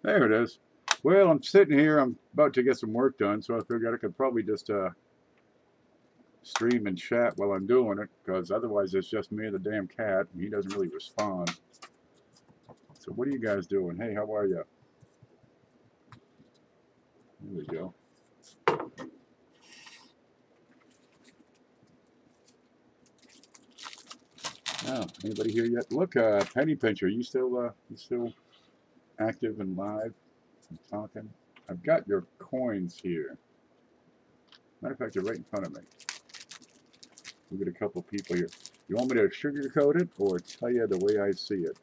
There it is. Well, I'm sitting here. I'm about to get some work done, so I figured I could probably just stream and chat while I'm doing it, because otherwise it's just me and the damn cat, and he doesn't really respond. So what are you guys doing? Hey, how are you? There we go. Oh, anybody here yet? Look, Penny Pincher, you still active and live and talking? I've got your coins here. Matter of fact, they're right in front of me. We've got a couple people here. You want me to sugarcoat it or tell you the way I see it?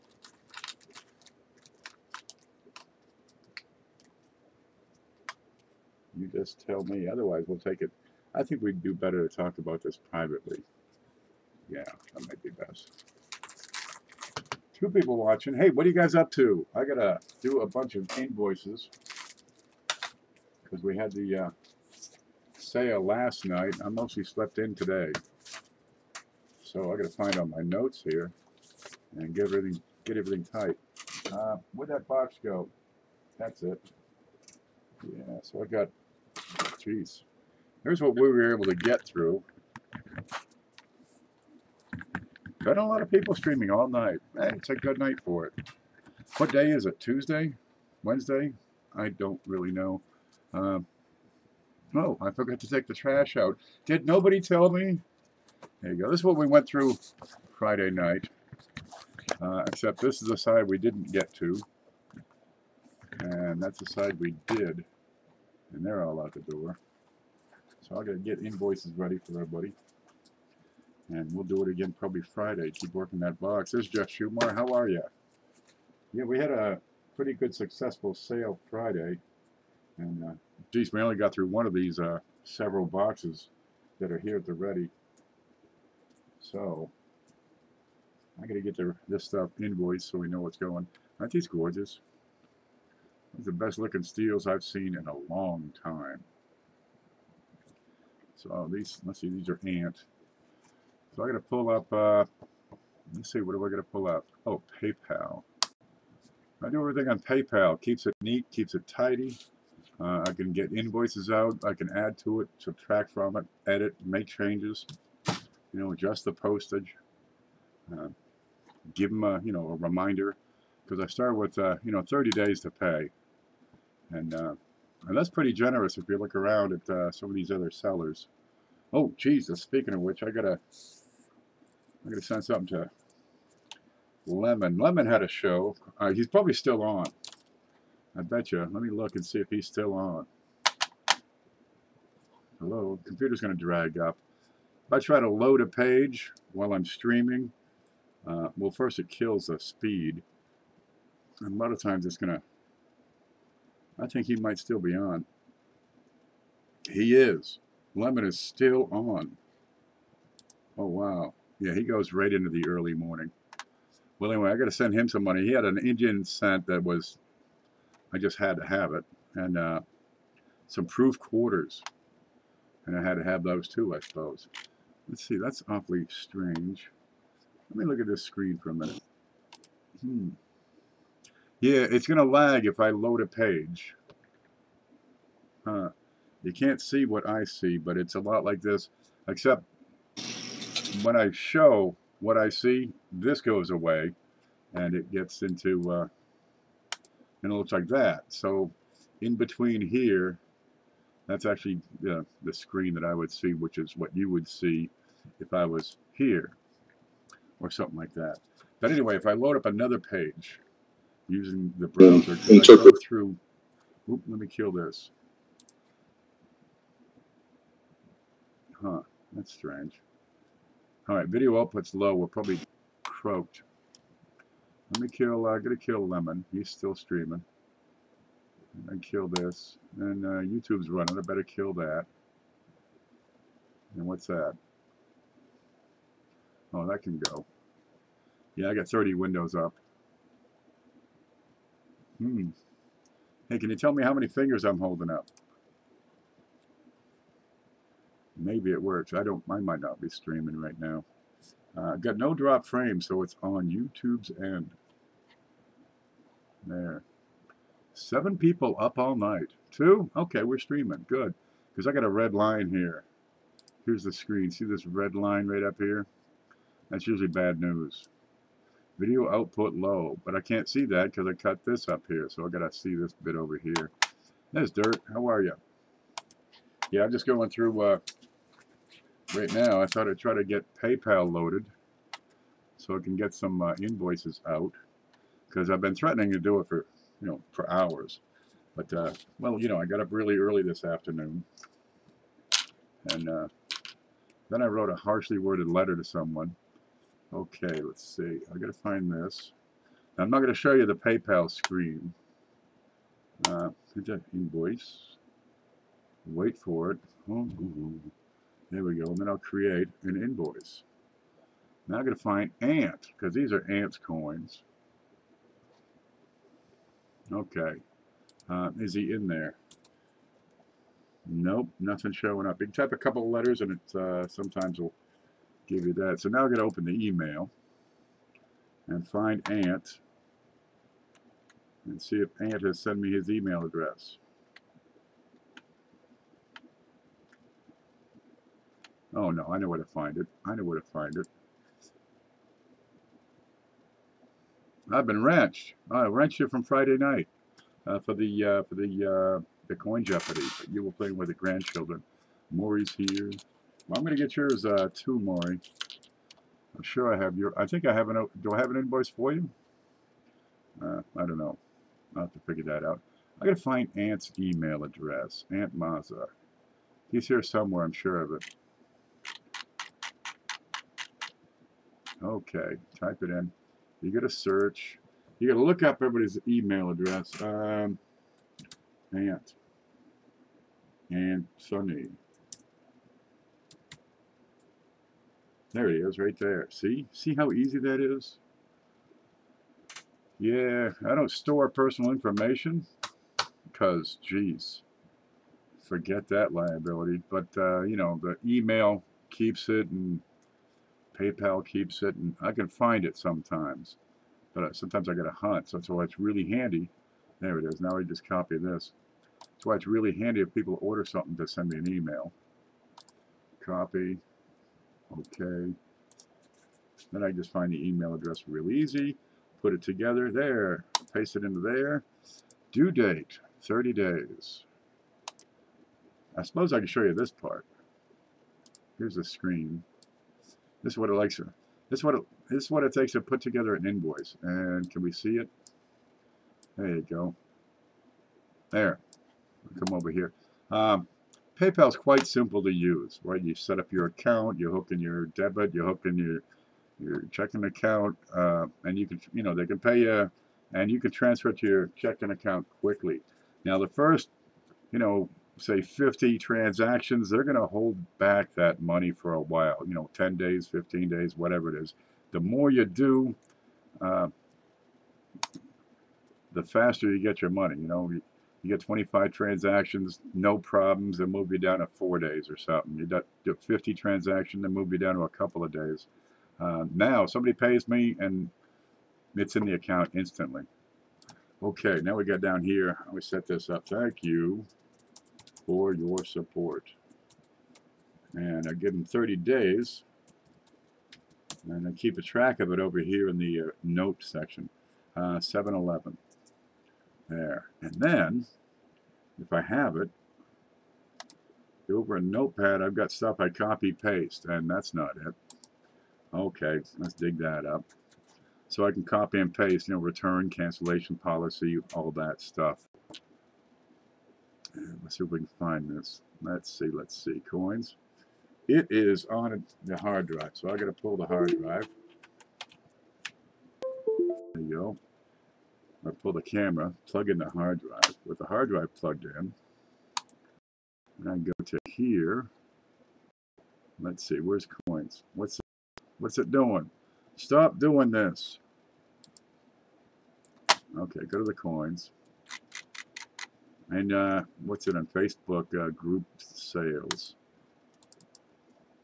You just tell me. Otherwise, we'll take it. I think we'd do better to talk about this privately. Yeah, that might be best. 2 people watching. Hey, what are you guys up to? I got to do a bunch of invoices because we had the sale last night. I mostly slept in today. So I got to find out my notes here and get everything tight. Where'd that box go? That's it. Yeah, so I got, geez. Here's what we were able to get through. Got a lot of people streaming all night. Hey, it's a good night for it. What day is it? Tuesday? Wednesday? I don't really know. Oh, I forgot to take the trash out. Did nobody tell me? There you go. This is what we went through Friday night. Except this is the side we didn't get to. And that's the side we did. And they're all out the door. So I got to get invoices ready for everybody. And we'll do it again probably Friday. Keep working that box. There's Jeff Schumar. How are you? Yeah, we had a pretty good successful sale Friday. And, geez, we only got through one of these several boxes that are here at the ready. So I got to get this stuff invoiced so we know what's going. Aren't these gorgeous? These are the best looking steels I've seen in a long time. So these, let's see, these are ant. So I got to pull up, let's see, what do I got to pull up? Oh, PayPal. I do everything on PayPal. Keeps it neat, keeps it tidy. I can get invoices out. I can add to it, subtract from it, edit, make changes. You know, adjust the postage. Give them a, you know, a reminder. Because I start with, you know, 30 days to pay. And that's pretty generous if you look around at some of these other sellers. Oh, Jesus, speaking of which, I gotta send something to Lemon. Lemon had a show. He's probably still on. I bet you. Let me look and see if he's still on. Hello, the computer's gonna drag up. If I try to load a page while I'm streaming, well, first it kills the speed. And a lot of times it's gonna, I think he might still be on. He is. Lemon is still on. Oh, wow. Yeah, he goes right into the early morning. Well, anyway, I got to send him some money. He had an Indian cent that was, I just had to have it. And some proof quarters. And I had to have those too, I suppose. Let's see, that's awfully strange. Let me look at this screen for a minute. Yeah, it's going to lag if I load a page. You can't see what I see, but it's a lot like this, except when I show what I see, this goes away, and it gets into, and it looks like that. So in between here, that's actually the screen that I would see, which is what you would see if I was here, or something like that. But anyway, if I load up another page using the browser, I go through, oop, let me kill this. Huh, that's strange. All right, video output's low. We're probably croaked. Let me kill, gotta kill Lemon. He's still streaming. I kill this. And YouTube's running. I better kill that. And what's that? Oh, that can go. Yeah, I got 30 windows up. Hey, can you tell me how many fingers I'm holding up? Maybe it works. I might not be streaming right now. Got no drop frame, so it's on YouTube's end. There. 7 people up all night. 2? Okay, we're streaming. Good. Because I got a red line here. Here's the screen. See this red line right up here? That's usually bad news. Video output low. But I can't see that because I cut this up here. So I got to see this bit over here. There's Dirt. How are you? Yeah, I'm just going through right now. I thought I'd try to get PayPal loaded so I can get some invoices out. Because I've been threatening to do it for, for hours. But, well, I got up really early this afternoon. And then I wrote a harshly worded letter to someone. Okay, let's see. I got to find this. Now, I'm not going to show you the PayPal screen. Hit that invoice. Wait for it. There we go. And then I'll create an invoice. Now I'm going to find Ant, because these are Ant's coins. Okay. Is he in there? Nope, nothing showing up. You can type a couple of letters and it sometimes will give you that. So now I'm going to open the email and find Ant and see if Ant has sent me his email address. Oh no, I know where to find it. I know where to find it. I've been wrenched. I wrenched you from Friday night for the Coin Jeopardy. You were playing with the grandchildren. Maury's here. Well, I'm going to get yours too, Maury. I'm sure I have your. I think I have an. Do I have an invoice for you? I don't know. I'll have to figure that out. I got to find Ant's email address. Ant Maza. He's here somewhere. I'm sure of it. Okay, type it in. You got to search. You got to look up everybody's email address. Ant and Sunny. There he is, right there. See how easy that is? Yeah, I don't store personal information because, geez, forget that liability. But the email keeps it and PayPal keeps it, and I can find it sometimes. But sometimes I got to hunt, so that's why it's really handy. There it is. Now I just copy this. That's why it's really handy if people order something to send me an email. Copy. Okay. Then I just find the email address real easy. Put it together. There. Paste it into there. Due date. 30 days. I suppose I can show you this part. Here's the screen. This is what it likes. This is what it takes to put together an invoice. And can we see it? There you go. There. I'll come over here. PayPal's quite simple to use, right? You set up your account, you hook in your debit, you hook in your checking account, and you can, they can pay you, and you can transfer to your checking account quickly. Now, the first, say 50 transactions, they're going to hold back that money for a while, 10 days, 15 days, whatever it is. The more you do, the faster you get your money. You get 25 transactions, no problems, they'll move you down to 4 days or something. You got 50 transactions, they'll move you down to a couple of days. Now, somebody pays me, and it's in the account instantly. Okay, now we got down here. I always set this up. Thank you for your support. And I give them 30 days. And I keep a track of it over here in the note section. 7-11. There. And then, if I have it, over in Notepad, I've got stuff I copy paste, and that's not it. Okay, let's dig that up. So I can copy and paste, return, cancellation policy, all that stuff. And let's see if we can find this. Let's see, coins. It is on the hard drive, so I got to pull the hard drive. There you go. I pull the camera, plug in the hard drive. With the hard drive plugged in, and I go to here. Let's see, where's coins? What's it doing? Stop doing this. Okay, go to the coins. And what's it on Facebook? Group sales.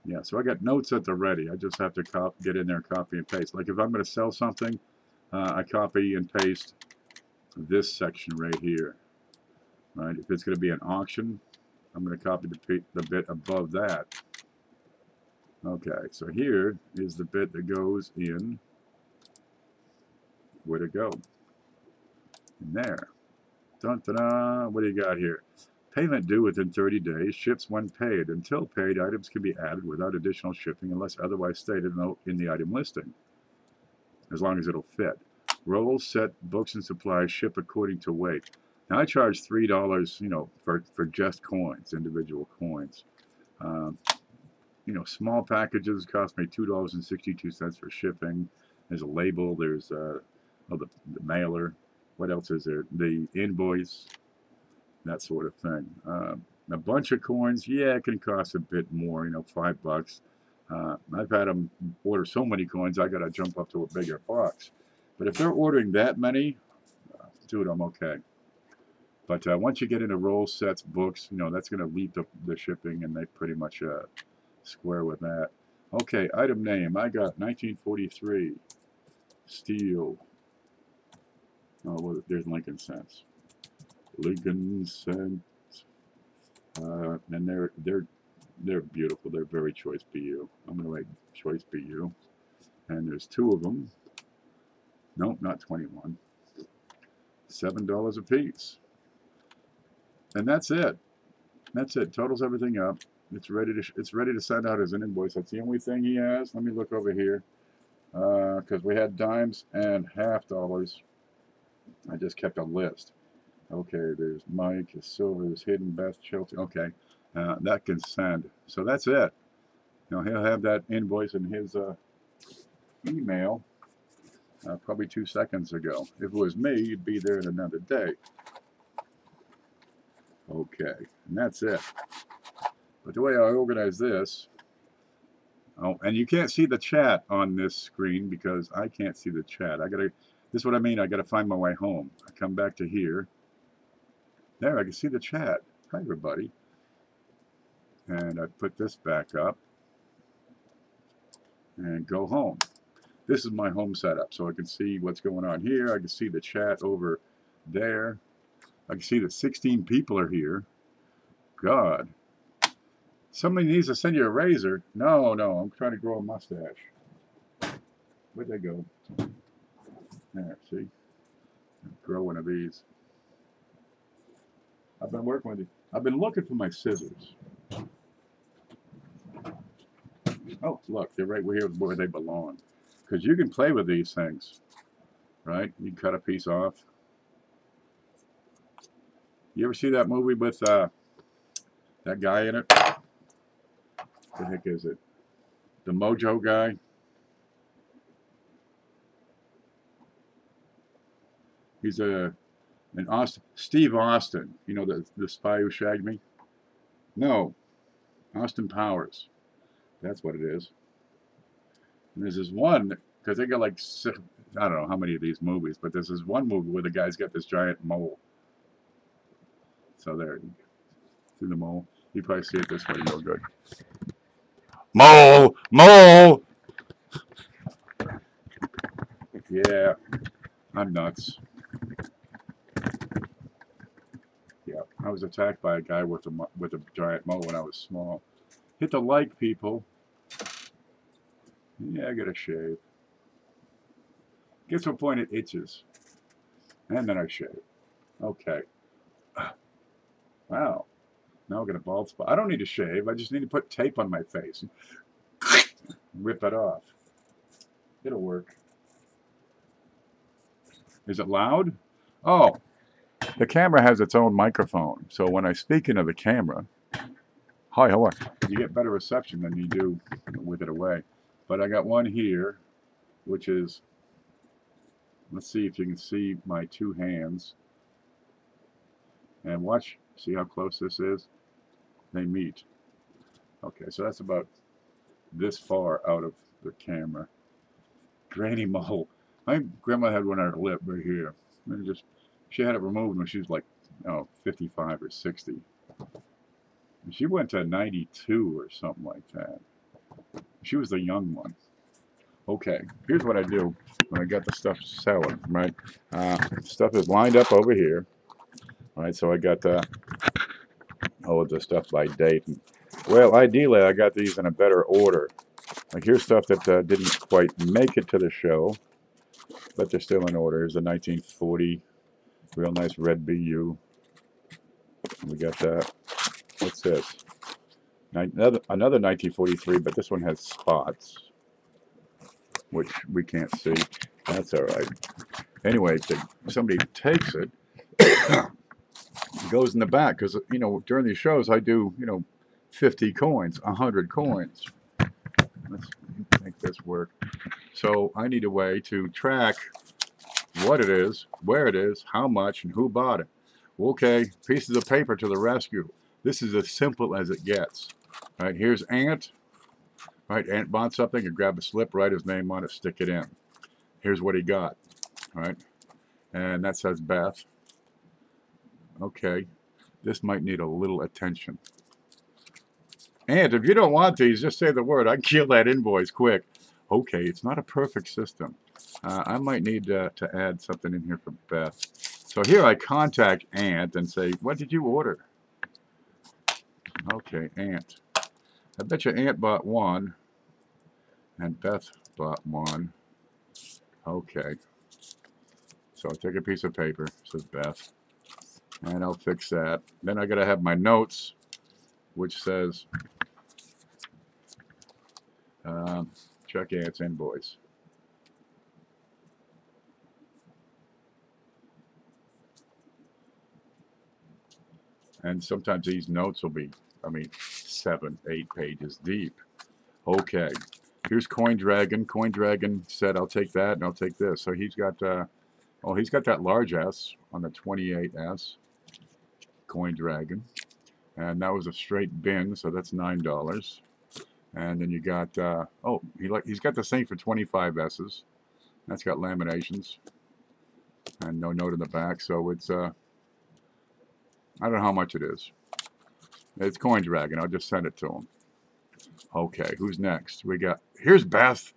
Yeah, so I got notes at the ready. I just have to get in there and copy and paste. Like if I'm going to sell something, I copy and paste this section right here. Right? If it's going to be an auction, I'm going to copy the bit above that. Okay, so here is the bit that goes in. Where'd it go? In there. Dun, dun, dun. What do you got here? Payment due within 30 days. Ships when paid. Until paid, items can be added without additional shipping unless otherwise stated in the item listing, as long as it'll fit. Rolls, set, books, and supplies ship according to weight. Now I charge $3, you know, for just coins, individual coins. You know, small packages cost me $2.62 for shipping. There's a label. There's the mailer. What else is there? The invoice, that sort of thing. A bunch of coins, yeah, it can cost a bit more, you know, $5. I've had them order so many coins, I got to jump up to a bigger box. But if they're ordering that many, dude, I'm okay. But once you get into roll sets, books, you know, that's going to leap the shipping, and they pretty much square with that. Okay, item name. I got 1943 steel. Oh, well, there's Lincoln cents. Lincoln cents. And they're beautiful. They're very choice BU. I'm going to write choice BU. And there's 2 of them. Nope, not 21. $7 a piece. And that's it. That's it. Totals everything up. It's ready to send out as an invoice. That's the only thing he has. Let me look over here. Because we had dimes and half dollars. I just kept a list. Okay, there's Mike, his silver, his hidden, Beth, Chelsea. Okay, that can send. So that's it. You know, he'll have that invoice in his email probably 2 seconds ago. If it was me, you'd be there in another day. Okay, and that's it. But the way I organize this, oh, and you can't see the chat on this screen because I can't see the chat. This is what I mean. I gotta find my way home. I come back to here. There, I can see the chat. Hi, everybody. And I put this back up and go home. This is my home setup, so I can see what's going on here. I can see the chat over there. I can see that 16 people are here. God. Somebody needs to send you a razor. No, I'm trying to grow a mustache. Where'd they go? There, see? Grow one of these. I've been working with it. I've been looking for my scissors. Oh, look, they're right here where they belong. Because you can play with these things, right? You can cut a piece off. You ever see that movie with that guy in it? What the heck is it? The Mojo guy? He's Steve Austin. You know, the spy who shagged me? No. Austin Powers. That's what it is. And there's this one, because they got like, I don't know how many of these movies, but there's this one movie where the guy's got this giant mole. So there, see the mole? You probably see it this way real good. Mole! Mole! Yeah, I'm nuts. Yeah, I was attacked by a guy with a giant mole when I was small. Hit the like, people. Yeah, I gotta shave. Gets to a point it itches. And then I shave. Okay. Wow. Now I got a bald spot. I don't need to shave. I just need to put tape on my face. Rip it off. It'll work. Is it loud? Oh. The camera has its own microphone. So when I speak into the camera, hi, how are you? You get better reception than you do with it away. But I got one here, which is, let's see if you can see my 2 hands. And watch, see how close this is? They meet. Okay, so that's about this far out of the camera. Granny mole. My grandma had one on her lip right here. She had it removed when she was like, 55 or 60. And she went to 92 or something like that. She was the young one. Okay, here's what I do when I got the stuff selling, right? Stuff is lined up over here, right? So I got all of the stuff by date. And, well, ideally, I got these in a better order. Like here's stuff that didn't quite make it to the show, but they're still in order. Here's a 1940, real nice red BU. We got what's this? Another 1943, but this one has spots, which we can't see. That's all right. Anyway, if somebody takes it, it goes in the back because, you know, during these shows I do, you know, 50 coins, 100 coins. Let's make this work. So I need a way to track what it is, where it is, how much, and who bought it. Okay, pieces of paper to the rescue. This is as simple as it gets. All right, here's Ant. All right, Ant bought something, and grab a slip, write his name on it, stick it in. Here's what he got. All right, and that says Beth. Okay, this might need a little attention. Ant, if you don't want these, just say the word. I can kill that invoice quick. Okay, it's not a perfect system. I might need to add something in here for Beth. So here I contact Ant and say, what did you order? Okay, Ant. I bet you Ant bought one and Beth bought one. Okay. So I'll take a piece of paper, says Beth, and I'll fix that. Then I gotta have my notes, which says, check Ant's invoice. And sometimes these notes will be, I mean, 7, 8 pages deep. Okay, here's Coin Dragon. Coin Dragon said, I'll take that and I'll take this. So he's got, oh, he's got that large S on the 28S. Coin Dragon. And that was a straight bin, so that's $9. And then you got, oh, he's got the same for 25 S's. That's got laminations and no note in the back, so it's, I don't know how much it is. It's Coin Dragon. I'll just send it to him. Okay, who's next? We got, here's Beth.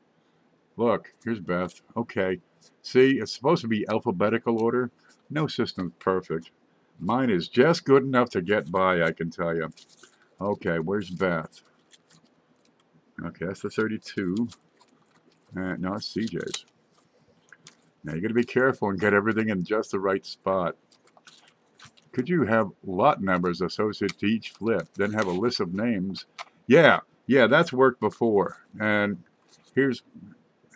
Look, here's Beth. Okay, see, it's supposed to be alphabetical order. No system's perfect. Mine is just good enough to get by, I can tell you. Okay, where's Beth? Okay, that's the 32. No, it's CJ's. Now you got to be careful and get everything in just the right spot. Could you have lot numbers associated to each flip, then have a list of names? Yeah, that's worked before. And here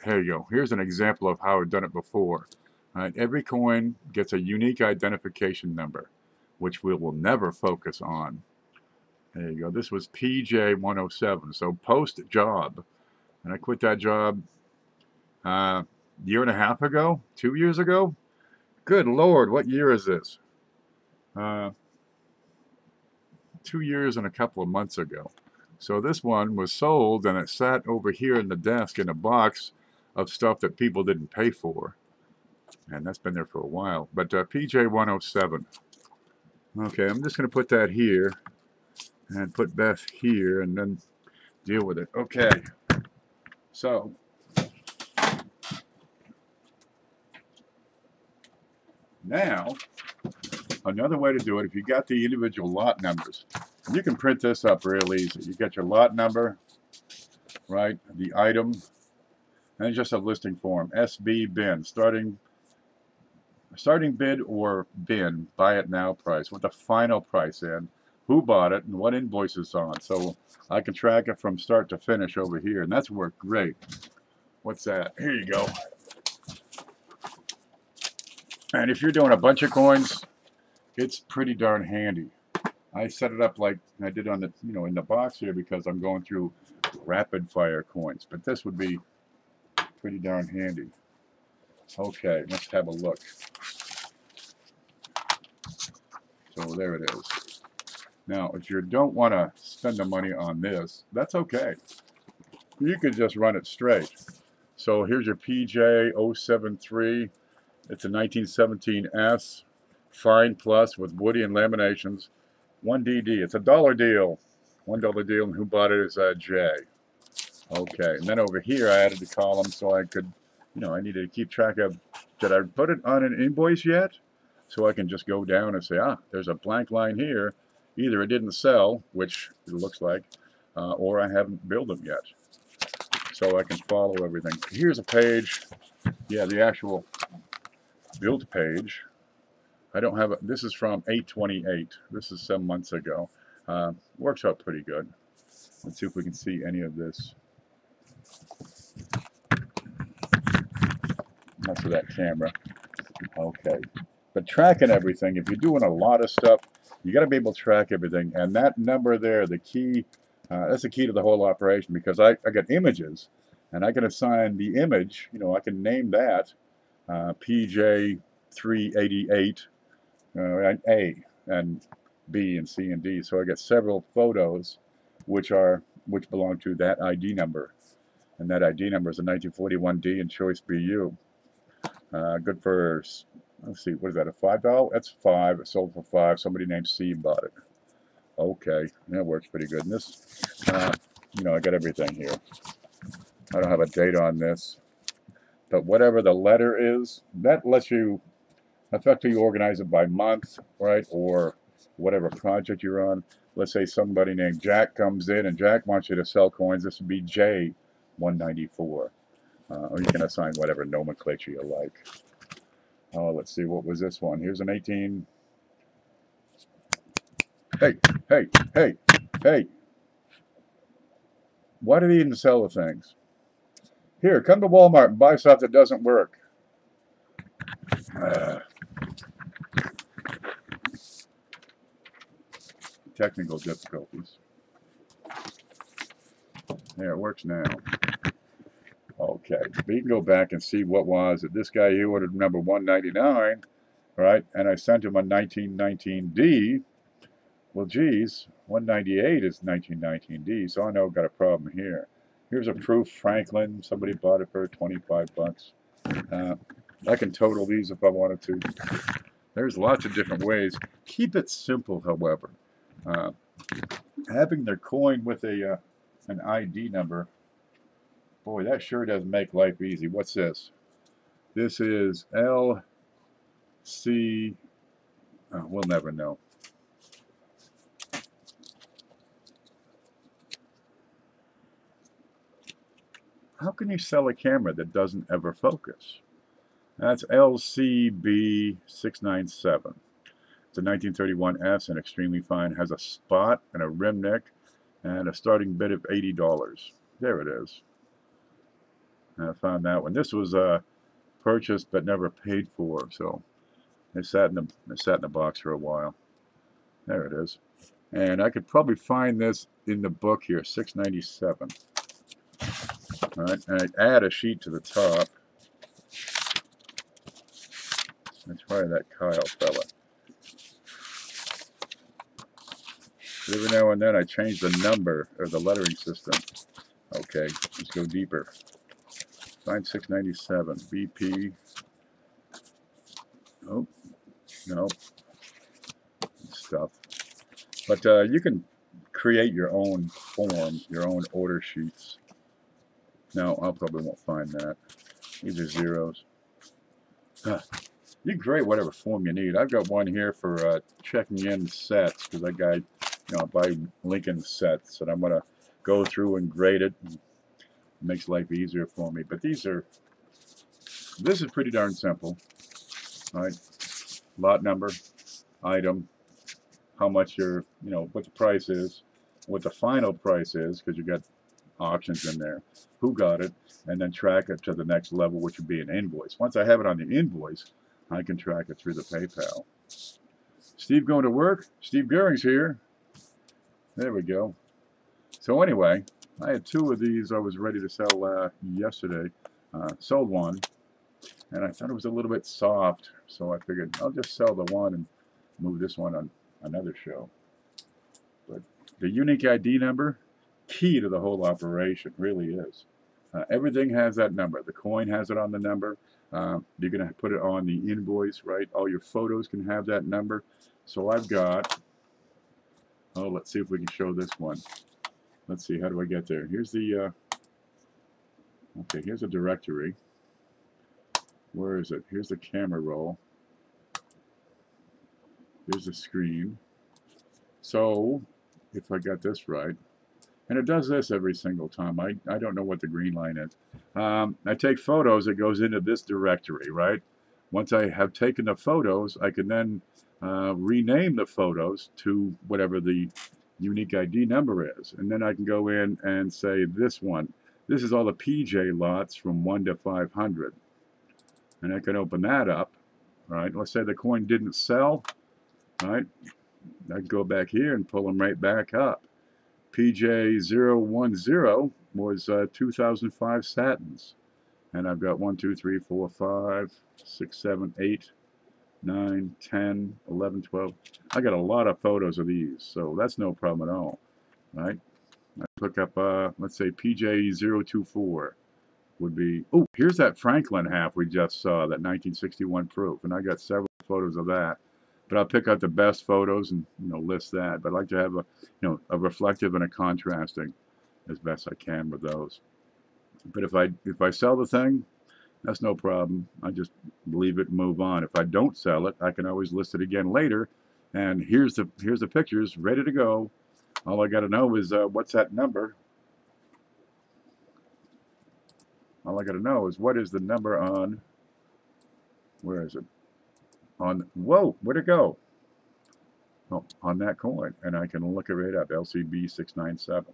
you go. Here's an example of how I've done it before. Every coin gets a unique identification number, which we will never focus on. There you go. This was PJ107, so post job. And I quit that job year and a half ago, 2 years ago. Good Lord, what year is this? 2 years and a couple of months ago. So this one was sold and it sat over here in the desk in a box of stuff that people didn't pay for. And that's been there for a while. But PJ107. Okay, I'm just going to put that here and put Beth here and then deal with it. Okay. So now, another way to do it, if you got the individual lot numbers, and you can print this up real easy. You got your lot number, right? The item, and it's just a listing form. SB bin, starting bid or bin, buy it now price, with the final price in, who bought it, and what invoice it's on. So I can track it from start to finish over here, and that's worked great. What's that? Here you go. And if you're doing a bunch of coins, it's pretty darn handy. I set it up like I did on the, in the box here because I'm going through rapid fire coins, but this would be pretty darn handy. Okay, let's have a look. So there it is. Now, if you don't want to spend the money on this, that's okay. You could just run it straight. So here's your PJ073. It's a 1917S. Fine Plus with Woody and laminations. 1DD. It's a $1 deal. $1 deal, and who bought it is Jay. Okay, and then over here I added the column so I could, you know, I needed to keep track of, did I put it on an invoice yet? So I can just go down and say, ah, there's a blank line here. Either it didn't sell, which it looks like, or I haven't billed them yet. So I can follow everything. Here's a page, yeah, the actual build page. I don't have it. This is from 8/28. This is some months ago. Works out pretty good. Let's see if we can see any of this. That's that camera. Okay. But tracking everything, if you're doing a lot of stuff, you got to be able to track everything. And that number there, the key, that's the key to the whole operation, because I got images, and I can assign the image, you know, I can name that PJ388 A and B and C and D. So I get several photos which belong to that ID number. And that ID number is a 1941D and choice BU. Good for, let's see, what is that, a $5? That's 5. It sold for 5. Somebody named C bought it. Okay, that works pretty good. And this, you know, I got everything here. I don't have a date on this, but whatever the letter is, that lets you, that's after you organize it by month, right, or whatever project you're on. Let's say somebody named Jack comes in, and Jack wants you to sell coins. This would be J194. Or you can assign whatever nomenclature you like. Oh, let's see, what was this one? Here's an 18. Hey, hey, hey, hey. Why do they even sell the things? Here, come to Walmart and buy stuff that doesn't work. Technical difficulties. There, it works now. Okay, but you can go back and see what was it. This guy here ordered number 199, right? And I sent him a 1919D. Well, geez, 198 is 1919D, so I know I've got a problem here. Here's a proof Franklin. Somebody bought it for 25 bucks. I can total these if I wanted to. There's lots of different ways. Keep it simple, however. Having their coin with a an ID number, boy, that sure does make life easy. What's this? This is LC. Oh, we'll never know. How can you sell a camera that doesn't ever focus? That's LCB697. It's a 1931S and extremely fine. Has a spot and a rim neck and a starting bid of $80. There it is. And I found that one. This was purchased but never paid for, so it sat in the box for a while. There it is. And I could probably find this in the book here, 697. All right, and I add a sheet to the top. Let's try that Kyle fella. Every now and then I change the number or the lettering system. Okay, let's go deeper. Find 697, BP. Oh, no. Stuff. But you can create your own forms, your own order sheets. No, I probably won't find that. These are zeros. You can create whatever form you need. I've got one here for checking in sets, because I got, you know, buy Lincoln sets, and I'm going to go through and grade it. It makes life easier for me. But this is pretty darn simple. All right, lot number, item, how much your, you know, what the price is, what the final price is, because you got options in there, who got it, and then track it to the next level, which would be an invoice. Once I have it on the invoice, I can track it through the PayPal. Steve going to work? Steve Goering's here. There we go. So anyway, I had 2 of these I was ready to sell yesterday. Sold one, and I thought it was a little bit soft, so I figured I'll just sell the one and move this one on another show. But the unique ID number, key to the whole operation, really is. Everything has that number. The coin has it on the number. You're going to put it on the invoice, right? All your photos can have that number. So I've got, oh, let's see if we can show this one. Let's see, how do I get there? Here's the Okay, here's a directory. Where is it? Here's the camera roll. Here's the screen. So, if I got this right, and it does this every single time. I don't know what the green line is. I take photos, it goes into this directory, right? Once I have taken the photos, I can then rename the photos to whatever the unique ID number is. And then I can go in and say this one. This is all the PJ lots from 1 to 500. And I can open that up, right? Let's say the coin didn't sell, right? I can go back here and pull them right back up. PJ010 was 2005 Satins. And I've got 1, 2, 3, 4, 5, 6, 7, 8, 9, 10, 11, 12. I got a lot of photos of these, so that's no problem at all, right? I look up, let's say PJ024 would be, oh, here's that Franklin half we just saw, that 1961 proof, and I got several photos of that. But I'll pick out the best photos and list that. But I like to have a reflective and a contrasting as best I can with those. But if I sell the thing, that's no problem. I just leave it and move on. If I don't sell it, I can always list it again later. And here's the pictures ready to go. All I got to know is what's that number. All I got to know is what is the number on. Where is it? On, whoa, where'd it go? Oh, on that coin, and I can look it right up, LCB 697.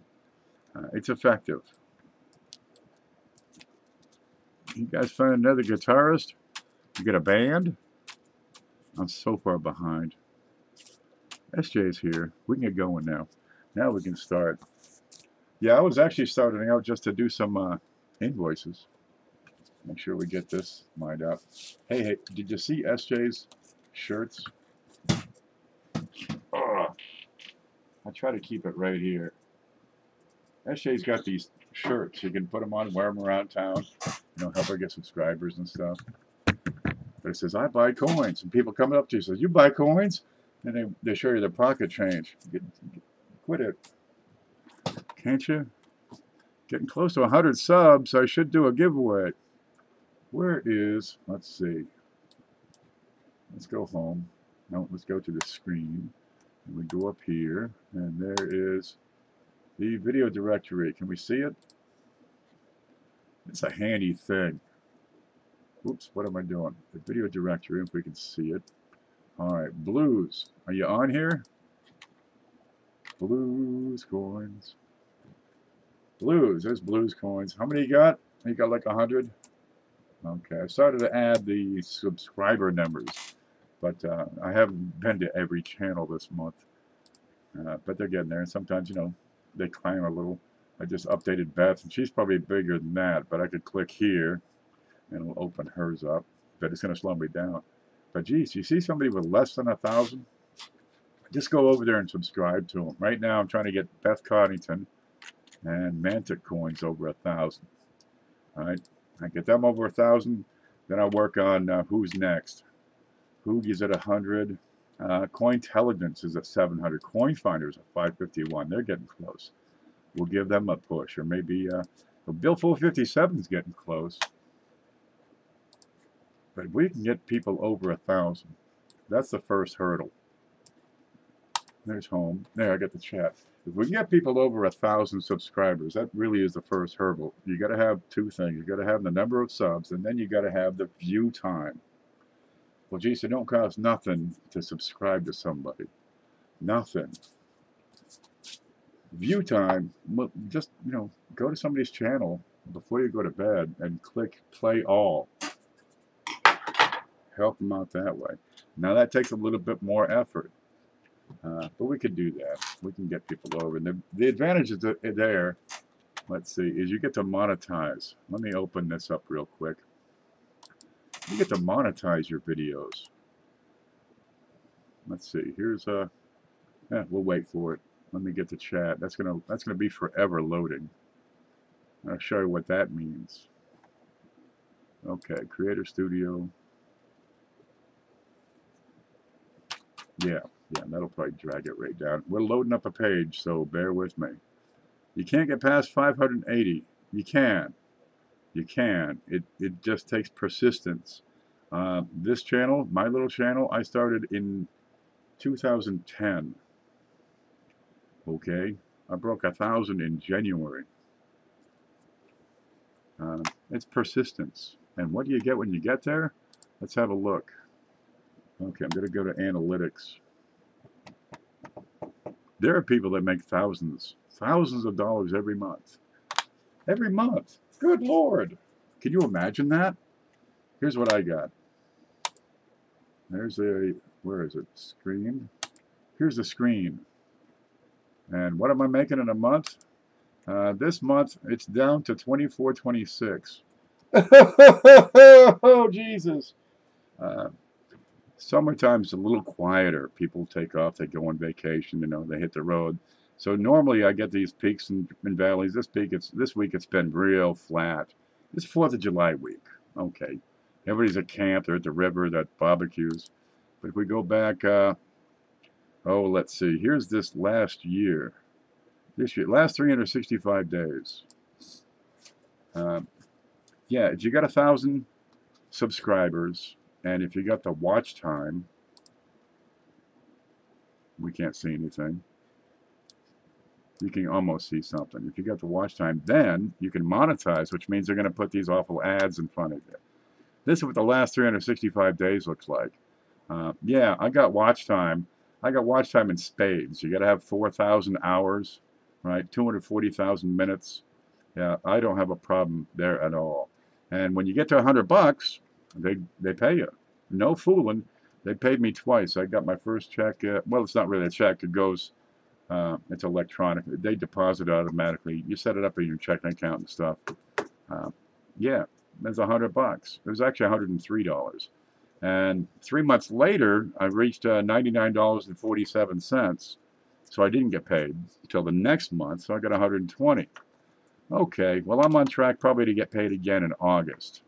It's effective. You guys find another guitarist? You get a band? I'm so far behind. SJ's here. We can get going now. Now we can start. Yeah, I was actually starting out just to do some invoices. Make sure we get this lined up. Hey, did you see SJ's shirts? Oh, I try to keep it right here. SJ's got these shirts. You can put them on, wear them around town, help her get subscribers and stuff. But it says, I buy coins. And people come up to you and say, you buy coins? And they show you their pocket change. Quit it. Can't you? Getting close to 100 subs. I should do a giveaway. Where is, let's see. Let's go home. No, let's go to the screen. And we go up here. And there is the video directory. Can we see it? It's a handy thing. Oops, what am I doing? The video directory, if we can see it. All right, blues. Are you on here? Blues coins. Blues, there's blues coins. How many you got? You got like 100? Okay, I started to add the subscriber numbers, but I haven't been to every channel this month. But they're getting there, and sometimes, they climb a little. I just updated Beth, and she's probably bigger than that, but I could click here, and it'll open hers up, but it's going to slow me down. But geez, you see somebody with less than 1,000? Just go over there and subscribe to them. Right now, I'm trying to get Beth Coddington and Mantic coins over 1,000. All right, I get them over 1,000, then I'll work on who's next. Hoogie's at 100. Cointelligence is at 700. Coin Finders at 551. They're getting close. We'll give them a push, or maybe Bill 457 is getting close. But if we can get people over 1,000, that's the first hurdle. There's home. There, I got the chat. If we can get people over 1,000 subscribers, that really is the first hurdle. You got to have two things. You got to have the number of subs, and then you got to have the view time. Well, geez, it don't cost nothing to subscribe to somebody. Nothing. View time, well, just, go to somebody's channel before you go to bed and click play all. Help them out that way. Now that takes a little bit more effort, but we could do that. We can get people over. And the advantage is there, let's see, is you get to monetize. Let me open this up real quick. You get to monetize your videos. Let's see. Here's we'll wait for it. Let me get the chat. That's gonna be forever loading. I'll show you what that means. Okay, Creator Studio. Yeah, that'll probably drag it right down. We're loading up a page, so bear with me. You can't get past 580. You can. You can. It just takes persistence. This channel, my little channel, I started in 2010. Okay, I broke 1,000 in January. It's persistence. And what do you get when you get there? Let's have a look. Okay, I'm going to go to analytics. There are people that make thousands of dollars every month. Every month. Good Lord. Can you imagine that? Here's what I got. There's a, where is it? Screen. Here's the screen. And what am I making in a month? This month, it's down to $24.26. Oh, Jesus. Summertime's a little quieter. People take off, they go on vacation, you know, they hit the road. So normally I get these peaks and valleys. This week it's been real flat. It's 4th of July week. Okay. Everybody's at camp, they're at the river, they're at barbecues. But if we go back, let's see. Here's this last year. This year, last 365 days. Yeah, if you got 1,000 subscribers, and if you got the watch time, we can't see anything. You can almost see something. If you got the watch time, then you can monetize, which means they're going to put these awful ads in front of you. This is what the last 365 days looks like. Yeah, I got watch time. I got watch time in spades. You got to have 4,000 hours, right? 240,000 minutes. Yeah, I don't have a problem there at all. And when you get to $100, they pay you. No fooling. They paid me twice. I got my first check. Well, it's not really a check. It goes, it's electronic. They deposit it automatically. You set it up in your checking account and stuff. Yeah, there's $100. It was actually $103. And 3 months later, I reached $99.47. So I didn't get paid until the next month. So I got 120. Okay, well, I'm on track probably to get paid again in August.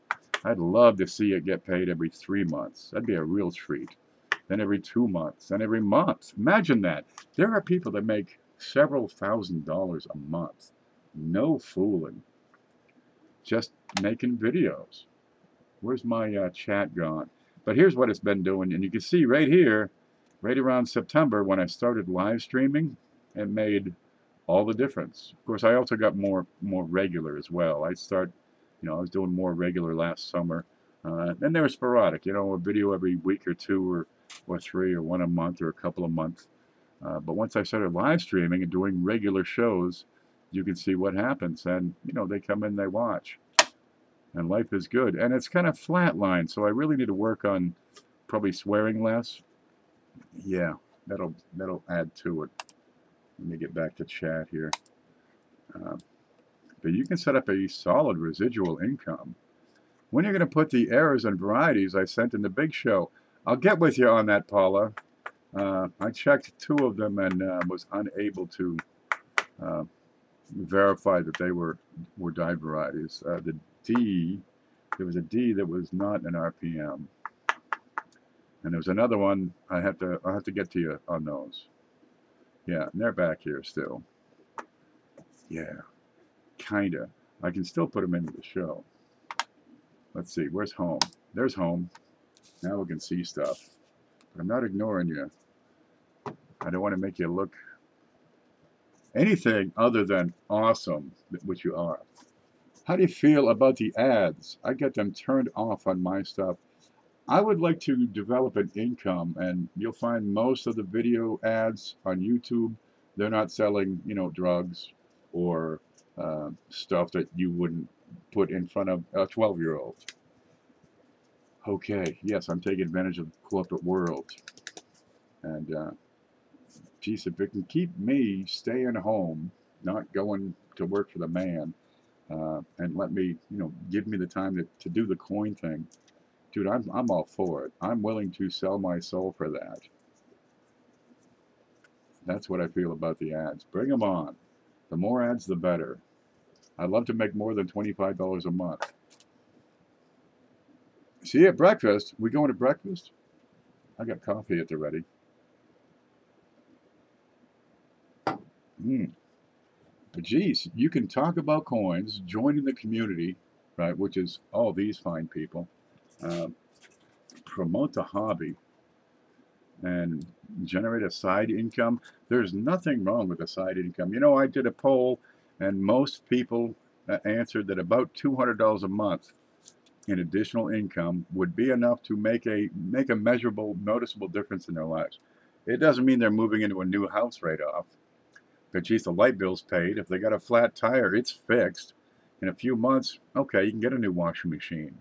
I'd love to see it get paid every 3 months. That'd be a real treat. Then every 2 months, then every month. Imagine that. There are people that make several $1,000s a month. No fooling. Just making videos. Where's my chat gone? But here's what it's been doing. And you can see right here, right around September, when I started live streaming, it made all the difference. Of course, I also got more regular as well. I was doing more regular last summer. Then they were sporadic, a video every week or two or three or one a month or a couple a month. But once I started live streaming and doing regular shows, you can see what happens. And, they come in, they watch. And life is good. And it's kind of flatlined, so I really need to work on probably swearing less. Yeah, that'll add to it. Let me get back to chat here. But you can set up a solid residual income. When you're going to put the errors and varieties I sent in the big show? I'll get with you on that, Paula. I checked 2 of them and was unable to verify that they were die varieties. The D, there was a D that was not an RPM. And there was another one, I'll have to get to you on those. Yeah, and they're back here still. Yeah, kinda. I can still put them into the show. Let's see, where's home? There's home. Now we can see stuff. But I'm not ignoring you. I don't want to make you look anything other than awesome, which you are. How do you feel about the ads? I get them turned off on my stuff. I would like to develop an income, and you'll find most of the video ads on YouTube, they're not selling, drugs or stuff that you wouldn't put in front of a 12-year-old. Okay, yes, I'm taking advantage of the corporate world. And, geez, if it can keep me staying home, not going to work for the man, and let me, give me the time to do the coin thing, dude, I'm all for it. I'm willing to sell my soul for that. That's what I feel about the ads. Bring them on. The more ads, the better. I'd love to make more than $25 a month. See you at breakfast. We going to breakfast? I got coffee at the ready. But geez, you can talk about coins, join in the community, right? Which is all these fine people. Promote the hobby and generate a side income. There's nothing wrong with a side income. You know, I did a poll, and most people answered that about $200 a month in additional income would be enough to make a measurable, noticeable difference in their lives. It doesn't mean they're moving into a new house right off. But geez, the light bill's paid. If they got a flat tire, it's fixed. In a few months, okay, you can get a new washing machine.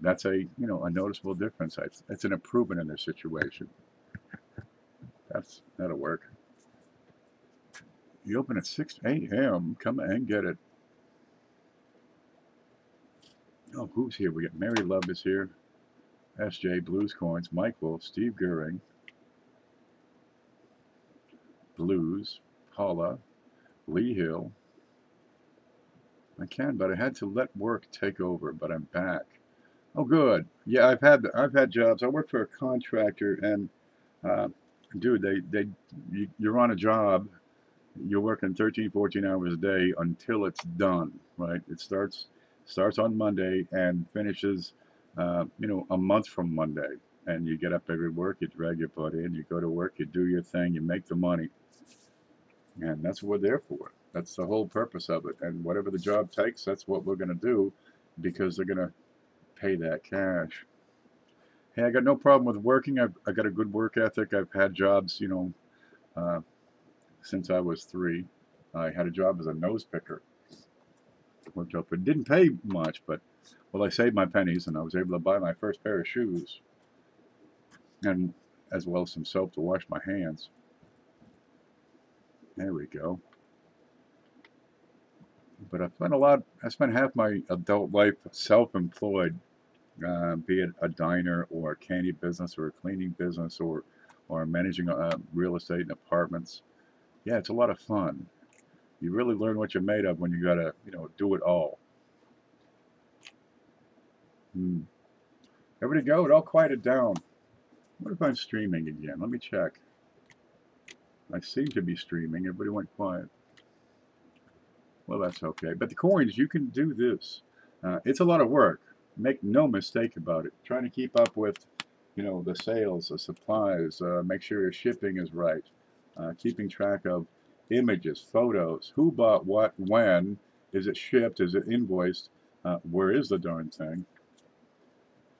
That's a a noticeable difference. It's an improvement in their situation. That'll work. You open at 6 a.m. Come and get it. Oh, who's here? We got Mary Love is here. SJ, Blues Coins, Mike Wolf, Steve Goering, Blues, Paula, Lee Hill. I can, but I had to let work take over, but I'm back. Oh, good. Yeah, I've had jobs. I work for a contractor, and dude, you're on a job. You're working 13, 14 hours a day until it's done, right? It starts on Monday and finishes, a month from Monday. And you get up every work, you drag your butt in, you go to work, you do your thing, you make the money. And that's what we're there for. That's the whole purpose of it. And whatever the job takes, that's what we're going to do, because they're going to pay that cash. Hey, I got no problem with working. I got a good work ethic. I've had jobs, since I was 3. I had a job as a nose picker. Worked up. It didn't pay much, but I saved my pennies, and I was able to buy my first pair of shoes, and as well as some soap to wash my hands. There we go. But I spent half my adult life self-employed, be it a diner or a candy business or a cleaning business or managing real estate and apartments. Yeah, it's a lot of fun. You really learn what you're made of when you gotta, do it all. Everybody go? It all quieted down. What if I'm streaming again? Let me check. I seem to be streaming. Everybody went quiet. Well, that's okay. But the coins, you can do this. It's a lot of work. Make no mistake about it. Trying to keep up with, the sales, the supplies, make sure your shipping is right. Keeping track of images, photos, who bought what, when, is it shipped, is it invoiced, where is the darn thing?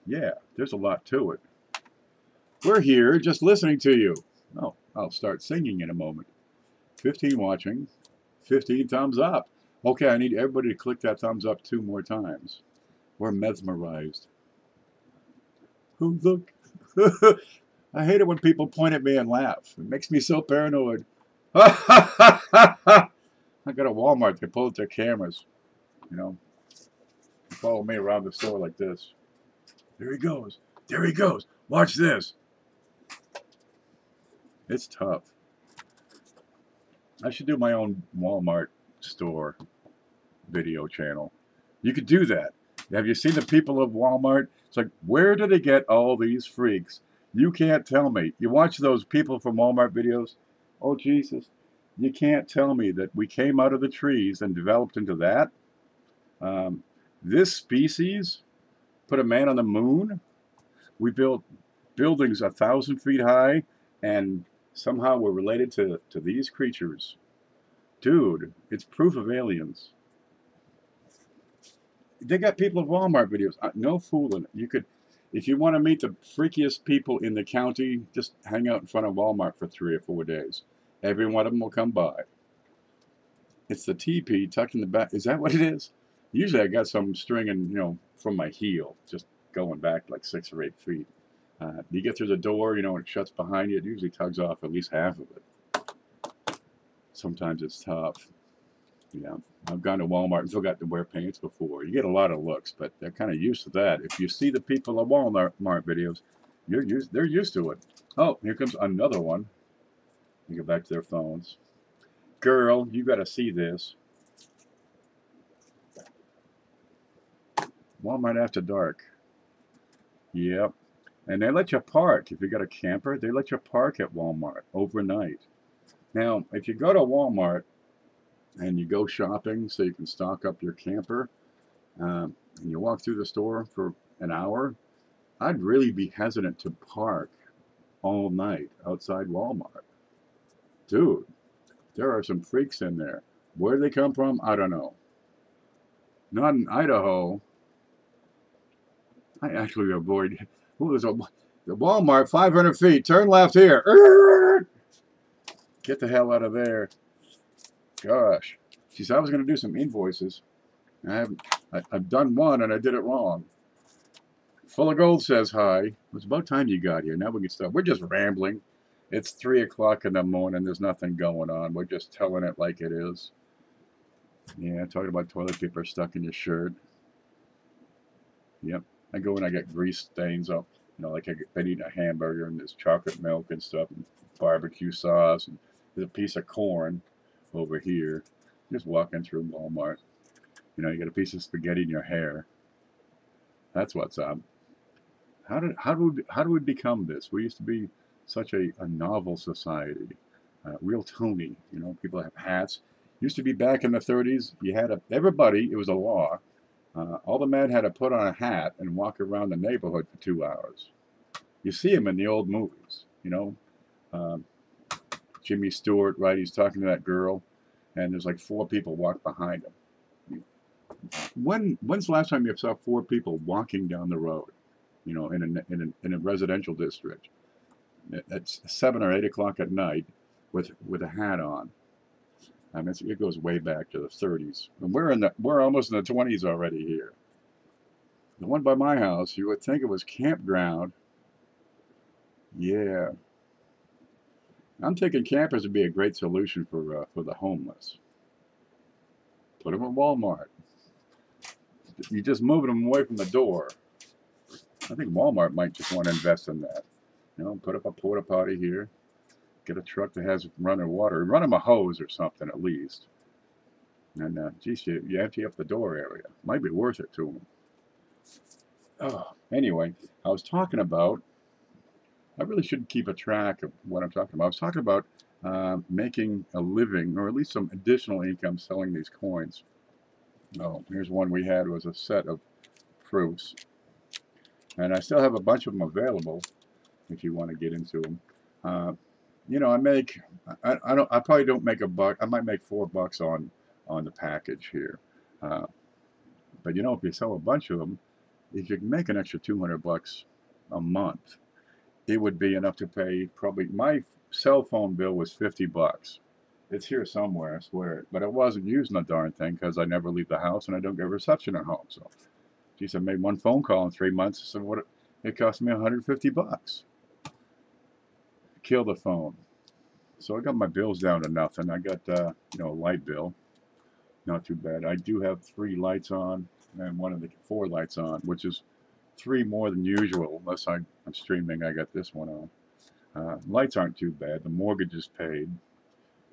Yeah, there's a lot to it. We're here just listening to you. Oh, I'll start singing in a moment. 15 watching, 15 thumbs up. Okay, I need everybody to click that thumbs up 2 more times. We're mesmerized. Who look? I hate it when people point at me and laugh. It makes me so paranoid. I got a Walmart. They pull out their cameras. Follow me around the store like this. There he goes. There he goes. Watch this. It's tough. I should do my own Walmart store video channel. You could do that. Have you seen the people of Walmart? It's like, where do they get all these freaks? You can't tell me. You watch those people from Walmart videos? Oh, Jesus. You can't tell me that we came out of the trees and developed into that. This species put a man on the moon. We built buildings 1,000 feet high, and somehow we're related to these creatures. Dude, it's proof of aliens. They got people at Walmart videos. No fooling. You could, if you want to meet the freakiest people in the county, just hang out in front of Walmart for 3 or 4 days. Every one of them will come by. It's the teepee tucked in the back. Is that what it is? Usually I got some stringing, from my heel, just going back like 6 or 8 feet. You get through the door, and it shuts behind you. It usually tugs off at least half of it. Sometimes it's tough. Yeah, I've gone to Walmart and forgot to wear pants before. You get a lot of looks, but they're kind of used to that. If you see the people at Walmart videos, they're used to it. Oh, here comes another one. They go back to their phones. Girl, you got to see this. Walmart after dark. Yep. And they let you park. If you got a camper, they let you park at Walmart overnight. Now, if you go to Walmart and you go shopping so you can stock up your camper, and you walk through the store for an hour, I'd really be hesitant to park all night outside Walmart. Dude, there are some freaks in there. Where do they come from? I don't know. Not in Idaho. I actually avoid. Who is a the Walmart 500 feet? Turn left here. Get the hell out of there. Gosh. She said I was going to do some invoices. I've done one and I did it wrong. Full of Gold says hi. It's about time you got here. Now we can start. We're just rambling. It's 3 o'clock in the morning. There's nothing going on. We're just telling it like it is. Yeah, talking about toilet paper stuck in your shirt. Yep. I go and I get grease stains up. You know, like I've eating a hamburger and there's chocolate milk and stuff and barbecue sauce and there's a piece of corn over here. Just walking through Walmart. You know, you got a piece of spaghetti in your hair. That's what's up. How do we become this? We used to be such a novel society, real Tony. You know, people have hats. Used to be back in the 30s. You had everybody. It was a law. All the men had to put on a hat and walk around the neighborhood for 2 hours. You see him in the old movies. You know, Jimmy Stewart, right? He's talking to that girl, and there's like 4 people walk behind him. When's the last time you saw 4 people walking down the road? You know, in a residential district at 7 or 8 o'clock at night with a hat on. I mean, it goes way back to the 30s, and we're almost in the 20s already here. The one by my house, you would think it was campground. Yeah, I'm thinking campers would be a great solution for the homeless. Put them at Walmart. You just moving them away from the door. I think Walmart might just want to invest in that. You know, put up a porta potty here, get a truck that has running water, run them a hose or something at least. And geez, you empty up the door area. Might be worth it to them. Oh, anyway, I was talking about. I really should keep a track of what I'm talking about. I was talking about making a living, or at least some additional income selling these coins. Oh, here's one we had. It was a set of fruits. And I still have a bunch of them available if you want to get into them. You know, I probably don't make a buck. I might make $4 on the package here. But you know, if you sell a bunch of them, if you can make an extra $200 a month, it would be enough to pay probably my cell phone bill was $50. It's here somewhere, I swear. But I wasn't using the darn thing because I never leave the house and I don't get reception at home. So, geez, I made one phone call in 3 months. So what? It cost me $150. Kill the phone. So I got my bills down to nothing. I got you know, a light bill, not too bad. I do have 3 lights on and one of the 4 lights on, which is 3 more than usual. Unless I'm streaming, I got this one on. Lights aren't too bad. The mortgage is paid.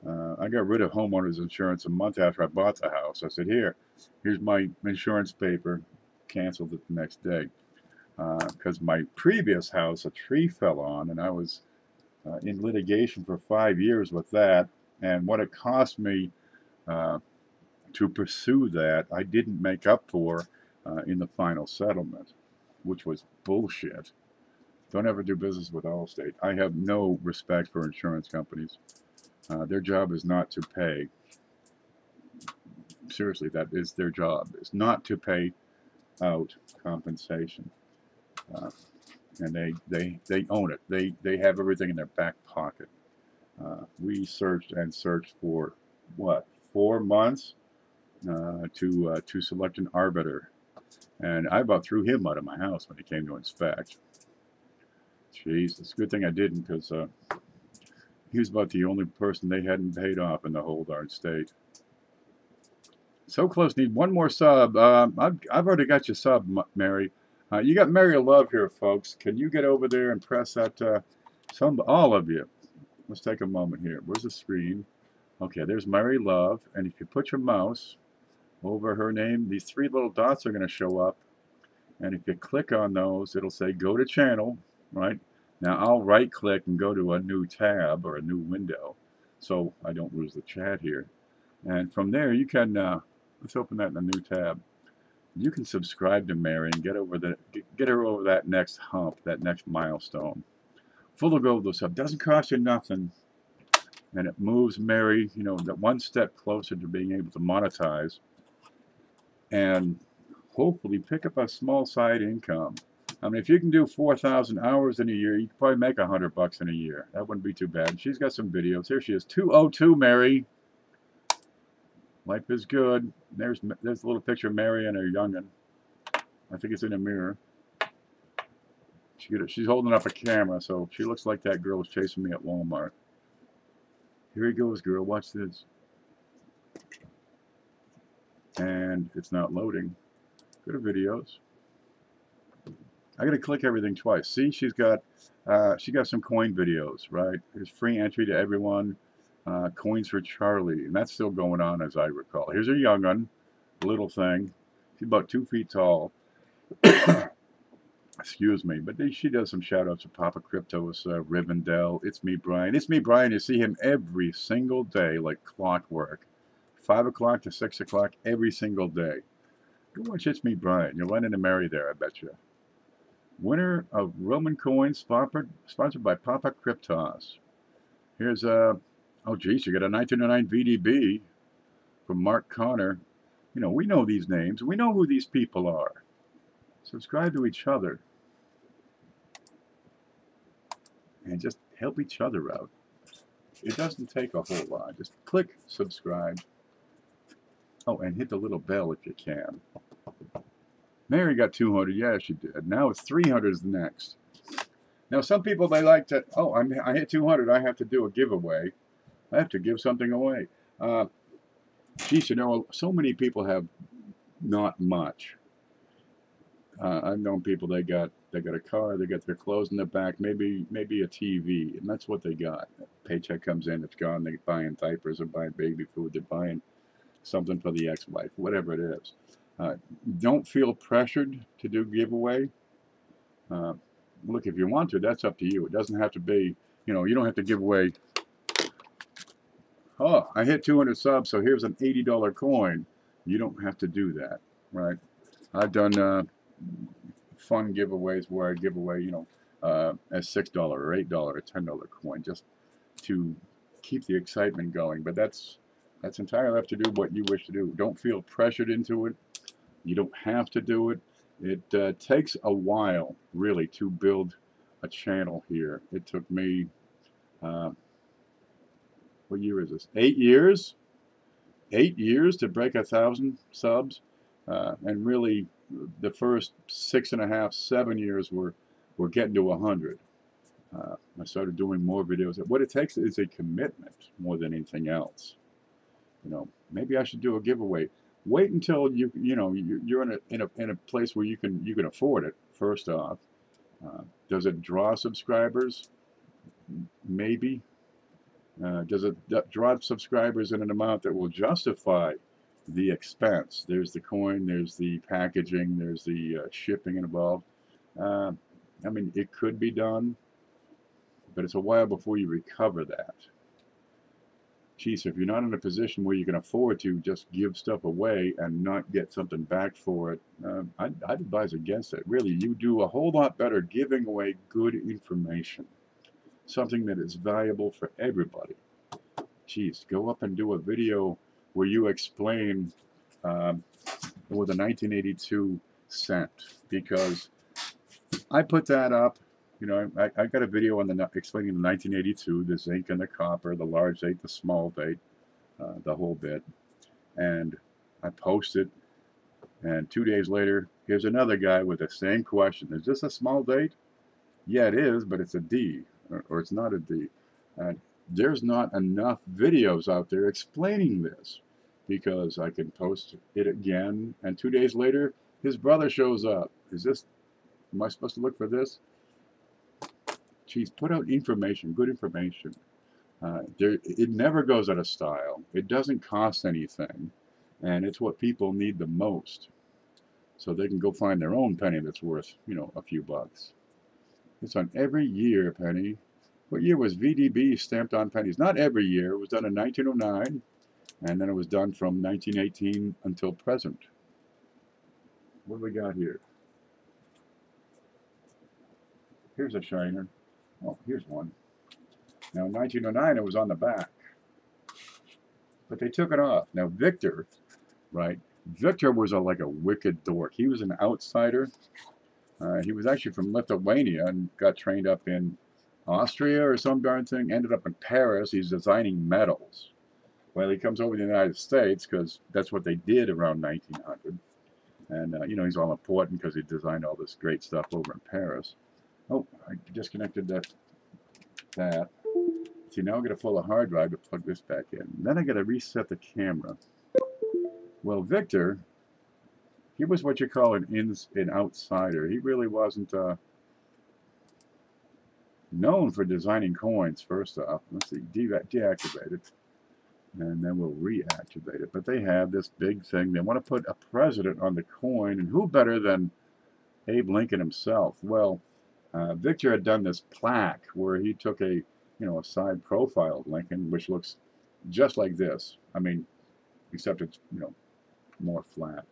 I got rid of homeowners insurance a month after I bought the house. I said, here's my insurance paper. Canceled it the next day. Because my previous house, a tree fell on, and I was in litigation for 5 years with that. And what it cost me to pursue that, I didn't make up for in the final settlement, which was bullshit. Don't ever do business with Allstate. I have no respect for insurance companies. Their job is not to pay. Seriously, that is their job, is not to pay out compensation. And they own it. They have everything in their back pocket. We searched and searched for what, 4 months to select an arbiter, and I about threw him out of my house when he came to inspect. Jeez, it's a good thing I didn't, because he was about the only person they hadn't paid off in the whole darn state. So close, need one more sub. I've already got your sub, Mary. You got Mary Love here, folks. Can you get over there and press that? All of you. Let's take a moment here. Where's the screen? Okay, there's Mary Love. And if you put your mouse over her name, these 3 little dots are going to show up. And if you click on those, it'll say go to channel, right? Now I'll right click and go to a new tab or a new window so I don't lose the chat here. And from there you can, let's open that in a new tab. you can subscribe to Mary and get her over that next hump, that next milestone. Full of gold sub doesn't cost you nothing, and it moves Mary, you know, that one step closer to being able to monetize and hopefully pick up a small side income. I mean, if you can do 4,000 hours in a year, you can probably make $100 in a year. That wouldn't be too bad. She's got some videos. Here she is, 202 Mary. Life is good. There's a little picture of Mary and her youngin'. I think it's in a mirror. She's holding up a camera, so she looks like that girl was chasing me at Walmart. Here he goes, girl. Watch this. And it's not loading. Go to videos. I gotta click everything twice. See, she got some coin videos, right? There's free entry to everyone. Coins for Charlie, and that's still going on as I recall. Here's a young one, little thing. She's about 2 feet tall. Excuse me, but she does some shout outs to Papa Crypto's, Rivendell. It's me, Brian. It's me, Brian. You see him every single day like clockwork. 5 o'clock to 6 o'clock every single day. Go watch It's Me, Brian. You'll run into Mary there, I bet you. Winner of Roman coins sponsored by Papa Cryptos. Here's oh geez, you got a 1909 VDB from Mark Connor. You know, we know these names. We know who these people are. Subscribe to each other. And just help each other out. It doesn't take a whole lot. Just click subscribe. Oh, and hit the little bell if you can. Mary got 200. Yeah, she did. Now it's 300 is the next. Now, some people, they like to, oh, I hit 200. I have to do a giveaway. I have to give something away. Geez, you know, so many people have not much. I've known people, they got a car, they got their clothes in the back, maybe a TV, and that's what they got. Paycheck comes in, it's gone. They're buying diapers or buying baby food. They're buying something for the ex-wife, whatever it is. Don't feel pressured to do giveaway. Look, if you want to, that's up to you. It doesn't have to be, you know, you don't have to give away. Oh, I hit 200 subs, so here's an $80 coin. You don't have to do that, right? I've done fun giveaways where I give away, you know, a $6 or $8 or $10 coin just to keep the excitement going. But that's entirely up to do what you wish to do. Don't feel pressured into it. You don't have to do it. It takes a while, really, to build a channel here. It took me, what year is this? 8 years? 8 years to break 1,000 subs. And really, the first 6.5, 7 years were getting to 100. I started doing more videos. What it takes is a commitment more than anything else. You know, maybe I should do a giveaway. Wait until you're in a place where you can afford it. First off, does it draw subscribers? Maybe. Does it draw subscribers in an amount that will justify the expense? There's the coin, there's the packaging, there's the shipping involved. I mean, it could be done, but it's a while before you recover that. Geez, if you're not in a position where you can afford to just give stuff away and not get something back for it, I'd advise against it. Really, you do a whole lot better giving away good information, something that is valuable for everybody. Geez, go up and do a video where you explain with a 1982 cent, because I put that up. You know, I got a video on explaining the 1982, the zinc and the copper, the large date, the small date, the whole bit, and I posted. And 2 days later, here's another guy with the same question: is this a small date? Yeah, it is, but it's a D, or it's not a D. And there's not enough videos out there explaining this, because I can post it again, and 2 days later, his brother shows up. Am I supposed to look for this? Geez, put out information, good information. It never goes out of style. It doesn't cost anything, and it's what people need the most, so they can go find their own penny that's worth, you know, a few bucks. It's on every year, penny. What year was VDB stamped on pennies? Not every year. It was done in 1909, and then it was done from 1918 until present. What do we got here? Here's a shiner. Oh, here's one. Now, in 1909, it was on the back, but they took it off. Now, Victor, right? Victor was like a wicked dork. He was an outsider. He was actually from Lithuania and got trained up in Austria or some darn thing. Ended up in Paris. He's designing medals. Well, he comes over to the United States because that's what they did around 1900. And, you know, he's all important because he designed all this great stuff over in Paris. Oh, I disconnected that. See, now I'm going to pull a hard drive to plug this back in. Then I got to reset the camera. Well, Victor, he was what you call an outsider. He really wasn't known for designing coins, first off. Let's see, deactivate it. And then we'll reactivate it. But they have this big thing. They want to put a president on the coin. And who better than Abe Lincoln himself? Well, Victor had done this plaque where he took a side profile of Lincoln, which looks just like this. I mean, except it's, more flat,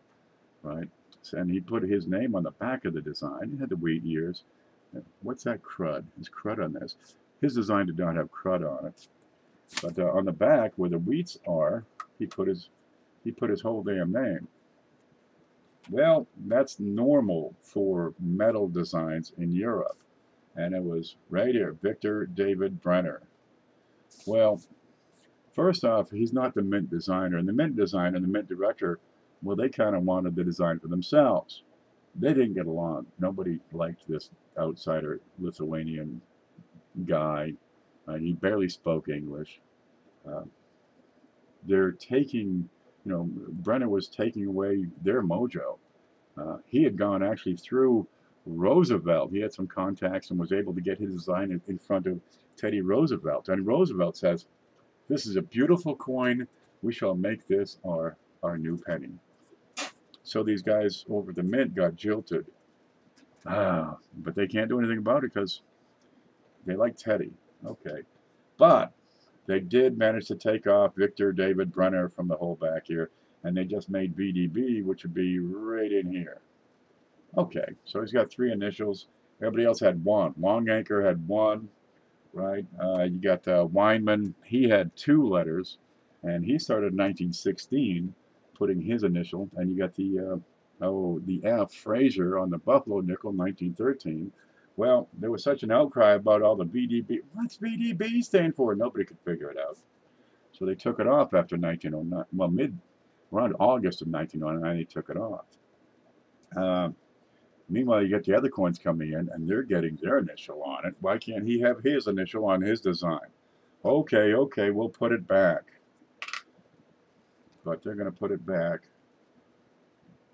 right? And he put his name on the back of the design. He had the wheat years. What's that crud? There's crud on this. His design did not have crud on it. But on the back, where the wheats are, he put his whole damn name. Well, that's normal for metal designs in Europe. And it was right here, Victor David Brenner. Well, first off, he's not the mint designer. And the mint designer and the mint director, well, they kind of wanted the design for themselves. They didn't get along. Nobody liked this outsider Lithuanian guy. He barely spoke English. They're taking, Brenner was taking away their mojo. He had gone actually through Roosevelt. He had some contacts and was able to get his design in front of Teddy Roosevelt. And Roosevelt says, "This is a beautiful coin. We shall make this our new penny." So these guys over the mint got jilted. But they can't do anything about it because they like Teddy. Okay. But they did manage to take off Victor David Brenner from the whole back here. And they just made VDB, which would be right in here. Okay, so he's got 3 initials. Everybody else had 1. Long Anchor had 1, right? You got Weinman. He had 2 letters, and he started in 1916, putting his initial. And you got the F, Fraser, on the Buffalo nickel, 1913. Well, there was such an outcry about all the VDB. What's VDB stand for? Nobody could figure it out. So they took it off after 1909. Well, around August of 1909, they took it off. Meanwhile, you get the other coins coming in, and they're getting their initial on it. Why can't he have his initial on his design? Okay, we'll put it back. But they're going to put it back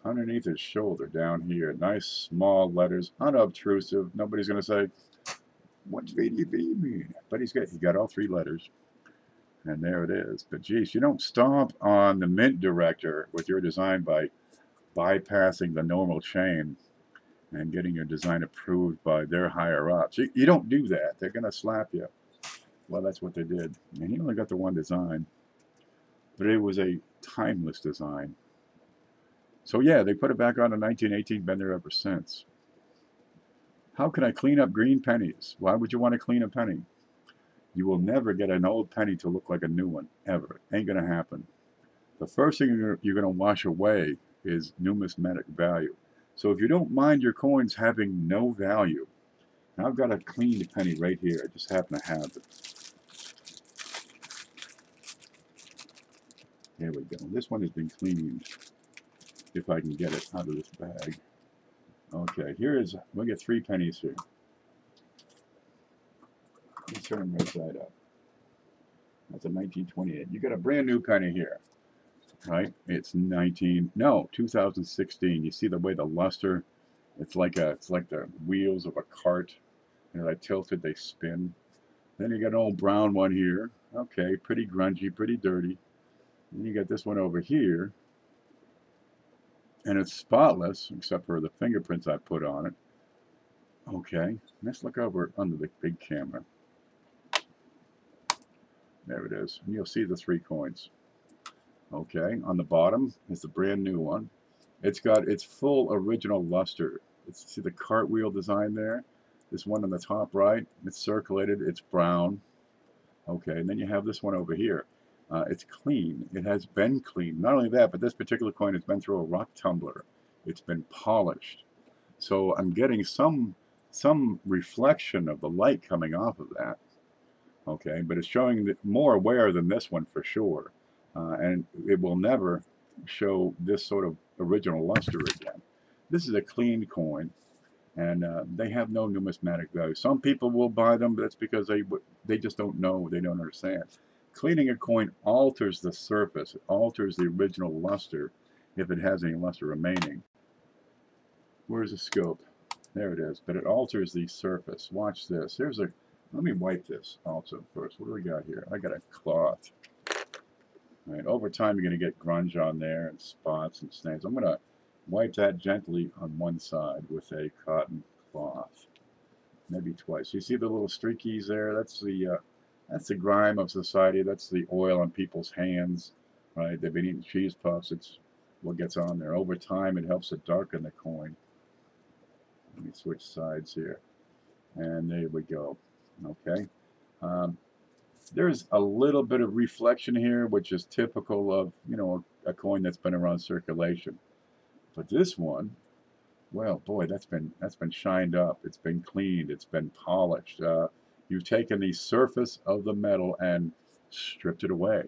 underneath his shoulder down here. Nice small letters, unobtrusive. Nobody's going to say, "What's VDB mean?" But he got all 3 letters. And there it is. But geez, you don't stomp on the mint director with your design by bypassing the normal chain and getting your design approved by their higher ups. You don't do that. They're going to slap you. Well, that's what they did. And he only got the 1 design. But it was a timeless design. So yeah, they put it back on in 1918, been there ever since. How can I clean up green pennies? Why would you want to clean a penny? You will never get an old penny to look like a new one, ever. Ain't going to happen. The first thing you're going to wash away is numismatic value. So if you don't mind your coins having no value, now I've got a clean penny right here. I just happen to have it. There we go. This one has been cleaned, if I can get it out of this bag. Okay, we'll get 3 pennies here. Let's turn them right side up. That's a 1928. You got a brand new penny here, right? It's 2016. You see the way the luster, it's like the wheels of a cart. I tilted, they spin. Then you got an old brown one here. Okay, pretty grungy, pretty dirty. Then you got this one over here. And it's spotless, except for the fingerprints I put on it. Okay, let's look over under the big camera. There it is. And you'll see the 3 coins. Okay, on the bottom is the brand new one. It's got its full original luster. See the cartwheel design there? This one on the top right, it's circulated, it's brown. Okay, and then you have this one over here. It's clean. It has been cleaned. Not only that, but this particular coin has been through a rock tumbler. It's been polished. So I'm getting some reflection of the light coming off of that. Okay, but it's showing more wear than this one for sure. And it will never show this sort of original luster again. This is a clean coin, and they have no numismatic value. Some people will buy them, but that's because they just don't know, they don't understand. Cleaning a coin alters the surface, it alters the original luster if it has any luster remaining. Where's the scope? There it is, but it alters the surface. Watch this. Let me wipe this also first. What do we got here? I got a cloth. All right, over time you're going to get grunge on there and spots and stains. I'm going to wipe that gently on one side with a cotton cloth, maybe twice. You see the little streakies there? That's the grime of society. That's the oil on people's hands, right? They've been eating cheese puffs. It's what gets on there. Over time, it helps to darken the coin. Let me switch sides here, and there we go. Okay. There's a little bit of reflection here, which is typical of, you know, a coin that's been around circulation. But this one, well, boy, that's been shined up. It's been cleaned. It's been polished. You've taken the surface of the metal and stripped it away.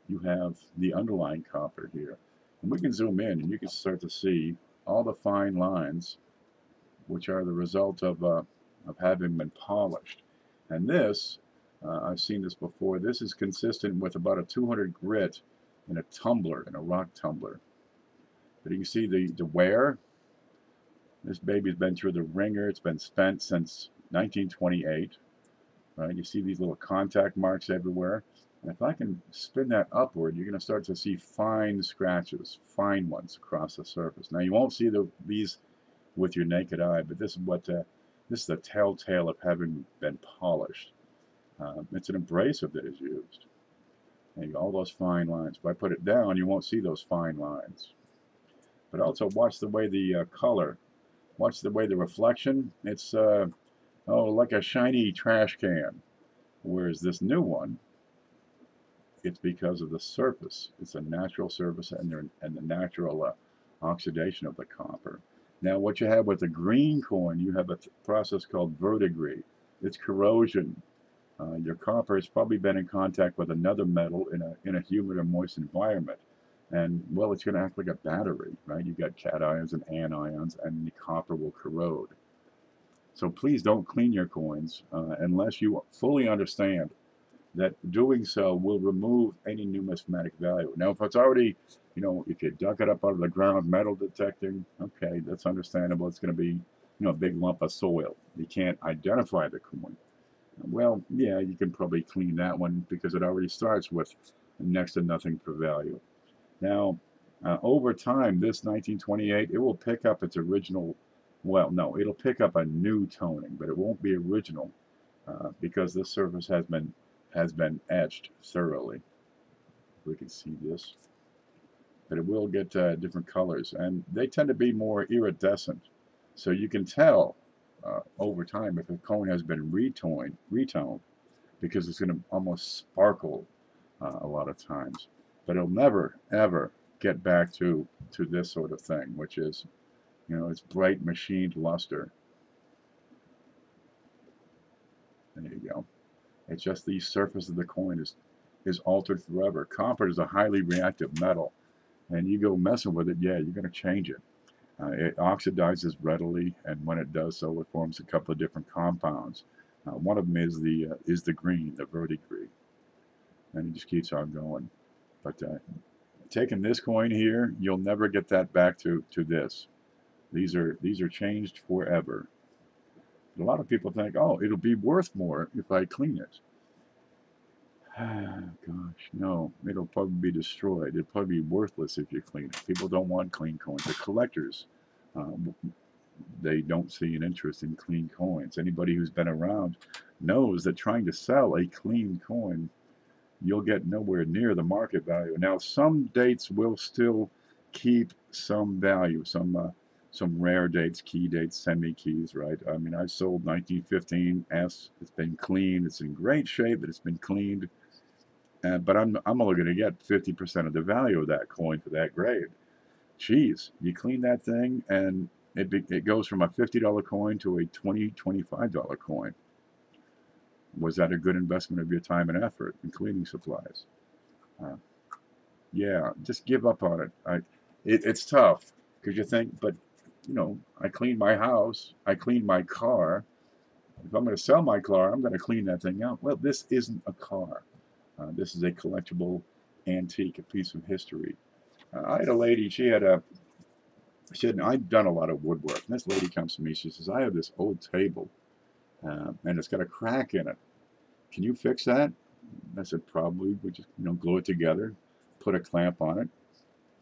You have the underlying copper here. And we can zoom in, and you can start to see all the fine lines, which are the result of having been polished. And this, I've seen this before, this is consistent with about a 200 grit in a tumbler, in a rock tumbler. But you can see the wear. This baby's been through the ringer. It's been spent since 1928. Right? You see these little contact marks everywhere. And if I can spin that upward, you're going to start to see fine scratches, fine ones across the surface. Now you won't see these with your naked eye, but this is the telltale of having been polished. It's an abrasive that is used. And all those fine lines. If I put it down, you won't see those fine lines. But also watch the way the color, watch the way the reflection. It's like a shiny trash can. Whereas this new one, it's because of the surface. It's a natural surface and the natural oxidation of the copper. Now, what you have with the green coin, you have a process called verdigris. It's corrosion. Your copper has probably been in contact with another metal in a humid or moist environment. And, well, it's going to act like a battery, right? You've got cations and anions, and the copper will corrode. So please don't clean your coins unless you fully understand that doing so will remove any numismatic value. Now, if it's already, you know, if you dug it up out of the ground, metal detecting, okay, that's understandable. It's going to be, you know, a big lump of soil. You can't identify the coin. Well, yeah, you can probably clean that one because it already starts with next to nothing for value. Now, over time, this 1928, it will pick up its original, well, no, it'll pick up a new toning, but it won't be original because this surface has been etched thoroughly. We can see this. But it will get different colors, and they tend to be more iridescent. So you can tell over time if a cone has been retoned, because it's going to almost sparkle a lot of times. But it'll never, ever get back to this sort of thing, which is, you know, it's bright machined luster. There you go. It's just the surface of the coin is altered forever. Copper is a highly reactive metal, and you go messing with it, yeah, you're going to change it. It oxidizes readily, and when it does so, it forms a couple of different compounds. One of them is the green, the verdigris, and it just keeps on going. But taking this coin here, you'll never get that back to this. These are changed forever. A lot of people think, oh, it'll be worth more if I clean it. Gosh, no, it'll probably be destroyed. It'll probably be worthless if you clean it. People don't want clean coins. The collectors, they don't see an interest in clean coins. Anybody who's been around knows that trying to sell a clean coin, you'll get nowhere near the market value. Now, some dates will still keep some value, some rare dates, key dates, semi-keys, right? I mean, I sold 1915 S. It's been cleaned. It's in great shape, but it's been cleaned. But I'm only going to get 50% of the value of that coin for that grade. Geez, you clean that thing, and it goes from a $50 coin to a $25 coin. Was that a good investment of your time and effort in cleaning supplies? Yeah, just give up on it. It's tough because you think, but you know, I clean my house, I clean my car. If I'm going to sell my car, I'm going to clean that thing out. Well, this isn't a car. This is a collectible antique, a piece of history. I had a lady. I'd done a lot of woodwork. And this lady comes to me. She says, "I have this old table, and it's got a crack in it. Can you fix that?" I said, "Probably. We just glue it together, put a clamp on it.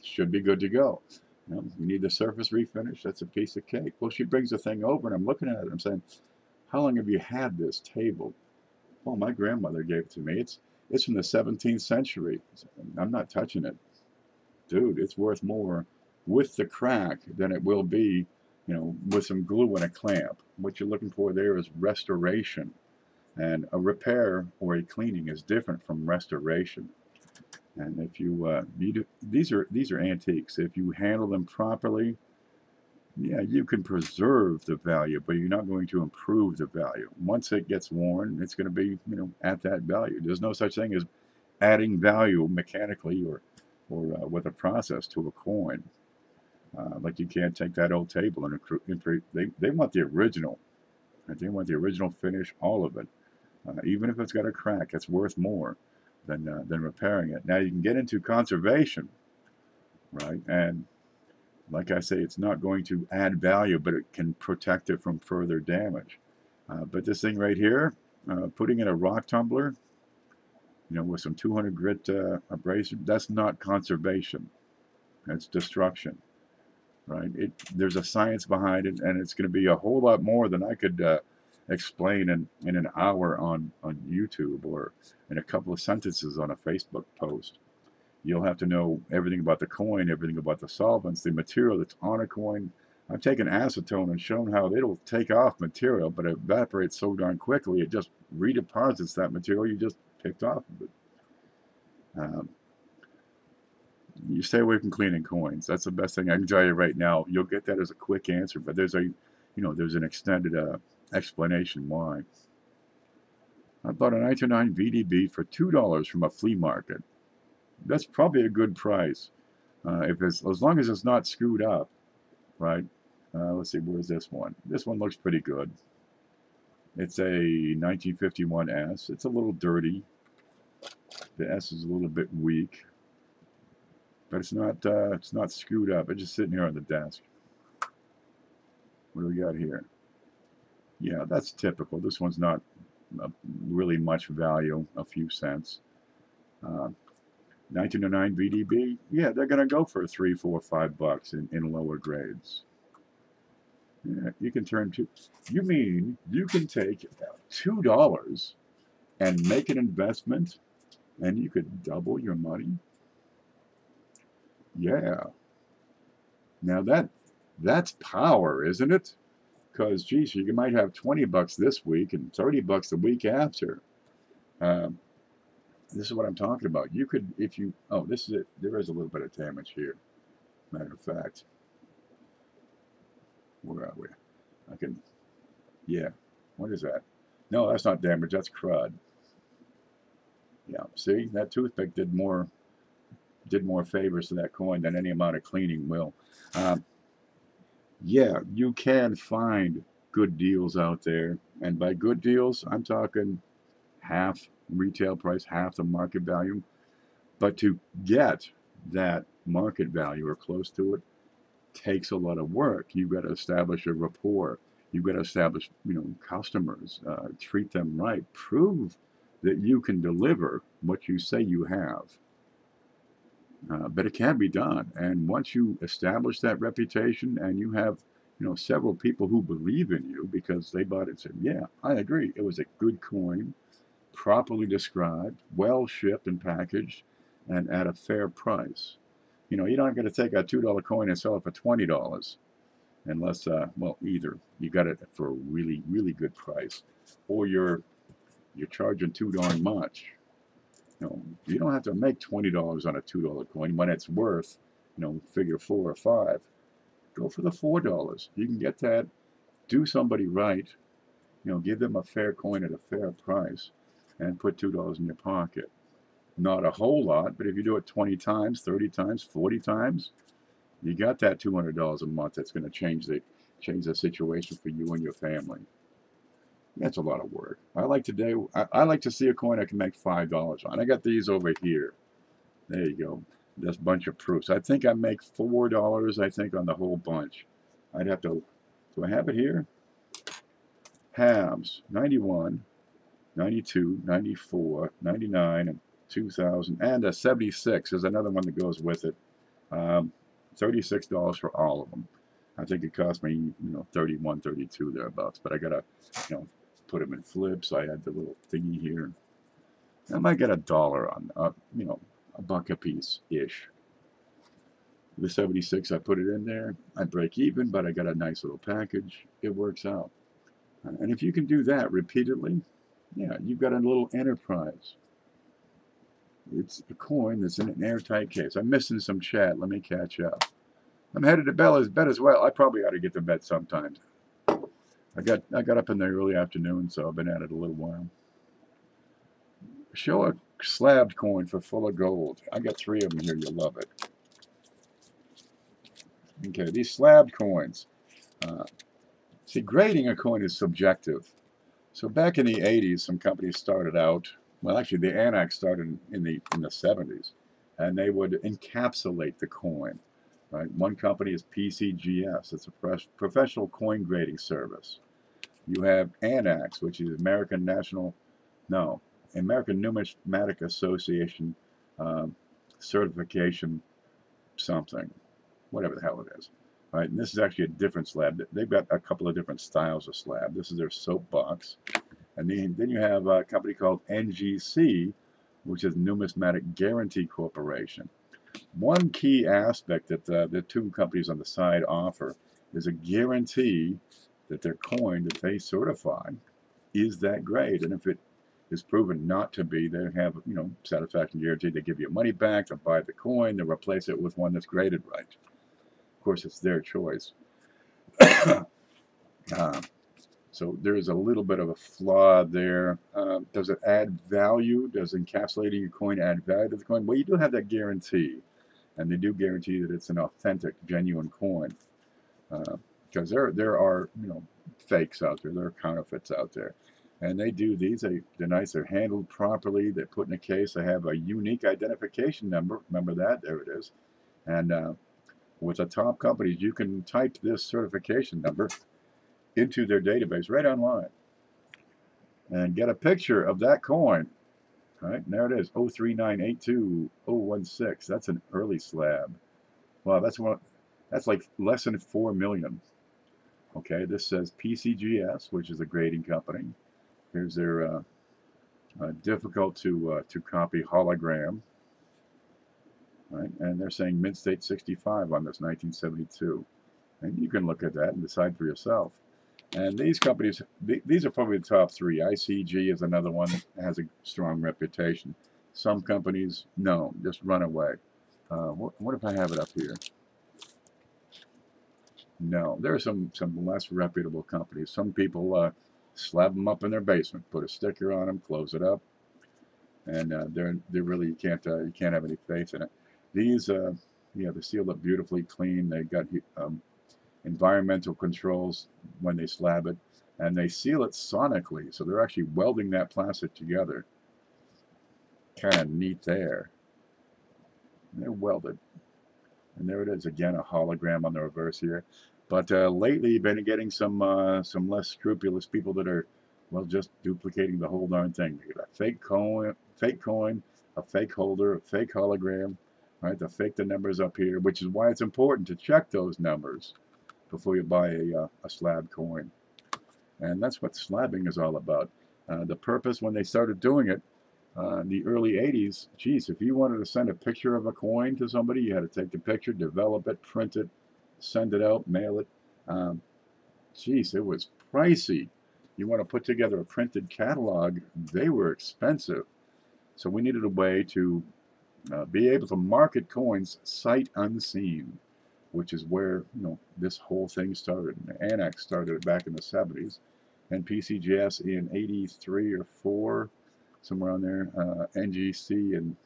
Should be good to go. You need the surface refinish. That's a piece of cake." Well, she brings the thing over, and I'm looking at it. I'm saying, "How long have you had this table?" "Well, my grandmother gave it to me. It's from the 17th century. I'm not touching it." Dude, it's worth more with the crack than it will be, with some glue and a clamp. What you're looking for there is restoration. And a repair or a cleaning is different from restoration. And if you these are antiques. If you handle them properly, yeah, you can preserve the value, but you're not going to improve the value. Once it gets worn, it's going to be at that value. There's no such thing as adding value mechanically or with a process to a coin. Like you can't take that old table and they want the original. They want the original finish, all of it. Even if it's got a crack, it's worth more than repairing it. Now you can get into conservation, right? And like I say, it's not going to add value, but it can protect it from further damage. But this thing right here, putting in a rock tumbler, with some 200 grit abrasive, that's not conservation. That's destruction, right? There's a science behind it, and it's going to be a whole lot more than I could explain in an hour on YouTube or in a couple of sentences on a Facebook post. You'll have to know everything about the coin, everything about the solvents, the material that's on a coin. I've taken acetone and shown how it'll take off material, but it evaporates so darn quickly, it just redeposits that material you just picked off of it. You stay away from cleaning coins. That's the best thing I can tell you right now. You'll get that as a quick answer, but there's an extended explanation why. I bought a 1909 VDB for $2 from a flea market. That's probably a good price, as long as it's not screwed up, right? Let's see, where's this one? This one looks pretty good. It's a 1951 S. It's a little dirty. The S is a little bit weak, but it's not screwed up. It's just sitting here on the desk. What do we got here? Yeah, that's typical. This one's not really much value, a few cents. 1909 VDB, yeah, they're going to go for $3, $4, $5 in lower grades. Yeah, you can turn to. You mean you can take $2 and make an investment, and you could double your money? Yeah. Now that's power, isn't it? Because geez, you might have $20 this week and $30 the week after. This is what I'm talking about. You could, if you, oh, this is it. There is a little bit of damage here. Matter of fact, where are we? Yeah. What is that? No, that's not damage. That's crud. Yeah. See, that toothpick did more favors to that coin than any amount of cleaning will. Yeah, you can find good deals out there, and by good deals, I'm talking half retail price, half the market value. But to get that market value or close to it takes a lot of work. You've got to establish a rapport. You've got to establish, customers, treat them right, prove that you can deliver what you say you have. But it can be done. And once you establish that reputation and you have, several people who believe in you because they bought it and said, yeah, I agree. It was a good coin, properly described, well shipped and packaged, and at a fair price. You know, you're not going to take a $2 coin and sell it for $20 unless, well, either you got it for a really, really good price, or you're charging too darn much. You know, you don't have to make $20 on a $2 coin when it's worth, you know, figure 4 or 5. Go for the $4. You can get that. Do somebody right. You know, give them a fair coin at a fair price, and put $2 in your pocket. Not a whole lot, but if you do it 20 times, 30 times, 40 times, you got that $200 a month. That's going to change the situation for you and your family. That's a lot of work. I like to see a coin I can make $5 on. I got these over here. There you go. This bunch of proofs. I think I make $4, I think, on the whole bunch. I'd have to, do I have it here? Halves, 91, 92, 94, 99, and 2000, and a 76 is another one that goes with it. $36 for all of them. I think it cost me, you know, 31, 32 thereabouts, but I gotta, you know, put them in flips. I had the little thingy here. I might get $1 on, you know, $1 a piece ish. The 76, I put it in there. I break even, but I got a nice little package. It works out. And if you can do that repeatedly, yeah, you've got a little enterprise. It's a coin that's in an airtight case. I'm missing some chat. Let me catch up. I'm headed to bed as well. I probably ought to get to bed sometimes. I got up in the early afternoon, so I've been at it a little while. Show a slabbed coin for full of gold. I got 3 of them here. You'll love it. Okay, these slabbed coins. See, grading a coin is subjective. So back in the 80s, some companies started out. Well, actually, the Annex started in the 70s, and they would encapsulate the coin. Right? One company is PCGS. It's a professional coin grading service. You have ANAX, which is American Numismatic Association certification something, whatever the hell it is. Right? And this is actually a different slab. They've got a couple of different styles of slab. This is their soapbox. And then you have a company called NGC, which is Numismatic Guarantee Corporation. One key aspect that the 2 companies on the side offer is a guarantee that their coin that they certify is that grade. And if it is proven not to be, they have, you know, satisfaction guarantee. They give you money back, they'll buy the coin, they'll replace it with one that's graded right. Of course, it's their choice. So there's a little bit of a flaw there. Does it add value? Does encapsulating your coin add value to the coin? Well, you do have that guarantee, and they do guarantee that it's an authentic, genuine coin. Because there are, you know, fakes out there. There are counterfeits out there, and they do these. They're nice. They're handled properly. They're put in a case. They have a unique identification number. Remember that? There it is. And with the top companies, you can type this certification number into their database right online and get a picture of that coin. All right, and there it is, 03982-016. That's an early slab. Wow, that's like less than 4 million. Okay, this says PCGS, which is a grading company. Here's their difficult to copy hologram. Right, and they're saying mid-state 65 on this, 1972. And you can look at that and decide for yourself. And these companies, these are probably the top 3. ICG is another one that has a strong reputation. Some companies, no, just run away. What if I have it up here? No, there are some less reputable companies. Some people slab them up in their basement, put a sticker on them, close it up, and they're really you can't have any faith in it. These, yeah, they're sealed up beautifully clean. They got environmental controls when they slab it, and they seal it sonically, so they're actually welding that plastic together. Kind of neat there. And they're welded, and there it is again, a hologram on the reverse here. But lately, you've been getting some less scrupulous people that are, well, just duplicating the whole darn thing. You got a fake coin, a fake holder, a fake hologram. Right, to fake the numbers up here, which is why it's important to check those numbers before you buy a slab coin. And that's what slabbing is all about. The purpose when they started doing it, the early 80s, geez, if you wanted to send a picture of a coin to somebody, you had to take the picture, develop it, print it, send it out, mail it. Geez, it was pricey. You want to put together a printed catalog, they were expensive. So we needed a way to be able to market coins sight unseen, which is where this whole thing started. Annex started back in the 70s, and PCGS in 83 or 4, somewhere around there. NGC in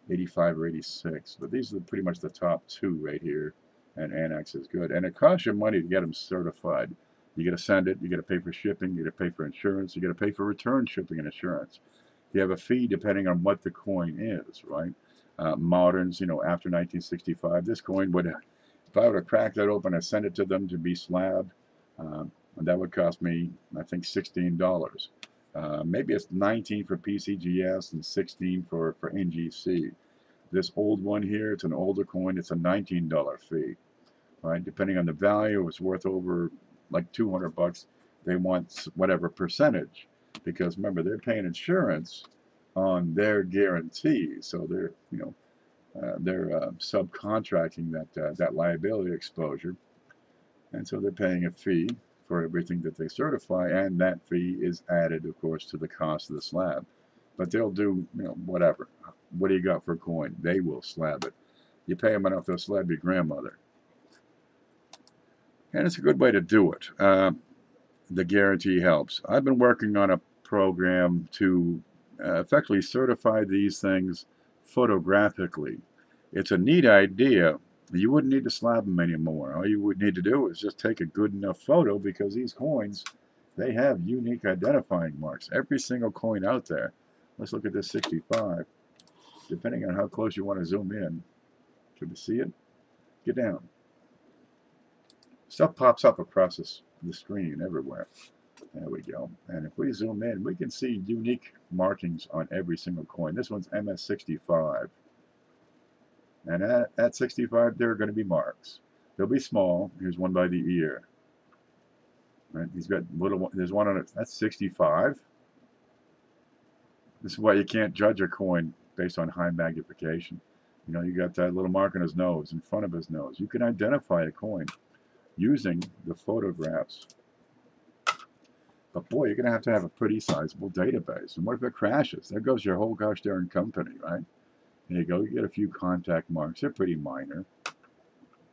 85 or 86. But these are pretty much the top two right here, and Annex is good. And it costs you money to get them certified. You got to send it, you got to pay for shipping, you got to pay for insurance, you got to pay for return shipping and insurance. You have a fee depending on what the coin is, right? Moderns, after 1965, this coin would, if I were to crack that open and send it to them to be slabbed, that would cost me, I think, $16. Maybe it's 19 for PCGS and 16 for NGC. This old one here, it's an older coin, it's a $19 fee, right? Depending on the value, it's worth over like 200 bucks. They want whatever percentage, because remember, they're paying insurance on their guarantee, so they're subcontracting that liability exposure, and so they're paying a fee for everything that they certify, and that fee is added, of course, to the cost of the slab. But they'll do whatever. What do you got for a coin? They will slab it. You pay them enough, they'll slab your grandmother. And it's a good way to do it. The guarantee helps. I've been working on a program to effectively certify these things photographically. It's a neat idea. You wouldn't need to slab them anymore. All you would need to do is just take a good enough photo, because these coins, they have unique identifying marks. Every single coin out there. Let's look at this 65. Depending on how close you want to zoom in. Can you see it? Get down. Stuff pops up across the screen everywhere. There we go. And if we zoom in, we can see unique markings on every single coin. This one's MS65. And at 65, there are going to be marks. They'll be small. Here's one by the ear. Right? He's got little. There's one on it. That's 65. This is why you can't judge a coin based on high magnification. You got that little mark on his nose, in front of his nose. You can identify a coin using the photographs. But boy, you're going to have a pretty sizable database. And what if it crashes? There goes your whole gosh darn company, right? There you go. You get a few contact marks. They're pretty minor,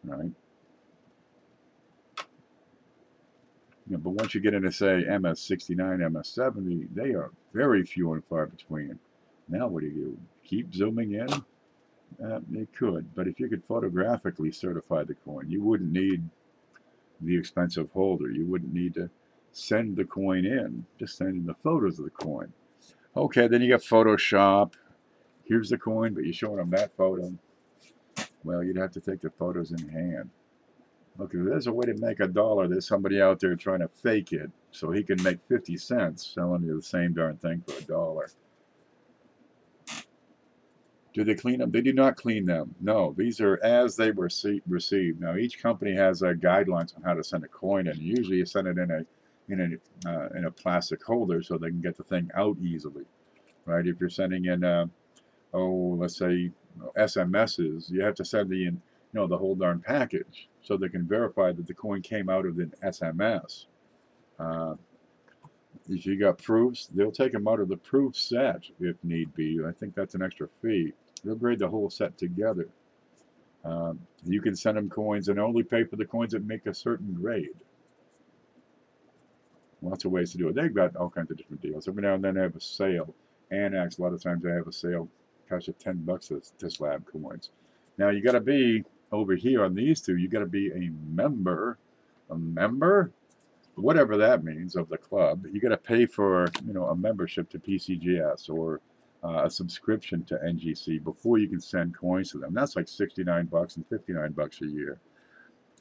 right? But once you get into, say, MS69, MS70, they are very few and far between. Now what do? Keep zooming in? It could. But if you could photographically certify the coin, you wouldn't need the expensive holder. You wouldn't need to send the coin in. Just send in the photos of the coin. Okay, then you got Photoshop. Here's the coin, but you're showing them that photo. Well, you'd have to take the photos in hand. Look, if there's a way to make $1, there's somebody out there trying to fake it so he can make 50 cents selling you the same darn thing for $1. Do they clean them? They do not clean them. No, these are as they were received. Now, each company has guidelines on how to send a coin, and usually you send it in a plastic holder so they can get the thing out easily, right? If you're sending in, let's say SMSs, you have to send the whole darn package so they can verify that the coin came out of an SMS. If you got proofs, they'll take them out of the proof set if need be. I think that's an extra fee. They'll grade the whole set together. You can send them coins and only pay for the coins that make a certain grade. Lots of ways to do it. They've got all kinds of different deals. Every now and then they have a sale. Annex, a lot of times they have a sale. Costs you $10 to slab coins. Now you got to be over here on these two. You got to be a member, whatever that means, of the club. You got to pay for a membership to PCGS or a subscription to NGC before you can send coins to them. That's like $69 and $59 a year.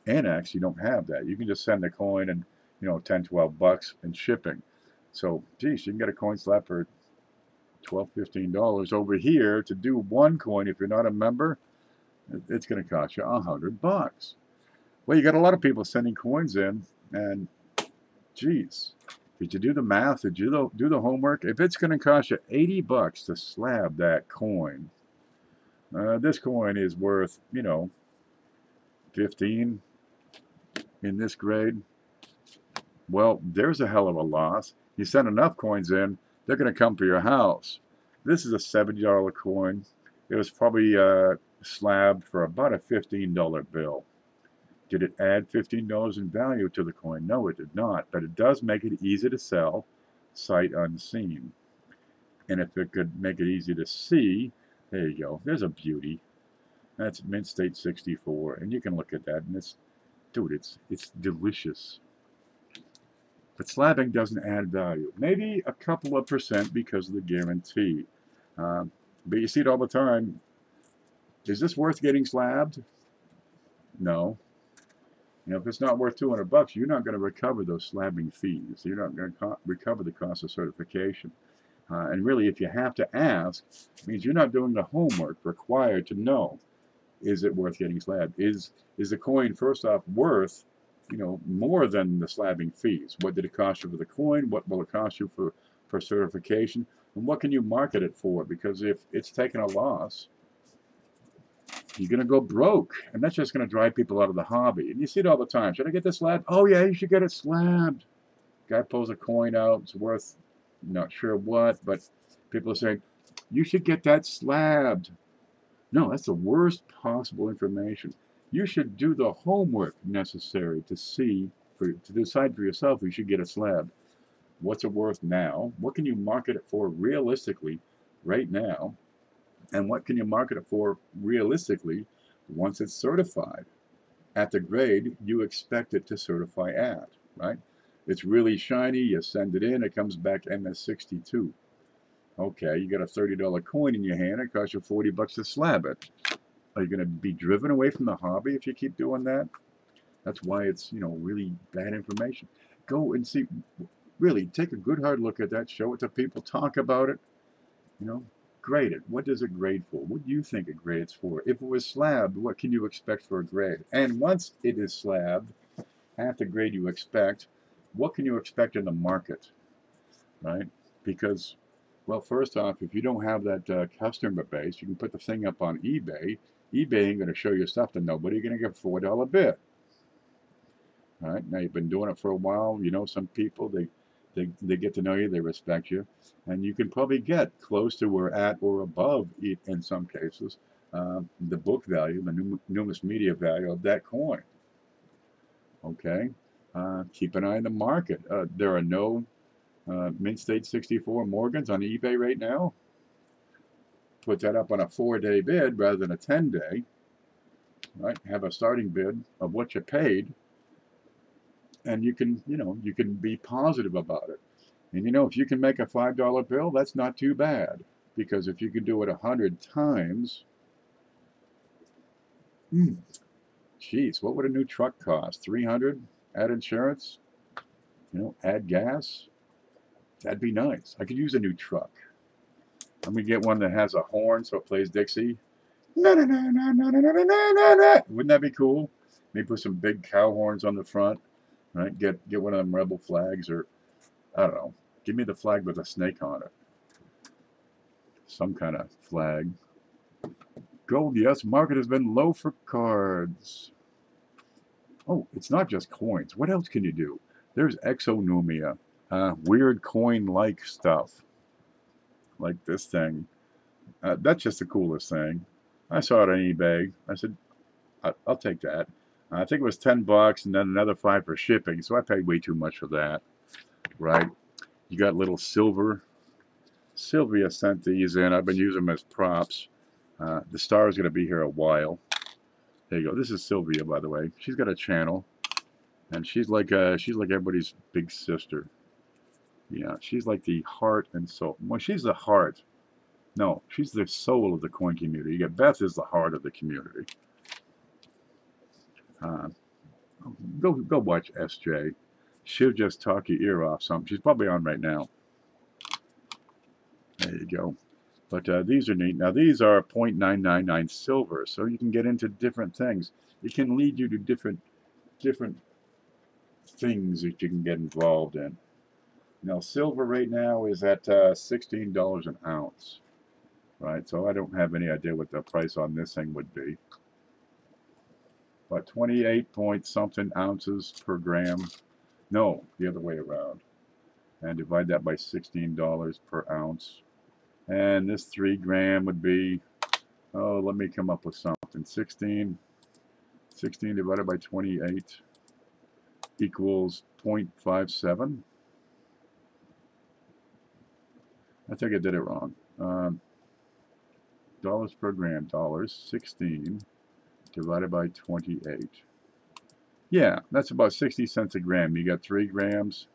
Annex, you don't have that. You can just send the coin and $10-12 in shipping. So geez, you can get a coin slab for $12-15. Over here to do one coin, if you're not a member, it's going to cost you $100. Well, you got a lot of people sending coins in, and geez, Did you do the math? Did you do the homework? If it's going to cost you 80 bucks to slab that coin, this coin is worth, 15 in this grade. Well, there's a hell of a loss. You send enough coins in, they're going to come for your house. This is a $70 coin. It was probably slabbed for about a $15 bill. Did it add $15 in value to the coin? No, it did not. But it does make it easy to sell, sight unseen. And if it could make it easy to see, there you go. There's a beauty. That's Mint State 64. And you can look at that. And it's, dude, it's delicious. But slabbing doesn't add value. Maybe a couple of % because of the guarantee. But you see it all the time. Is this worth getting slabbed? No. If it's not worth 200 bucks, you're not going to recover those slabbing fees. You're not going to recover the cost of certification. And really, if you have to ask, it means you're not doing the homework required to know, is it worth getting slabbed? Is the coin, first off, worth, more than the slabbing fees? What did it cost you for the coin? What will it cost you for certification? And what can you market it for? Because if it's taking a loss, you're going to go broke. And that's just going to drive people out of the hobby. And you see it all the time. Should I get this slabbed? Oh, yeah, you should get it slabbed. Guy pulls a coin out. It's worth not sure what. But people are saying, you should get that slabbed. No, that's the worst possible information. You should do the homework necessary to decide for yourself if you should get a slab. What's it worth now? What can you market it for realistically right now? And what can you market it for realistically once it's certified at the grade you expect it to certify at, right? It's really shiny, you send it in, it comes back MS62. Okay, you got a $30 coin in your hand, it costs you 40 bucks to slab it. Are you going to be driven away from the hobby if you keep doing that? That's why it's, really bad information. Go and see, really, take a good hard look at that, show it to people, talk about it, grade it. What does it grade for? What do you think it grades for? If it was slabbed, what can you expect for a grade? And once it is slabbed, at the grade you expect, what can you expect in the market, right? Because, well, first off, if you don't have that customer base, you can put the thing up on eBay. eBay ain't going to show you stuff to nobody. You're going to get a $4 bid. All right, now you've been doing it for a while. Some people, they get to know you, they respect you, and you can probably get close to or at or above, in some cases, the book value, the numerous media value of that coin. Okay, keep an eye on the market. There are no Mint State 64 Morgans on eBay right now. Put that up on a 4-day bid rather than a 10-day. Right, have a starting bid of what you paid. And you can be positive about it. And if you can make a $5 bill, that's not too bad. Because if you can do it 100 times, geez, what would a new truck cost? $300? Add insurance? Add gas? That'd be nice. I could use a new truck. I'm gonna get one that has a horn so it plays Dixie. Wouldn't that be cool? Maybe put some big cow horns on the front. Right, get one of them rebel flags, or I don't know. Give me the flag with a snake on it. Some kind of flag. Gold, yes, market has been low for cards. Oh, it's not just coins. What else can you do? There's exonomia, weird coin-like stuff, like this thing. That's just the coolest thing. I saw it on eBay. I said, I'll take that. I think it was 10 bucks and then another 5 for shipping, so I paid way too much for that, right? You got little silver. Sylvia sent these in. I've been using them as props. The star is going to be here a while. There you go. This is Sylvia, by the way. She's got a channel, and she's like everybody's big sister. Yeah, she's like the heart and soul. Well, she's the heart. No, she's the soul of the coin community. You got Beth is the heart of the community. Go watch SJ. She'll just talk your ear off something. She's probably on right now. There you go. But these are neat. Now these are 0.999 silver, so you can get into different things. It can lead you to different things that you can get involved in. Now, silver right now is at $16 an ounce, right? So I don't have any idea what the price on this thing would be. But 28 point something ounces per gram. No, the other way around. And divide that by $16 per ounce. And this 3 gram would be, oh, let me come up with something. 16 divided by 28 equals 0.57. I think I did it wrong. Dollars per gram, 16 divided by 28. Yeah, that's about 60 cents a gram. You got 3 grams.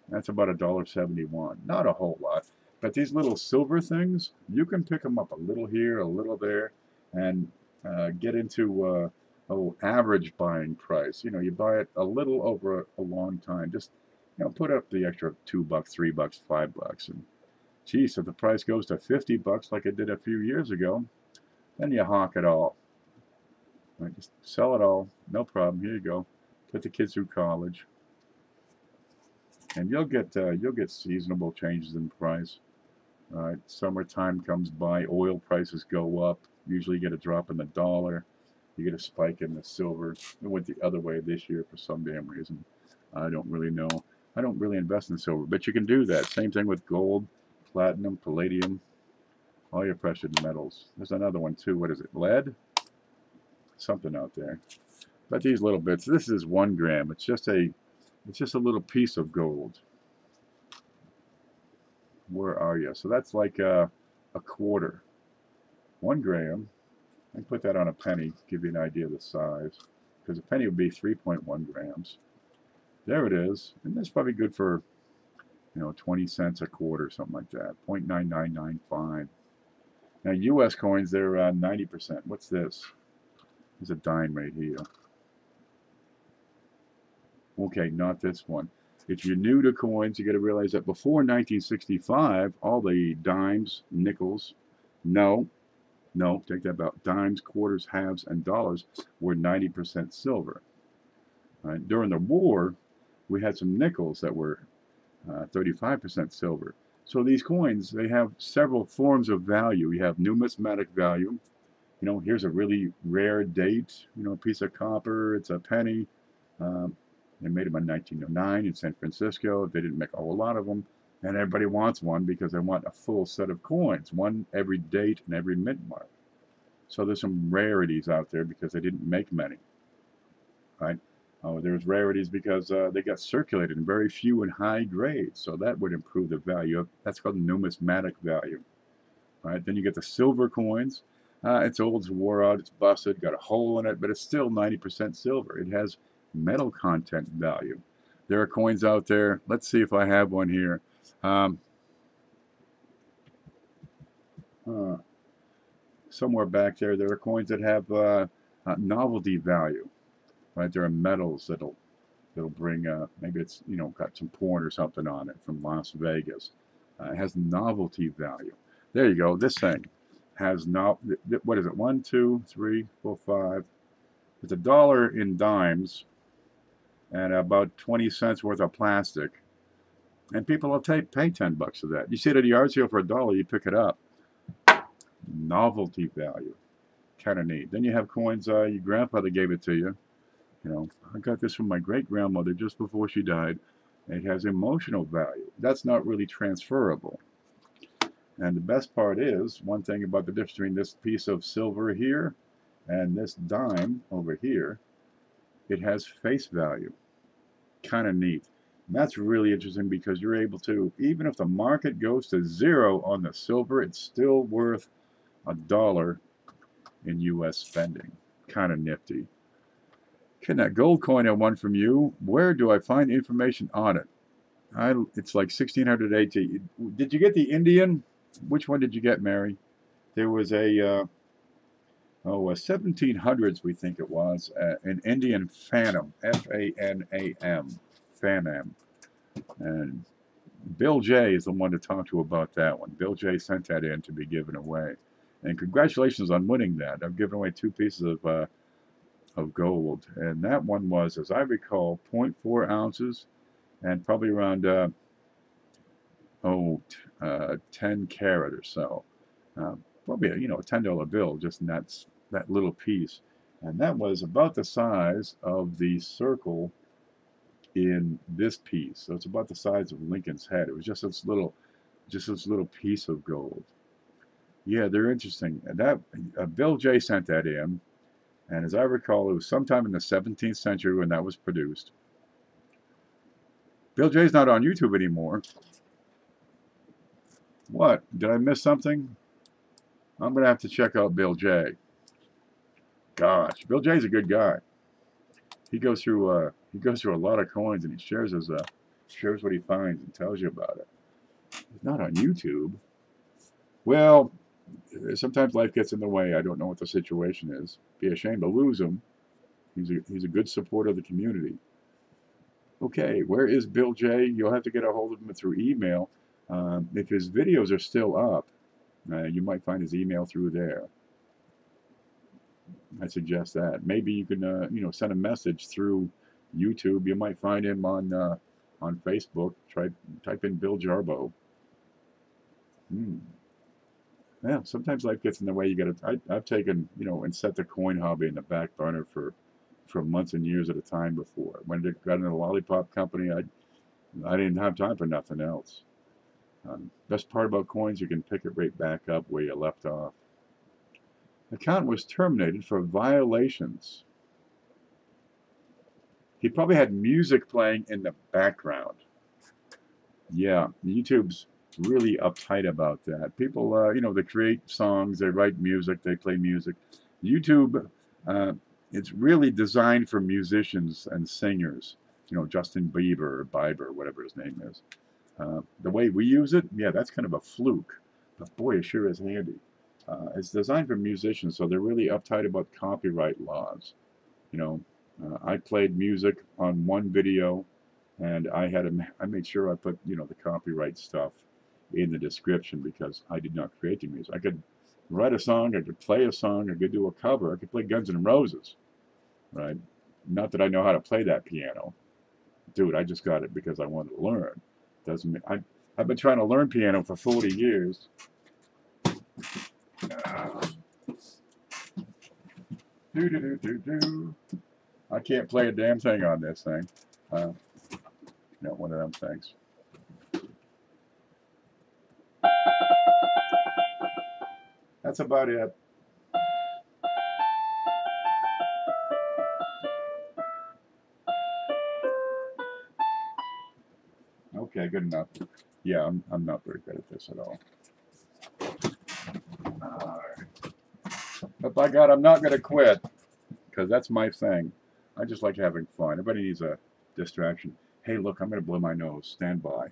That's about $1.71. Not a whole lot. But these little silver things, you can pick them up a little here, a little there, and get into average buying price. You know, you buy it a little over a long time. Just, you know, put up the extra $2, $3, $5, and geez, if the price goes to $50 like it did a few years ago, then you hawk it all. Right, just sell it all, no problem. Here you go. Put the kids through college, and you'll get seasonable changes in price. Right, summertime comes by, oil prices go up. Usually, you get a drop in the dollar. You get a spike in the silver. It went the other way this year for some damn reason. I don't really know. I don't really invest in silver, but you can do that. Same thing with gold, platinum, palladium, all your precious metals. There's another one too. What is it? Lead? Something out there. But these little bits. This is 1 gram. It's just a little piece of gold. Where are you? So that's like a quarter. 1 gram. I can put that on a penny. Give you an idea of the size. Because a penny would be 3.1 grams. There it is. And that's probably good for, you know, 20 cents a quarter, something like that. 0.9995. Now, U.S. coins, they're 90%. What's this? There's a dime right here. Okay, not this one. If you're new to coins, you got to realize that before 1965, all the dimes, nickels, no, take that back. Dimes, quarters, halves, and dollars were 90% silver. Right? During the war, we had some nickels that were 35% silver. So these coins, they have several forms of value. You have numismatic value. You know, here's a really rare date, you know, a piece of copper, it's a penny. They made them in 1909 in San Francisco. They didn't make a whole lot of them. And everybody wants one because they want a full set of coins, one every date and every mint mark. So there's some rarities out there because they didn't make many. Right? There's rarities because they got circulated in very few and high grades. So that would improve the value. That's called numismatic value. Right? Then you get the silver coins. It's old, it's wore out, it's busted, got a hole in it, but it's still 90% silver. It has metal content value. There are coins out there. Let's see if I have one here. Somewhere back there are coins that have novelty value. Right? There are metals that'll bring, maybe it's, you know, got some porn or something on it from Las Vegas. It has novelty value. There you go. This thing has what is it? 1, 2, 3, 4, 5. It's $1 in dimes and about 20 cents worth of plastic. And people will pay $10 for that. You see it at a yard sale for $1, you pick it up. Novelty value. Kind of neat. Then you have coins, your grandfather gave it to you. You know, I got this from my great-grandmother just before she died. It has emotional value. That's not really transferable. And the best part is, one thing about the difference between this piece of silver here and this dime over here, it has face value. Kind of neat. And that's really interesting because you're able to, even if the market goes to 0 on the silver, it's still worth $1 in U.S. spending. Kind of nifty. Okay, that gold coin I won from you, where do I find information on it? It's like 1600 AT. Did you get the Indian? Which one did you get, Mary? There was a 1700s, we think it was, an Indian Phantom, F-A-N-A-M, Phantom. And Bill J is the one to talk to about that one. Bill J sent that in to be given away. And congratulations on winning that. I've given away 2 pieces of gold. And that one was, as I recall, 0.4 ounces and probably around 10 carat or so. Probably a, a $10 bill, just in that little piece, and that was about the size of the circle in this piece. So it's about the size of Lincoln's head. It was just this little piece of gold. Yeah, they're interesting. And that Bill J sent that in, and as I recall, it was sometime in the 17th century when that was produced. Bill J's not on YouTube anymore. What? Did I miss something? I'm gonna have to check out Bill J. Gosh, Bill J's a good guy. He goes through a lot of coins, and he shares what he finds and tells you about it. He's not on YouTube. Well, sometimes life gets in the way. I don't know what the situation is. Be a shame to lose him. He's a good supporter of the community. Okay, where is Bill J? You'll have to get a hold of him through email. If his videos are still up, you might find his email through there. I suggest that. Maybe you can, send a message through YouTube. You might find him on Facebook. Type in Bill Jarbo. Yeah, sometimes life gets in the way. I've taken, and set the coin hobby in the back burner for months and years at a time before. When it got in the lollipop company, I didn't have time for nothing else. Best part about coins, you can pick it right back up where you left off. Account was terminated for violations. He probably had music playing in the background. Yeah, YouTube's really uptight about that. People, they create songs, they write music, they play music. YouTube, it's really designed for musicians and singers. Justin Bieber or Bieber, whatever his name is. The way we use it, yeah, that's kind of a fluke. But boy, it sure is handy. It's designed for musicians, so they're really uptight about copyright laws. I played music on one video, and I made sure I put the copyright stuff in the description because I did not create the music. I could write a song, I could play a song, I could do a cover, I could play Guns N' Roses, right? Not that I know how to play that piano, dude. I just got it because I wanted to learn. Doesn't mean I've been trying to learn piano for 40 years. I can't play a damn thing on this thing. One of them things. That's about it. Okay, good enough. Yeah, I'm not very good at this at all. But by God, I'm not going to quit, because that's my thing. I just like having fun. Everybody needs a distraction. Hey, look, I'm going to blow my nose. Stand by.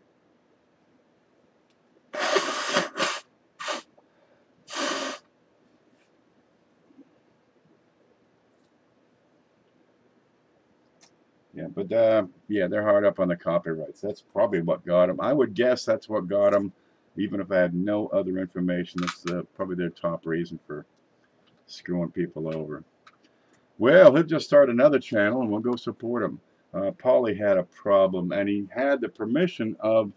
Yeah, but yeah, they're hard up on the copyrights. That's probably what got them. I would guess that's what got them, even if I had no other information. That's probably their top reason for screwing people over. Well, he'll just start another channel and we'll go support him. Paulie had a problem, and he had the permission of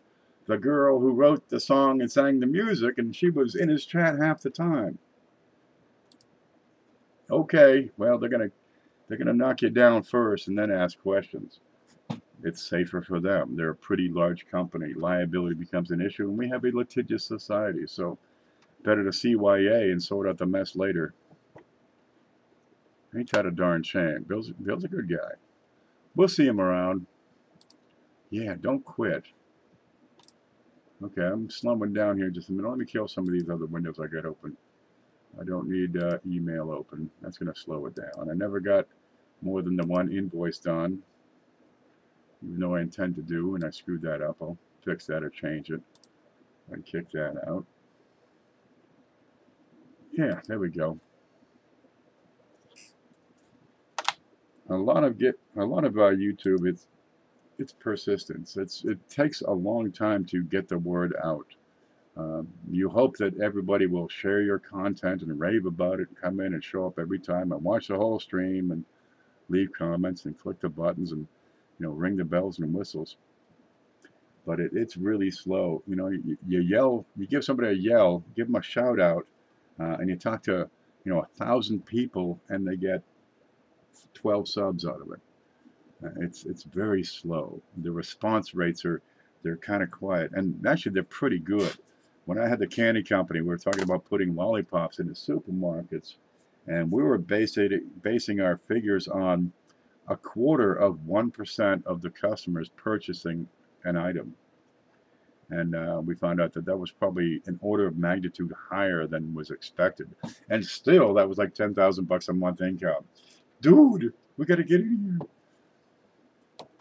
the girl who wrote the song and sang the music, and she was in his chat half the time. Okay, well, they're gonna knock you down first and then ask questions. It's safer for them. They're a pretty large company. Liability becomes an issue, and we have a litigious society, so better to CYA and sort out the mess later. Ain't that a darn shame? Bill's a good guy. We'll see him around. Yeah, don't quit. Okay, I'm slumming down here just a minute. Let me kill some of these other windows I got open. I don't need email open. That's going to slow it down. I never got more than the one invoice done, even though I intend to do, and I screwed that up. I'll fix that or change it and kick that out. Yeah, there we go. A lot of YouTube, it's persistence. It takes a long time to get the word out. You hope that everybody will share your content and rave about it and come in and show up every time and watch the whole stream and leave comments and click the buttons and ring the bells and whistles. but it's really slow. You know, you yell, you give somebody a yell, give them a shout out, and you talk to 1,000 people, and they get 12 subs out of it. It's very slow. The response rates they're kind of quiet, and actually they're pretty good. When I had the candy company, we were talking about putting lollipops into supermarkets, and we were basing our figures on a quarter of 1% of the customers purchasing an item. And we found out that was probably an order of magnitude higher than was expected. And still, that was like 10,000 bucks a month income. Dude, we got to get in here.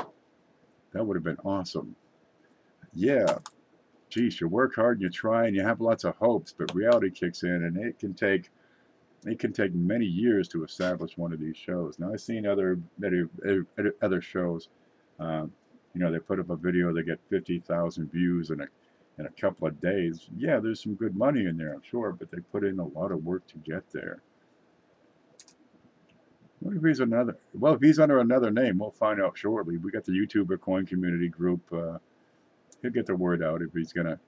That would have been awesome. Yeah, geez, you work hard and you try and you have lots of hopes, but reality kicks in, and it can take many years to establish one of these shows. Now, I've seen other shows. They put up a video, they get 50,000 views in a couple of days. Yeah, there's some good money in there, I'm sure, but they put in a lot of work to get there. What if he's another? Well, if he's under another name, we'll find out shortly. We got the YouTuber coin community group. He'll get the word out if he's gonna.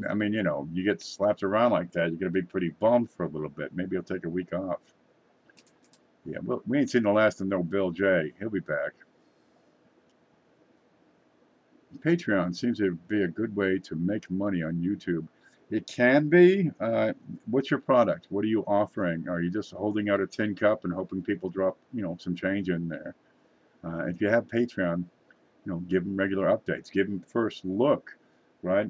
I mean, you get slapped around like that, you're gonna be pretty bummed for a little bit. Maybe he'll take a week off. Yeah, well, we ain't seen the last of no Bill J. He'll be back. Patreon seems to be a good way to make money on YouTube. It can be. What's your product? What are you offering? Are you just holding out a tin cup and hoping people drop, some change in there? If you have Patreon, give them regular updates. Give them first look, right?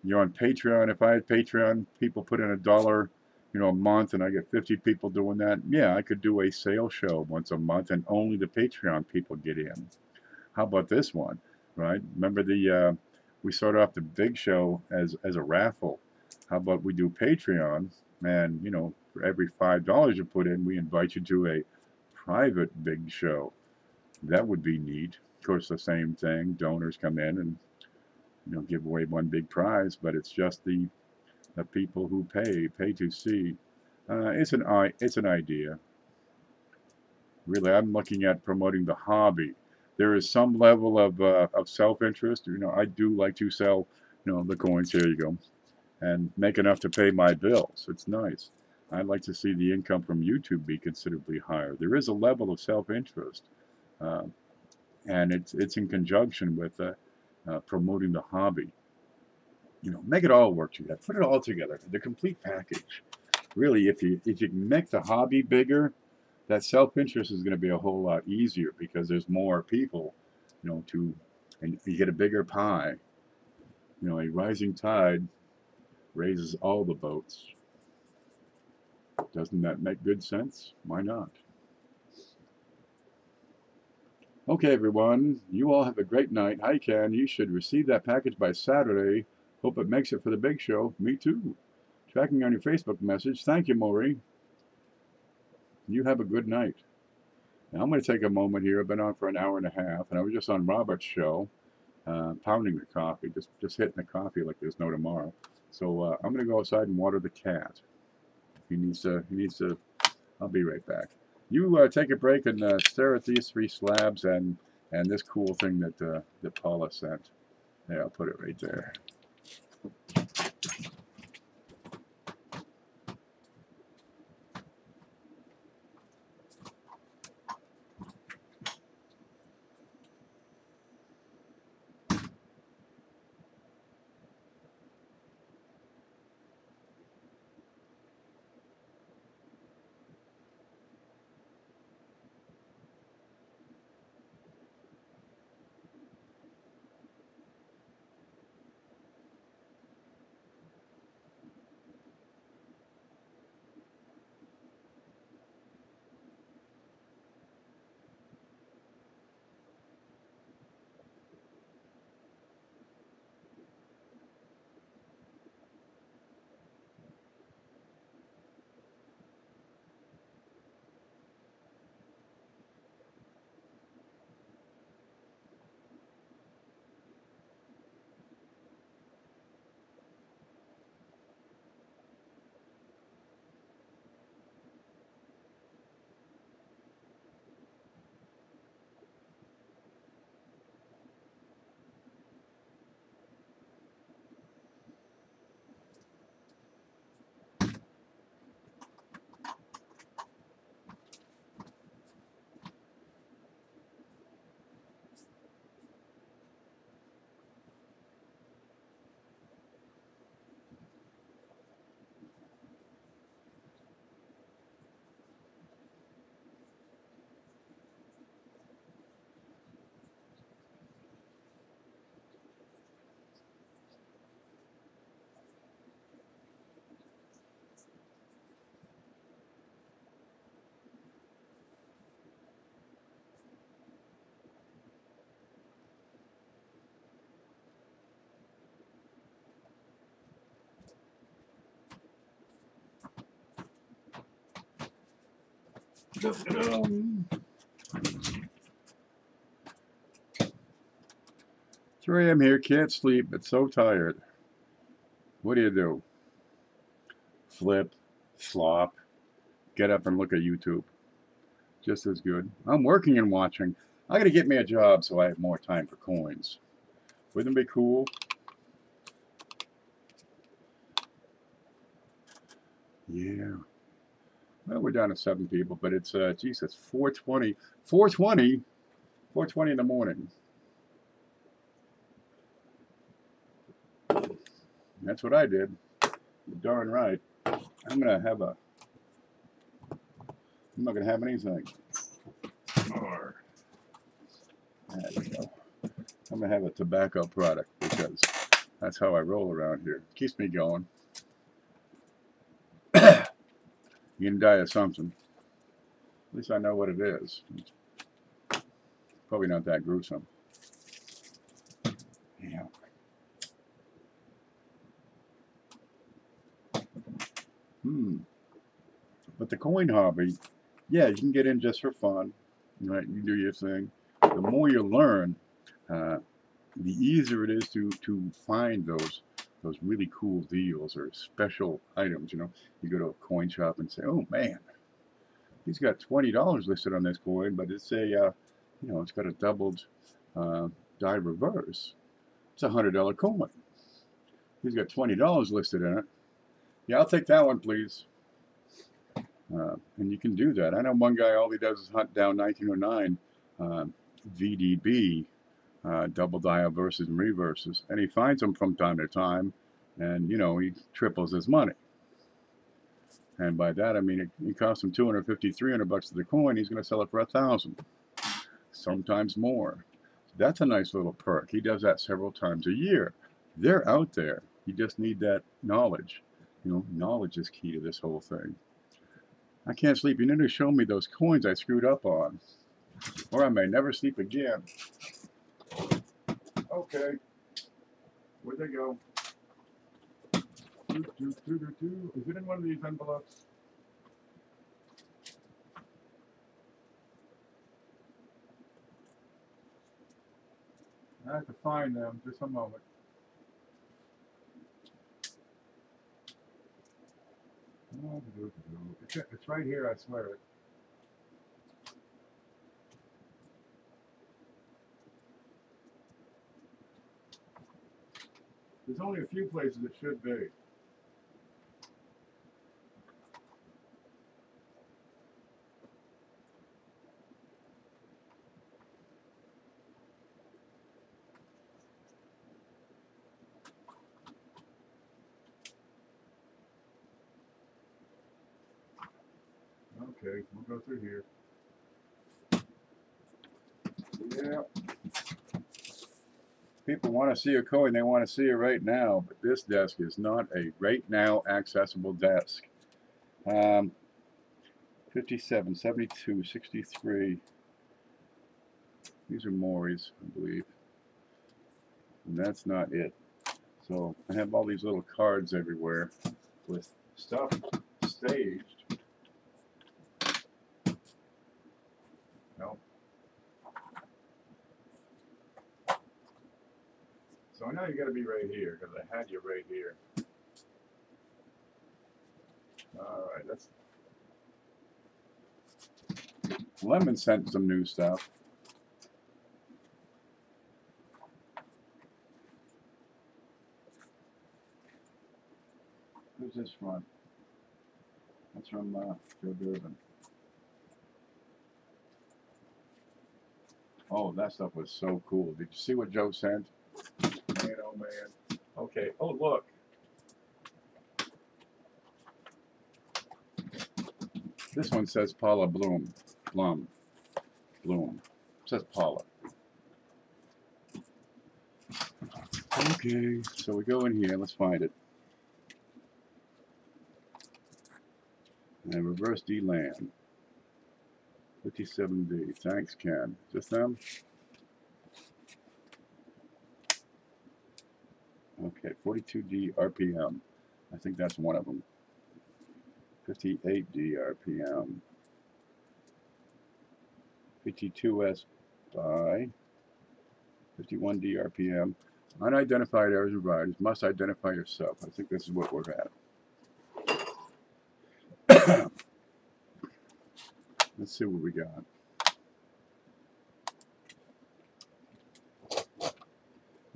You're on Patreon. If I had Patreon, people put in $1, a month, and I get 50 people doing that. Yeah, I could do a sales show once a month, and only the Patreon people get in. How about this one, right? Remember we started off the big show as a raffle. How about we do Patreon, and for every $5 you put in, we invite you to a private big show. That would be neat. Of course, the same thing. Donors come in and give away one big prize, but it's just the people who pay to see. It's an idea. Really, I'm looking at promoting the hobby. There is some level of self-interest. I do like to sell, the coins. Here you go, and make enough to pay my bills. It's nice. I'd like to see the income from YouTube be considerably higher. There is a level of self-interest, and it's in conjunction with promoting the hobby. Make it all work together. Put it all together. The complete package. Really, if you can make the hobby bigger, that self-interest is going to be a whole lot easier because there's more people, and you get a bigger pie. A rising tide raises all the boats. Doesn't that make good sense? Why not? Okay, everyone, you all have a great night. Hi, Ken. You should receive that package by Saturday. Hope it makes it for the big show. Me too. Tracking on your Facebook message. Thank you, Maury. You have a good night. Now, I'm going to take a moment here. I've been on for an hour and a half, and I was just on Robert's show, pounding the coffee, just hitting the coffee like there's no tomorrow. So I'm going to go outside and water the cat. He needs to. I'll be right back. You take a break and stare at these 3 slabs and this cool thing that Paula sent. Yeah, I'll put it right there. Three AM here, can't sleep, but so tired. What do? Flip, flop, get up and look at YouTube. Just as good. I'm working and watching. I gotta get me a job so I have more time for coins. Wouldn't it be cool? Yeah. Well, we're down to 7 people, but it's, geez, it's 4:20. 4:20 in the morning. That's what I did. You're darn right. I'm not gonna have anything. There we go. I'm gonna have a tobacco product because that's how I roll around here. It keeps me going. You can die of something. At least I know what it is. It's probably not that gruesome. Yeah. But the coin hobby, yeah, you can get in just for fun. Right? You do your thing. The more you learn, the easier it is to find those really cool deals or special items. You know, you go to a coin shop and say, "Oh man, he's got $20 listed on this coin, but it's a, you know, it's got a doubled die reverse. It's a $100 coin. He's got $20 listed in it. Yeah, I'll take that one, please." And you can do that. I know one guy, all he does is hunt down 1909 VDB, double die verses and reverses, and he finds them from time to time, and you know, he triples his money. And by that I mean it costs him $250, $300 to the coin. He's going to sell it for $1,000, sometimes more. That's a nice little perk. He does that several times a year. They're out there. You just need that knowledge. You know, knowledge is key to this whole thing. I can't sleep. You need to show me those coins I screwed up on, or I may never sleep again. Okay. Where'd they go? Is it in one of these envelopes? I have to find them. Just a moment. It's right here, I swear it. There's only a few places it should be. Okay, we'll go through here. Yeah. People want to see a coin, they want to see it right now, but this desk is not a right now accessible desk. 57, 72, 63. These are Maury's, I believe. And that's not it. So I have all these little cards everywhere with stuff staged. No. So I know you got to be right here because I had you right here. All right, that's. Lemon sent some new stuff. Who's this from? That's from Joe Durbin. Oh, that stuff was so cool. Did you see what Joe sent? Man, oh man. Okay. Oh, look. This one says Paula Bloom. Bloom. It says Paula. Okay. So we go in here. Let's find it. And reverse D land. 57D. Thanks, Ken. Is this them? Okay, 42D RPM. I think that's one of them. 58D RPM. 52S by 51D RPM. Unidentified errors and varieties. Must identify yourself. I think this is what we're at. Let's see what we got.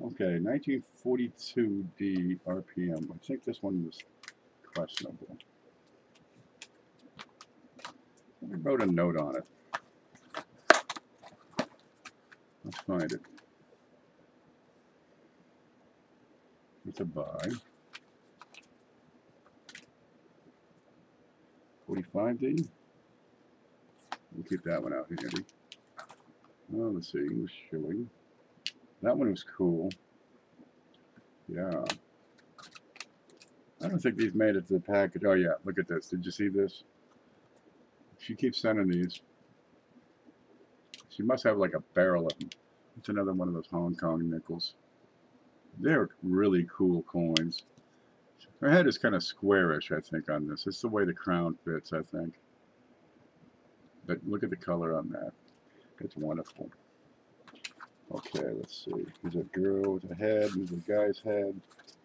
Okay, 1942D RPM. I think this one was questionable. I wrote a note on it. Let's find it. It's a buy. 45D. We'll keep that one out handy. Oh, let's see. English shilling. That one was cool. Yeah. I don't think these made it to the package. Oh, yeah. Look at this. Did you see this? She keeps sending these. She must have like a barrel of them. It's another one of those Hong Kong nickels. They're really cool coins. Her head is kind of squarish, I think, on this. It's the way the crown fits, I think. But look at the color on that. It's wonderful. Okay, let's see. There's a girl with a head. There's a guy's head.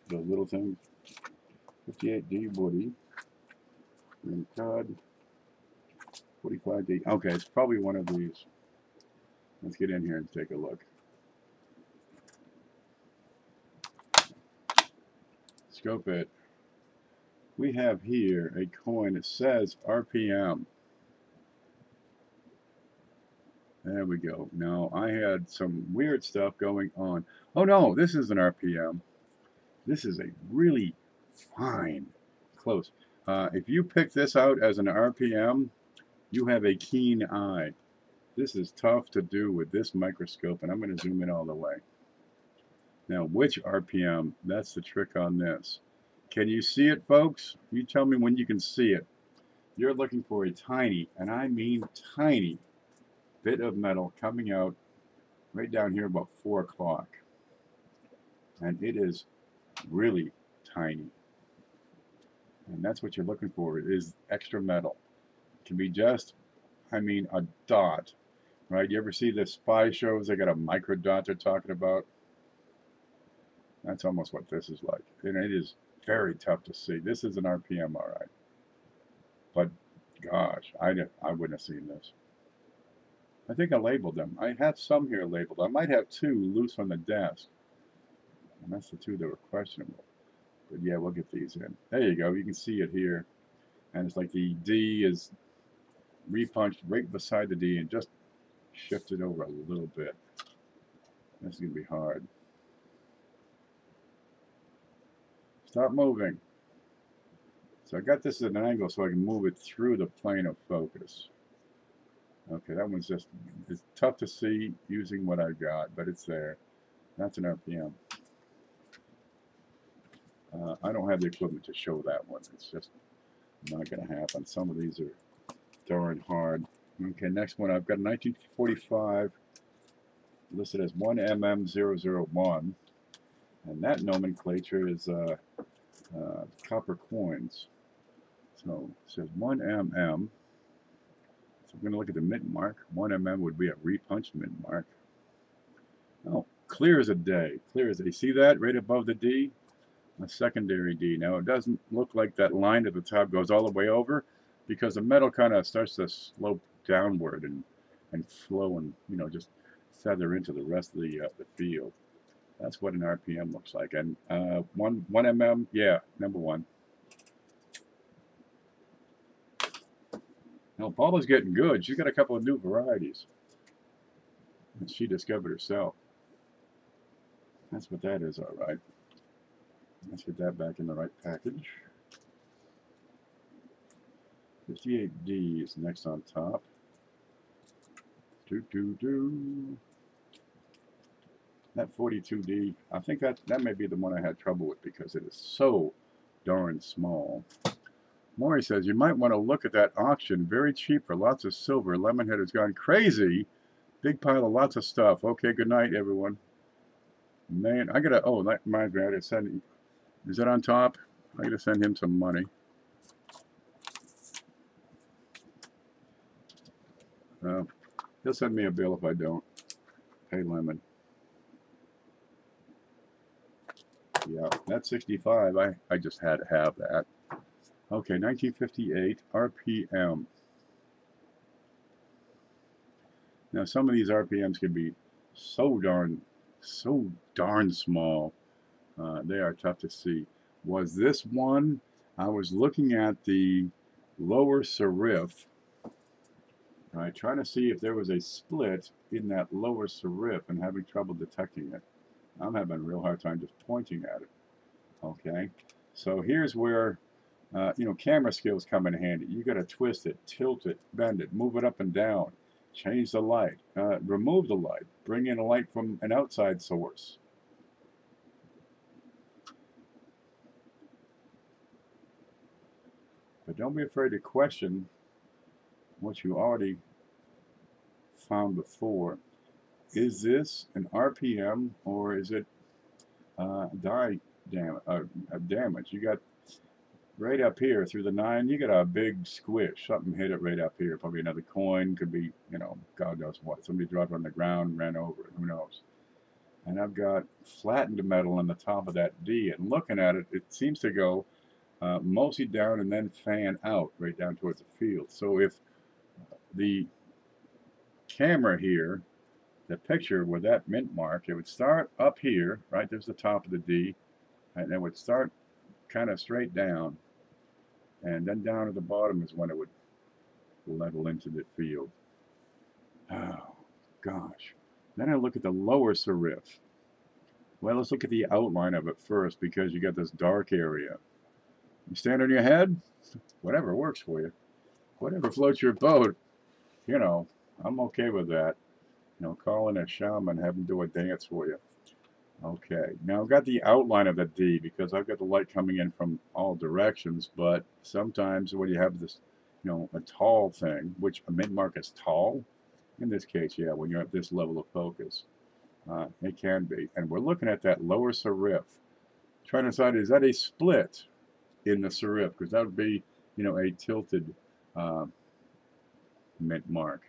The little thing. 58D Woody. Green card. 45D. Okay, it's probably one of these. Let's get in here and take a look. Scope it. We have here a coin that says RPM. There we go. Now, I had some weird stuff going on. Oh no, this is an RPM. This is a really fine, close. If you pick this out as an RPM, you have a keen eye. This is tough to do with this microscope, and I'm going to zoom in all the way. Now, which RPM? That's the trick on this. Can you see it, folks? You tell me when you can see it. You're looking for a tiny, and I mean tiny, bit of metal coming out right down here about 4 o'clock. And it is really tiny. And that's what you're looking for, is extra metal. It can be just, I mean, a dot. Right? You ever see the spy shows? They got a micro dot they're talking about. That's almost what this is like. And it is very tough to see. This is an RPM, all right. But, gosh, I wouldn't have seen this. I think I labeled them. I have some here labeled. I might have 2 loose on the desk. And that's the 2 that were questionable. But yeah, we'll get these in. There you go. You can see it here. And it's like the D is repunched right beside the D and just shifted over a little bit. That's going to be hard. Stop moving. So I got this at an angle so I can move it through the plane of focus. Okay, that one's just, it's tough to see using what I've got, but it's there. That's an RPM. I don't have the equipment to show that one. It's just not going to happen. Some of these are darn hard. Okay, next one. I've got a 1945 listed as 1mm001. And that nomenclature is copper coins. So it says 1mm. So we're going to look at the mint mark. 1mm would be a repunched mint mark. Oh, clear as a day. Clear as a day. See that right above the D? A secondary D. Now it doesn't look like that line at the top goes all the way over because the metal kind of starts to slope downward and flow and, you know, just feather into the rest of the field. That's what an RPM looks like. And 1 mm, yeah, number 1. Now Paula's getting good. She's got a couple of new varieties that she discovered herself. That's what that is, all right. Let's get that back in the right package. 58D is next on top. That 42D, I think that may be the one I had trouble with because it is so darn small. Maury says, you might want to look at that auction. Very cheap for lots of silver. Lemonhead has gone crazy. Big pile of lots of stuff. Okay, good night, everyone. Man, I gotta, oh, that reminds me, I gotta send, is that on top? I gotta send him some money. He'll send me a bill if I don't pay lemon. Yeah, that's 65. I just had to have that. Okay, 1958 RPM. Now some of these RPMs can be so darn small. They are tough to see. Was this one? I was looking at the lower serif, right, trying to see if there was a split in that lower serif and having trouble detecting it. I'm having a real hard time just pointing at it. Okay, so here's where camera skills come in handy. You got to twist it, tilt it, bend it, move it up and down, change the light, remove the light, bring in a light from an outside source. But don't be afraid to question what you already found before. Is this an RPM or is it damage? You got right up here through the 9, you got a big squish. Something hit it right up here. Probably another coin. Could be, God knows what. Somebody dropped it on the ground and ran over it. Who knows? And I've got flattened metal on the top of that D. And looking at it, it seems to go mostly down and then fan out right down towards the field. So if the camera here, the picture with that mint mark, it would start up here, right? There's the top of the D, and it would start kind of straight down, and then down at the bottom is when it would level into the field. Oh, gosh. Then I look at the lower serif. Well, let's look at the outline of it first, because you got this dark area. You stand on your head, whatever works for you. Whatever floats your boat, I'm okay with that. Call in a shaman, have him do a dance for you. Okay, now I've got the outline of the D because I've got the light coming in from all directions, but sometimes when you have this, a tall thing, which a mint mark is tall, in this case, yeah, when you're at this level of focus, it can be. And we're looking at that lower serif, trying to decide, is that a split in the serif? Because that would be, a tilted mint mark.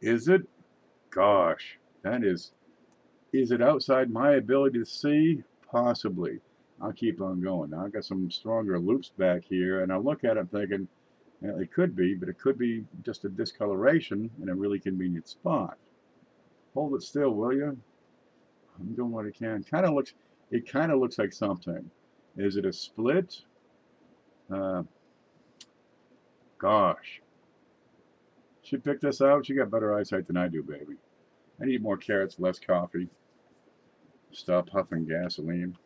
Is it? Gosh, that is it outside my ability to see? Possibly. I'll keep on going. Now I've got some stronger loops back here, and I look at it thinking, it could be, but it could be just a discoloration in a really convenient spot. Hold it still, will you? I'm doing what I can. It kind of looks like something. Is it a split? Gosh. Should pick this out. You got better eyesight than I do, baby. I need more carrots, less coffee. Stop huffing gasoline.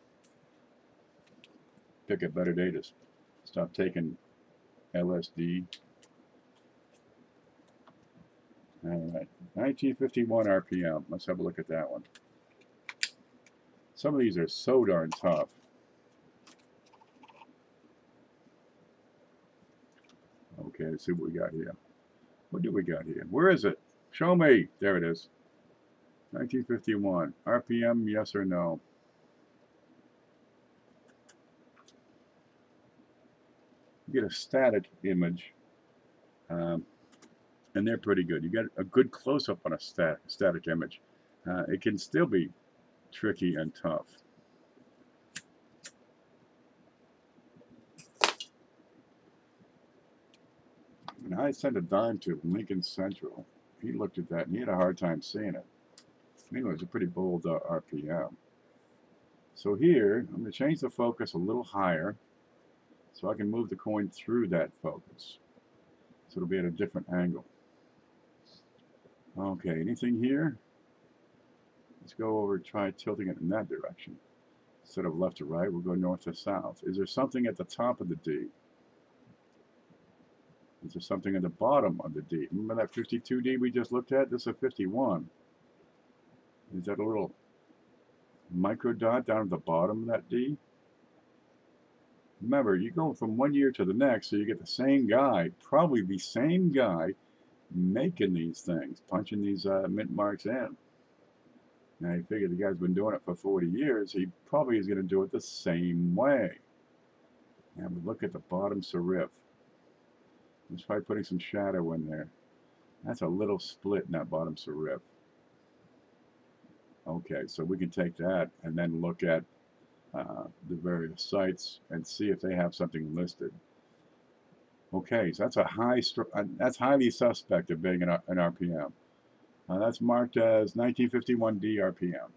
Pick a better day to stop taking LSD. All right, 1951 RPM. Let's have a look at that one. Some of these are so darn tough. Okay, let's see what we got here. What do we got here? Where is it? Show me. There it is. 1951. RPM, yes or no? You get a static image, and they're pretty good. You get a good close-up on a static image. It can still be tricky and tough. And I sent a dime to Lincoln Central. He looked at that and he had a hard time seeing it. Anyway, it's a pretty bold RPM. So here, I'm going to change the focus a little higher so I can move the coin through that focus. So it'll be at a different angle. Okay, anything here? Let's go over and try tilting it in that direction. Instead of left to right, we'll go north to south. Is there something at the top of the D? Is there something at the bottom of the D? Remember that 52 D we just looked at? This is a 51. Is that a little micro dot down at the bottom of that D? Remember, you go from one year to the next, so you get the same guy, probably the same guy, making these things, punching these mint marks in. Now, you figure the guy's been doing it for 40 years, he probably is going to do it the same way. And we look at the bottom serif. Let's try putting some shadow in there. That's a little split in that bottom serif. Okay, so we can take that and then look at the various sites and see if they have something listed. Okay, so that's that's highly suspect of being an RPM. That's marked as 1951D RPM.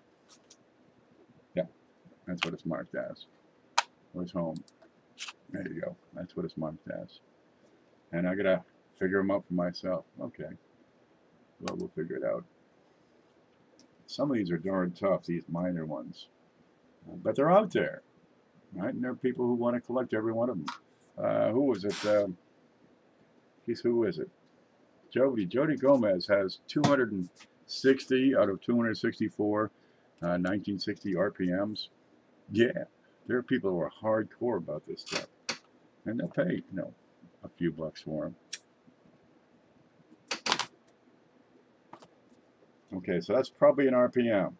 Yeah, that's what it's marked as. Where's home? There you go. That's what it's marked as. And I gotta figure them out for myself. Okay, well, we'll figure it out. Some of these are darn tough, these minor ones, but they're out there, right? And there are people who want to collect every one of them. Who was it? Geez, who is it? Jody Gomez has 260 out of 264 1960 RPMs. Yeah, there are people who are hardcore about this stuff, and they'll pay, a few bucks for them. Okay, so that's probably an RPM.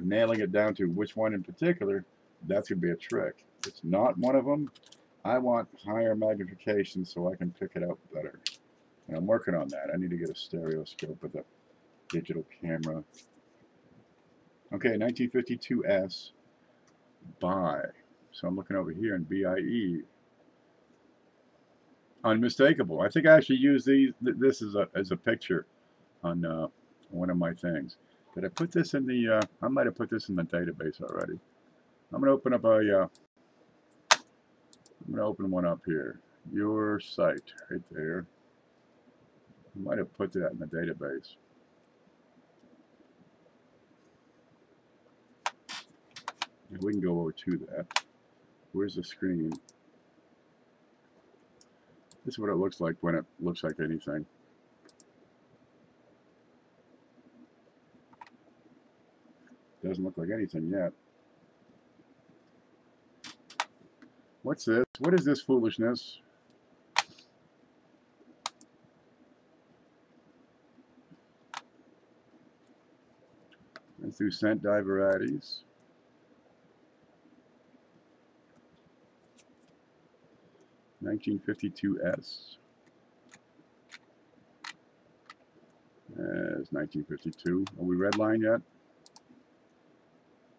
Nailing it down to which one in particular, that's going to be a trick. If it's not one of them, I want higher magnification so I can pick it out better. And I'm working on that. I need to get a stereoscope with a digital camera. Okay, 1952S, BIE. So I'm looking over here in BIE. Unmistakable. I think I actually used this as a picture on one of my things. Did I put this in the, I might have put this in the database already. I'm going to open up I'm going to open one up here. Your site, right there. I might have put that in the database. Yeah, we can go over to that. Where's the screen? This is what it looks like when it looks like anything. Doesn't look like anything yet. What's this? What is this foolishness? Let's do cent die varieties. $1952S. There's 1952. Are we red line yet?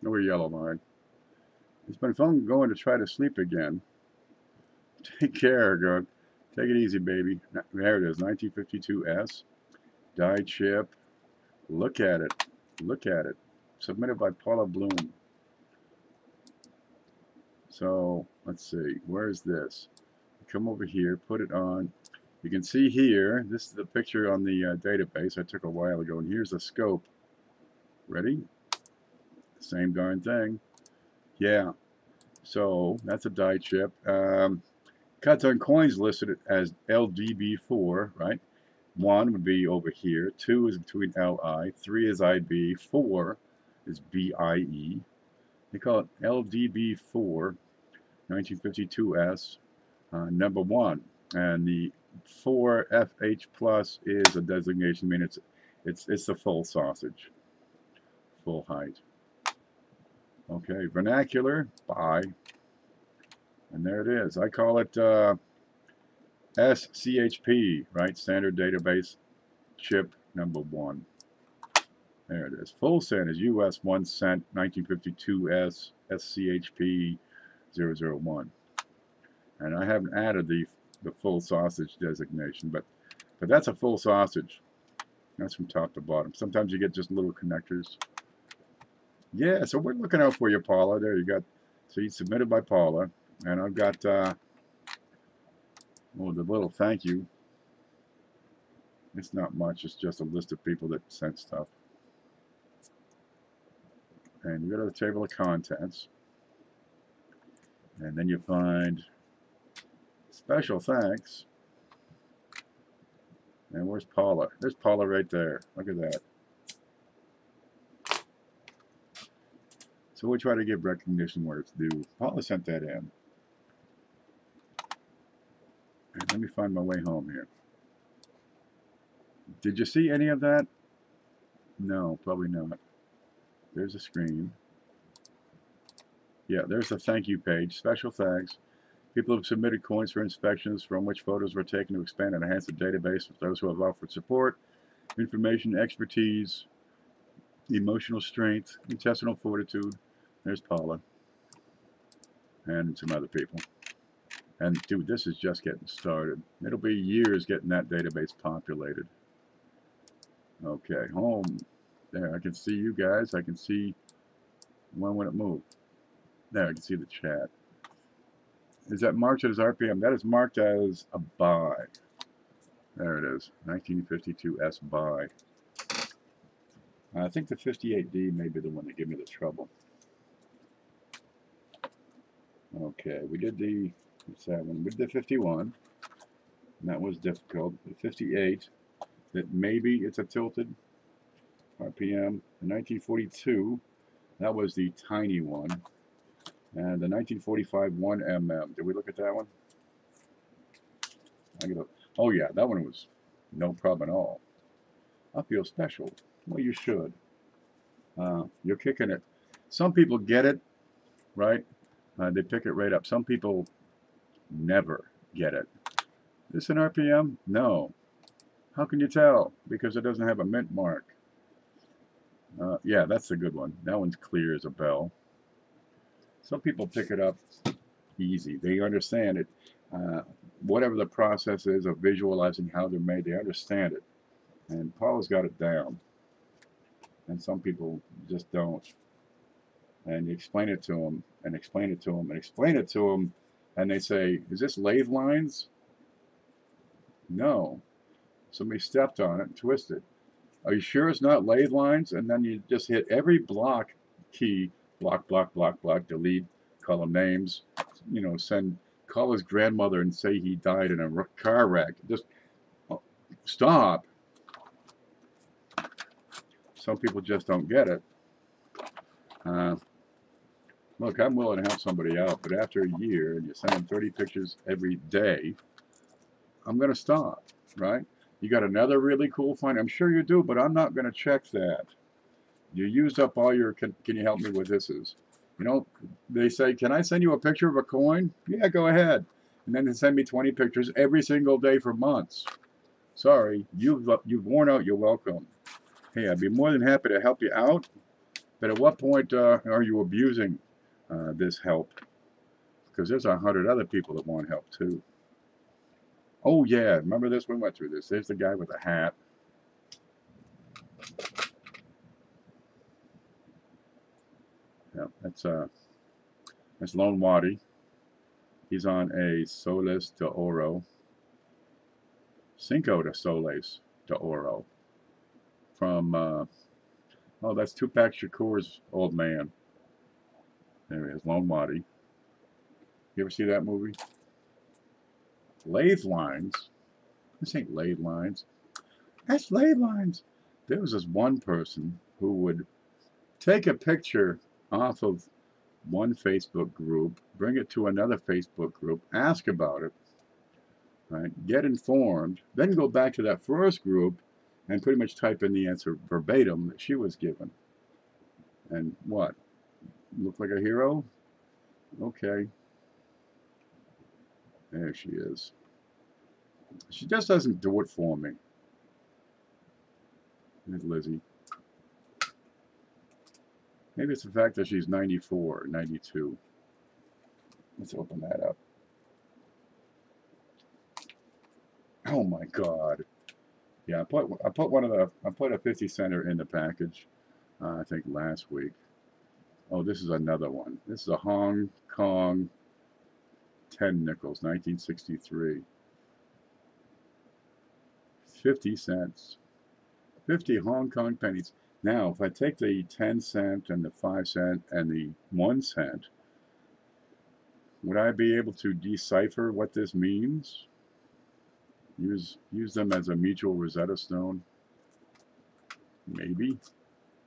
No, we're yellow line. It's been fun going to try to sleep again. Take care, good. Take it easy, baby. There it is, 1952S. Die chip. Look at it. Look at it. Submitted by Paula Bloom. So, let's see. Where's this? Come over here, put it on. You can see here, this is the picture on the database I took a while ago, and here's the scope. Ready? Same darn thing. Yeah. So, that's a die chip. Cuts on coins listed as LDB4, right? 1 would be over here. 2 is between LI. 3 is IB. 4 is BIE. They call it LDB4, 1952S, number 1. And the 4FH plus is a designation, meaning it's the full sausage, full height. Okay, vernacular, BIE. And there it is. I call it SCHP, right? Standard database chip number 1. There it is. Full cent is US 1 cent 1952S SCHP 001. And I haven't added the full sausage designation, but that's a full sausage. That's from top to bottom. Sometimes you get just little connectors. Yeah, so we're looking out for you, Paula. There you got. So you submitted by Paula. And I've got, the little thank you. It's not much. It's just a list of people that sent stuff. And you go to the table of contents. And then you find special thanks. And where's Paula? There's Paula right there. Look at that. So we try to give recognition where it's due. Paula sent that in. Let me find my way home here. Did you see any of that? No, probably not. There's a screen. Yeah, there's a thank you page. Special thanks. People have submitted coins for inspections from which photos were taken to expand and enhance the database of those who have offered support, information, expertise, emotional strength, intestinal fortitude. There's Paula. And some other people. And dude, this is just getting started. It'll be years getting that database populated. Okay, home. There, I can see you guys. I can see when it moved. There, I can see the chat. Is that marked as RPM? That is marked as a buy. There it is, 1952 S buy. I think the 58D may be the one that gave me the trouble. Okay, we did the 7, we did the 51, and that was difficult. The 58, that maybe it's a tilted RPM. The 1942, that was the tiny one. And the 1945 1mm, did we look at that one? Oh yeah, that one was no problem at all. I feel special. Well, you should. You're kicking it. Some people get it, right? They pick it right up. Some people never get it. This an RPM? No. How can you tell? Because it doesn't have a mint mark. Yeah, that's a good one. That one's clear as a bell. Some people pick it up easy. They understand it. Whatever the process is of visualizing how they're made, they understand it. And Paula's got it down. And some people just don't. And you explain it to them, and explain it to them, and explain it to them, and they say, is this lathe lines? No. Somebody stepped on it and twisted. Are you sure it's not lathe lines? And then you just hit every block key, block, block, block, block, delete, call them names, you know, call his grandmother and say he died in a car wreck. Just stop. Some people just don't get it. Look, I'm willing to help somebody out, but after a year and you send them 30 pictures every day, I'm going to stop, right? You got another really cool find? I'm sure you do, but I'm not going to check that. You used up all your, can you help me with this? You know, they say, can I send you a picture of a coin? Yeah, go ahead. And then they send me 20 pictures every single day for months. Sorry, you've worn out your welcome. Hey, I'd be more than happy to help you out, but at what point are you abusing this help? Because there's 100 other people that want help too. Oh yeah, remember this? We went through this. There's the guy with the hat. Yeah, that's Lone Wadi. He's on a Soles de Oro. Cinco de Soles de Oro. From, oh, that's Tupac Shakur's old man. There he is, Lone Wadi. You ever see that movie? Lathe lines? This ain't lathe lines. That's lathe lines. There was this one person who would take a picture off of one Facebook group, bring it to another Facebook group, ask about it, right? Get informed, then go back to that first group and pretty much type in the answer verbatim that she was given. And what? Look like a hero? Okay. There she is. She just doesn't do it for me. There's Lizzie. Maybe it's the fact that she's 94, 92. Let's open that up. Oh my God. Yeah, I put a 50 center in the package. I think last week. Oh, this is another one. This is a Hong Kong 10 nickels, 1963. 50 cents. 50 Hong Kong pennies. Now, if I take the 10 cent and the 5 cent and the 1 cent, would I be able to decipher what this means? Use them as a mutual Rosetta Stone? Maybe.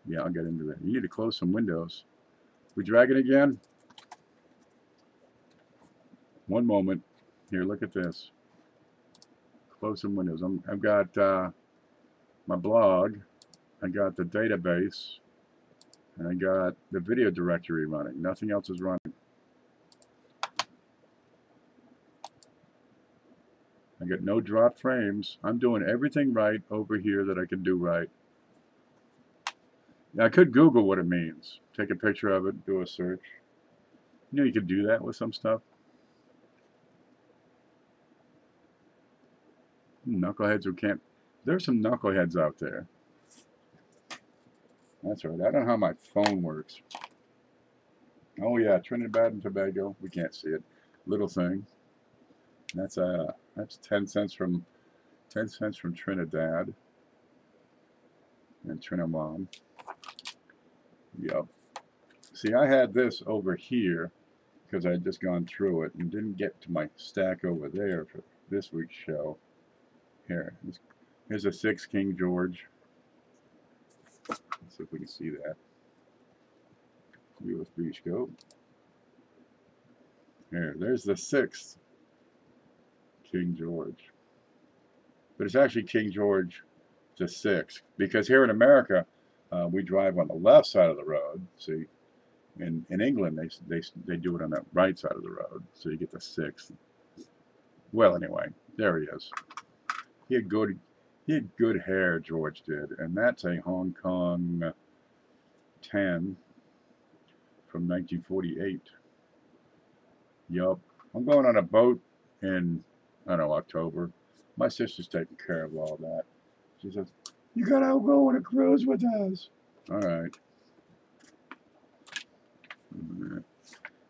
Yeah, I'll get into that. You need to close some windows. We drag it again? One moment. Here, look at this. Close some windows. I've got my blog. I got the database. And I got the video directory running. Nothing else is running. got no dropped frames. I'm doing everything right over here that I can do right. Now, I could Google what it means. Take a picture of it, do a search. You know, you could do that with some stuff. Knuckleheads who can't. There's some knuckleheads out there. That's right. I don't know how my phone works. Oh yeah, Trinidad and Tobago. We can't see it. Little thing. That's 10 cents from Trinidad and Trinidad. Yep. See, I had this over here because I had just gone through it and didn't get to my stack over there for this week's show. Here, here's a 6 King George. Let's see if we can see that. USB scope. Here, there's the 6th King George. But it's actually King George the 6th, because here in America, we drive on the left side of the road. See, in England, they do it on the right side of the road, so you get the 6th. Well, anyway, there he is. He had good hair, George did, and that's a Hong Kong 10 from 1948. Yup. I'm going on a boat in, I don't know, October. My sister's taking care of all that. She says, "You gotta go on a cruise with us." All right.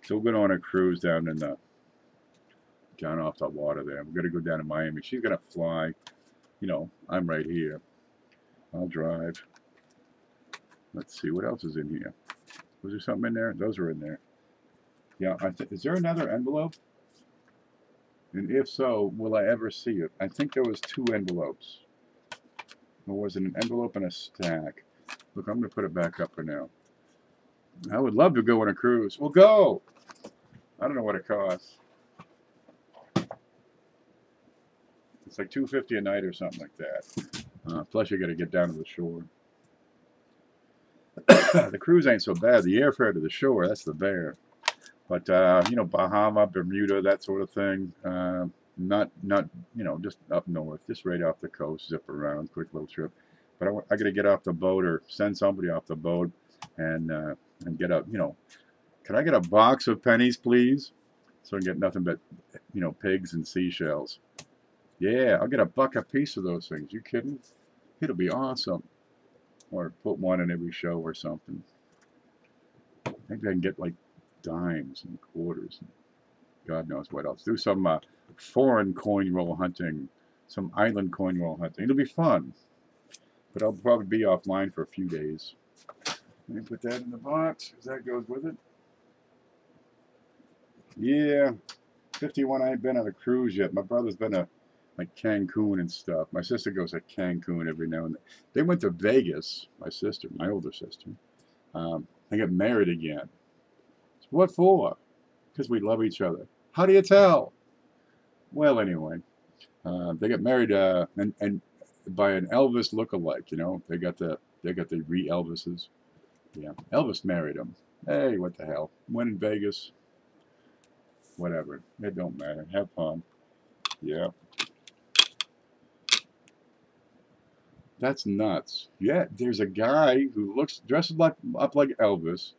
So we're going on a cruise down off the water there. We're gonna go down to Miami. She's gonna fly. You know, I'm right here. I'll drive. Let's see what else is in here. Was there something in there? Those are in there. Yeah. Is there another envelope? And if so, will I ever see it? I think there was 2 envelopes. Or was it an envelope and a stack? Look, I'm going to put it back up for now. I would love to go on a cruise. Well, go! I don't know what it costs. It's like $250 a night or something like that. Plus, you got to get down to the shore. The cruise ain't so bad. The airfare to the shore, that's the bear. But, you know, Bahama, Bermuda, that sort of thing. Not you know, just up north, just right off the coast, zip around, quick little trip. But I got to get off the boat or send somebody off the boat and get a, you know, can I get a box of pennies, please? So I can get nothing but, you know, pigs and seashells. Yeah, I'll get $1 a piece of those things. You kidding? It'll be awesome. Or put one in every show or something. Maybe I can get like dimes and quarters. God knows what else. Do some foreign coin roll hunting, some island coin roll hunting. It'll be fun. But I'll probably be offline for a few days. Let me put that in the box, because that goes with it. Yeah, 51, I ain't been on a cruise yet. My brother's been to like Cancun and stuff. My sister goes to Cancun every now and then. They went to Vegas, my sister, my older sister. They got married again. What for? Because we love each other. How do you tell? Well, anyway, they got married and by an Elvis lookalike. You know, they got the re-Elvises. Yeah, Elvis married him. Hey, what the hell? When in Vegas, whatever. It don't matter. Have fun. Yeah. That's nuts. Yeah, there's a guy who dresses up like Elvis,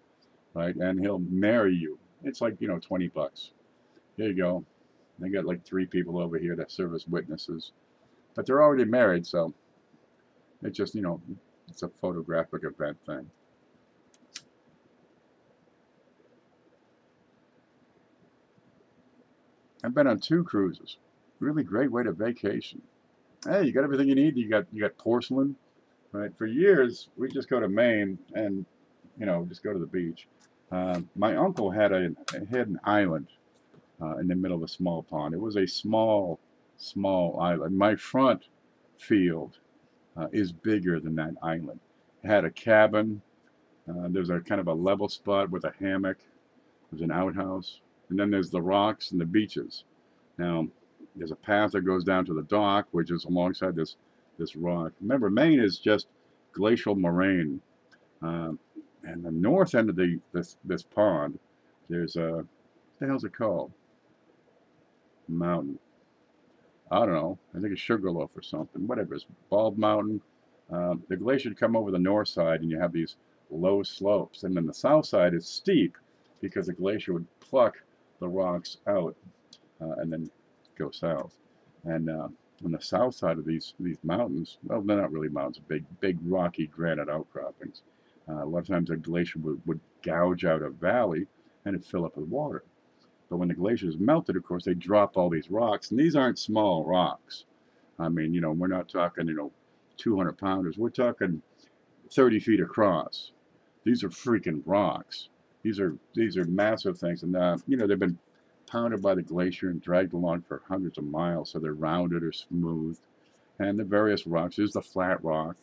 right? And he'll marry you. It's like, you know, $20. Here you go. They got like 3 people over here that serve as witnesses, but they're already married, so it's just, you know, it's a photographic event thing. I've been on 2 cruises. Really great way to vacation. Hey, you got everything you need. You got porcelain, right? For years, we just go to Maine and, you know, just go to the beach. My uncle had an island in the middle of a small pond. It was a small island. My front field is bigger than that island. It had a cabin. There's a kind of a level spot with a hammock. There's an outhouse. And then there's the rocks and the beaches. Now, there's a path that goes down to the dock, which is alongside this rock. Remember, Maine is just glacial moraine. And the north end of this pond, there's what the hell's it called? Mountain. I don't know, I think it's Sugarloaf or something, whatever. It's Bald Mountain. The glacier would come over the north side, and you have these low slopes. And then the south side is steep because the glacier would pluck the rocks out and then go south. And on the south side of these mountains, well, they're not really mountains, big rocky granite outcroppings. A lot of times a glacier would gouge out a valley and it'd fill up with water. But when the glaciers melted, of course, they drop all these rocks, and these aren't small rocks. I mean, you know, we're not talking, you know, 200 pounders. We're talking 30 feet across. These are freaking rocks. These are massive things, and you know, they've been pounded by the glacier and dragged along for hundreds of miles, so they're rounded or smooth. And the various rocks. There's the flat rock,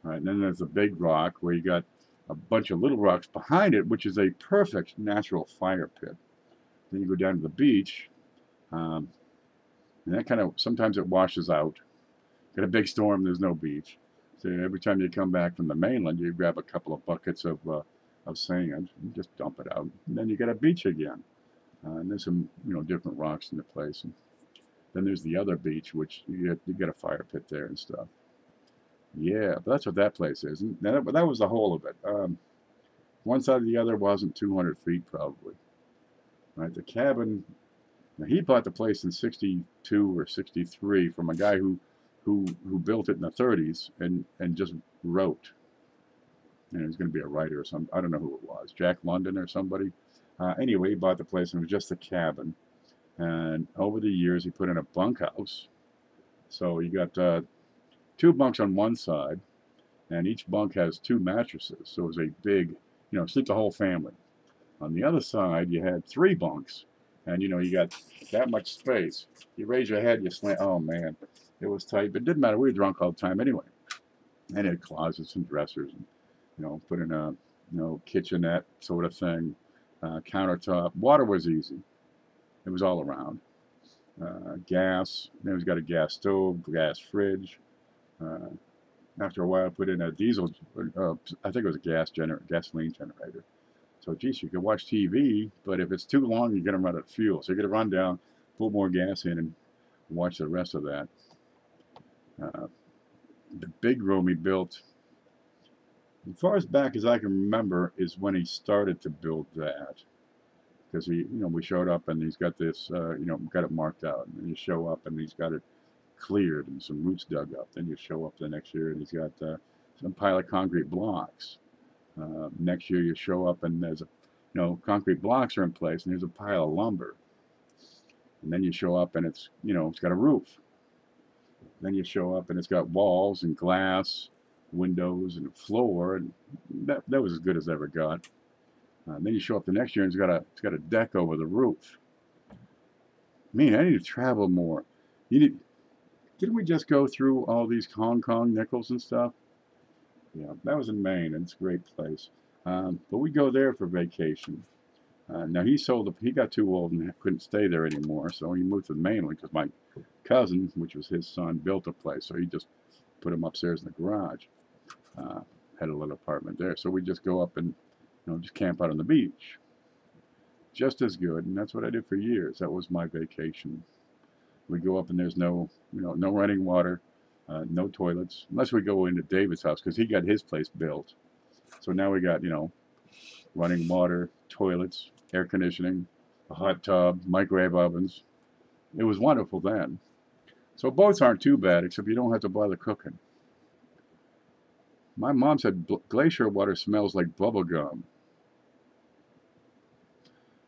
right? And then there's the big rock where you got a bunch of little rocks behind it, which is a perfect natural fire pit. Then you go down to the beach, and that kind of, sometimes it washes out. Get a big storm, there's no beach. So every time you come back from the mainland, you grab a couple of buckets of sand and just dump it out. And then you get a beach again. And there's some, you know, different rocks in the place. And then there's the other beach, which you get a fire pit there and stuff. Yeah, but that's what that place is. And that was the whole of it. One side or the other wasn't 200 feet probably. Right, the cabin. Now he bought the place in '62 or '63 from a guy who built it in the '30s and just wrote. And he was going to be a writer or something. I don't know who it was, Jack London or somebody. Anyway, he bought the place and it was just a cabin. And over the years, he put in a bunkhouse. So you got 2 bunks on one side, and each bunk has 2 mattresses. So it was a big, you know, sleep the whole family. On the other side, you had 3 bunks, and you know, you got that much space. You raise your head, you slant. Oh man, it was tight, but it didn't matter. We were drunk all the time anyway. And it had closets and dressers, and you know, put in a, you know, kitchenette sort of thing, countertop. Water was easy. It was all around. Gas. Then he's got a gas stove, gas fridge. After a while, I put in a diesel. I think it was a gasoline generator. So, geez, you can watch TV, but if it's too long, you're going to run out of fuel. So, you're going to run down, put more gas in, and watch the rest of that. The big room he built, as far as back as I can remember, is when he started to build that. Because he, you know, we showed up and he's got this, you know, got it marked out. And then you show up and he's got it cleared and some roots dug up. Then you show up the next year and he's got some pile of concrete blocks. Next year you show up and there's a, you know, concrete blocks are in place and there's a pile of lumber. And then you show up and it's, you know, it's got a roof. Then you show up and it's got walls and glass, windows and a floor, and that was as good as it ever got. Then you show up the next year and it's got a deck over the roof. Man, I need to travel more. Didn't we just go through all these Hong Kong nickels and stuff? Yeah, that was in Maine, and it's a great place. But we go there for vacation. Now he got too old and couldn't stay there anymore, so he moved to the mainland because my cousin, which was his son, built a place, so he just put him upstairs in the garage. Had a little apartment there, so we just go up and, you know, just camp out on the beach. Just as good, and that's what I did for years. That was my vacation. We go up and there's no, you know, no running water, no toilets, unless we go into David's house because he got his place built. So now we got, you know, running water, toilets, air conditioning, a hot tub, microwave ovens. It was wonderful then. So boats aren't too bad, except you don't have to bother cooking. My mom said glacier water smells like bubble gum.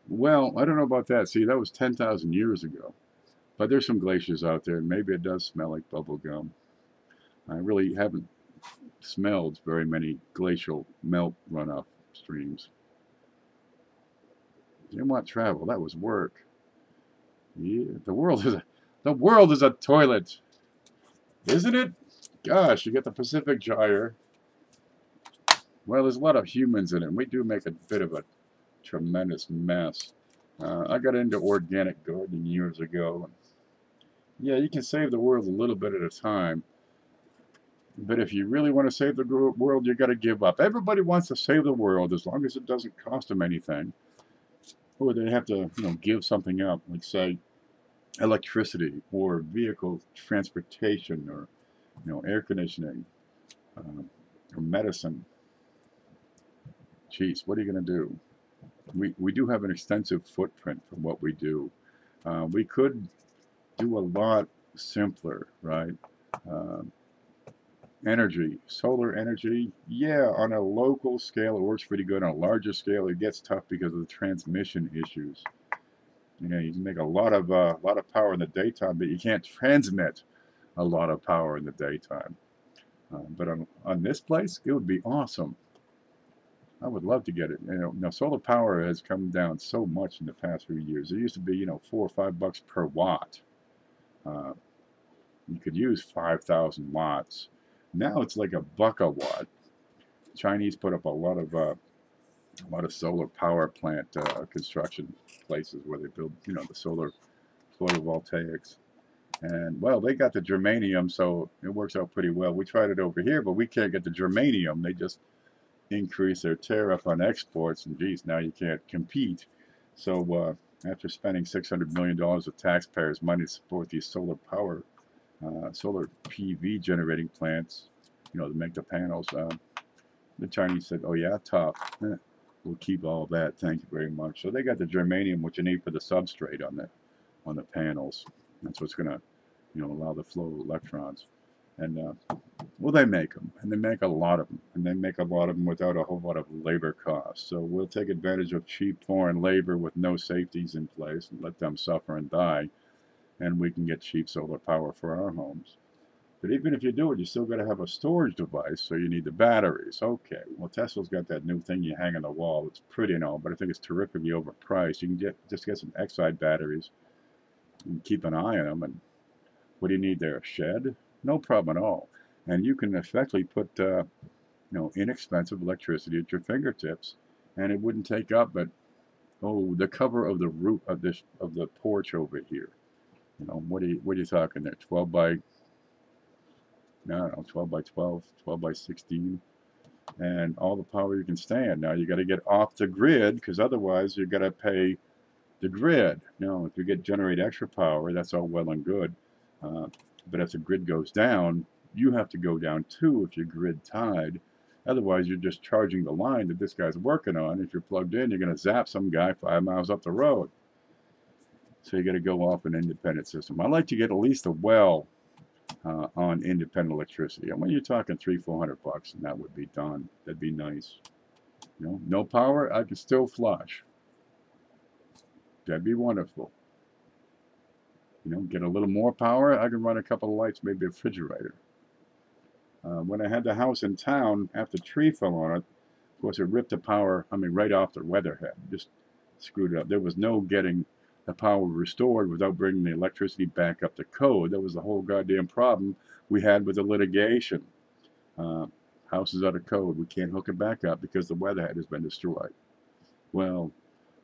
Well, I don't know about that. See, that was 10,000 years ago. But there's some glaciers out there, and maybe it does smell like bubble gum. I really haven't smelled very many glacial melt runoff streams. Didn't want travel. That was work. Yeah, the world is a toilet, isn't it? Gosh, you get the Pacific Gyre. Well, there's a lot of humans in it. And we do make a bit of a tremendous mess. I got into organic gardening years ago. Yeah, you can save the world a little bit at a time. But if you really want to save the world, you got to give up. Everybody wants to save the world as long as it doesn't cost them anything. Or they have to, you know, give something up. Like say, electricity or vehicle transportation or air conditioning or medicine. Geez, what are you going to do? We do have an extensive footprint for what we do. We could do a lot simpler, right? Um, Energy, solar energy, yeah, on a local scale it works pretty good. On a larger scale it gets tough because of the transmission issues. You can make a lot of power in the daytime, but you can't transmit a lot of power in the daytime. But on this place, it would be awesome. I would love to get it. Now solar power has come down so much in the past few years. It used to be, $4 or $5 per watt. Uh, you could use 5,000 watts. Now it's like $1 a watt. Chinese put up a lot of solar power plant construction places where they build, the solar photovoltaics. And well, they got the germanium, so it works out pretty well. We tried it over here, but we can't get the germanium. They just increase their tariff on exports, and geez, now you can't compete. So after spending $600 million of taxpayers' money to support these solar PV generating plants, to make the panels, the Chinese said, "Oh yeah, tough. We'll keep all of that. Thank you very much." So they got the germanium, which you need for the substrate on the panels. That's what's going to, allow the flow of electrons. And well, they make them, and they make a lot of them, and they make a lot of them without a whole lot of labor costs. So we'll take advantage of cheap foreign labor with no safeties in place and let them suffer and die, and we can get cheap solar power for our homes. But even if you do it, you still got to have a storage device, so you need the batteries. Okay, well, Tesla's got that new thing you hang on the wall. It's pretty and all, but I think it's terrifically overpriced. You can just get some Exide batteries and keep an eye on them. And what do you need there? A shed? No problem at all. And you can effectively put, inexpensive electricity at your fingertips, and it wouldn't take up but the cover of the roof of the porch over here. What are you talking there? 12 by no, I don't know, 12 by 12, 12 by 16, and all the power you can stand. Now you got to get off the grid, because otherwise you're going to pay the grid. Now, if you generate extra power, that's all well and good. But if the grid goes down, you have to go down too if you're grid tied. Otherwise, you're just charging the line that this guy's working on. If you're plugged in, you're going to zap some guy 5 miles up the road. So you got to go off an independent system. I like to get at least a well on independent electricity. And when you're talking $300-400, and that would be done. That'd be nice. No power, I can still flush. That'd be wonderful. Get a little more power, I can run a couple of lights, maybe a refrigerator. When I had the house in town, after a tree fell on it, of course it ripped the power, right off the weatherhead. Just screwed it up. There was no getting the power restored without bringing the electricity back up to code. That was the whole goddamn problem we had with the litigation. House is out of code. We can't hook it back up because the weatherhead has been destroyed. Well,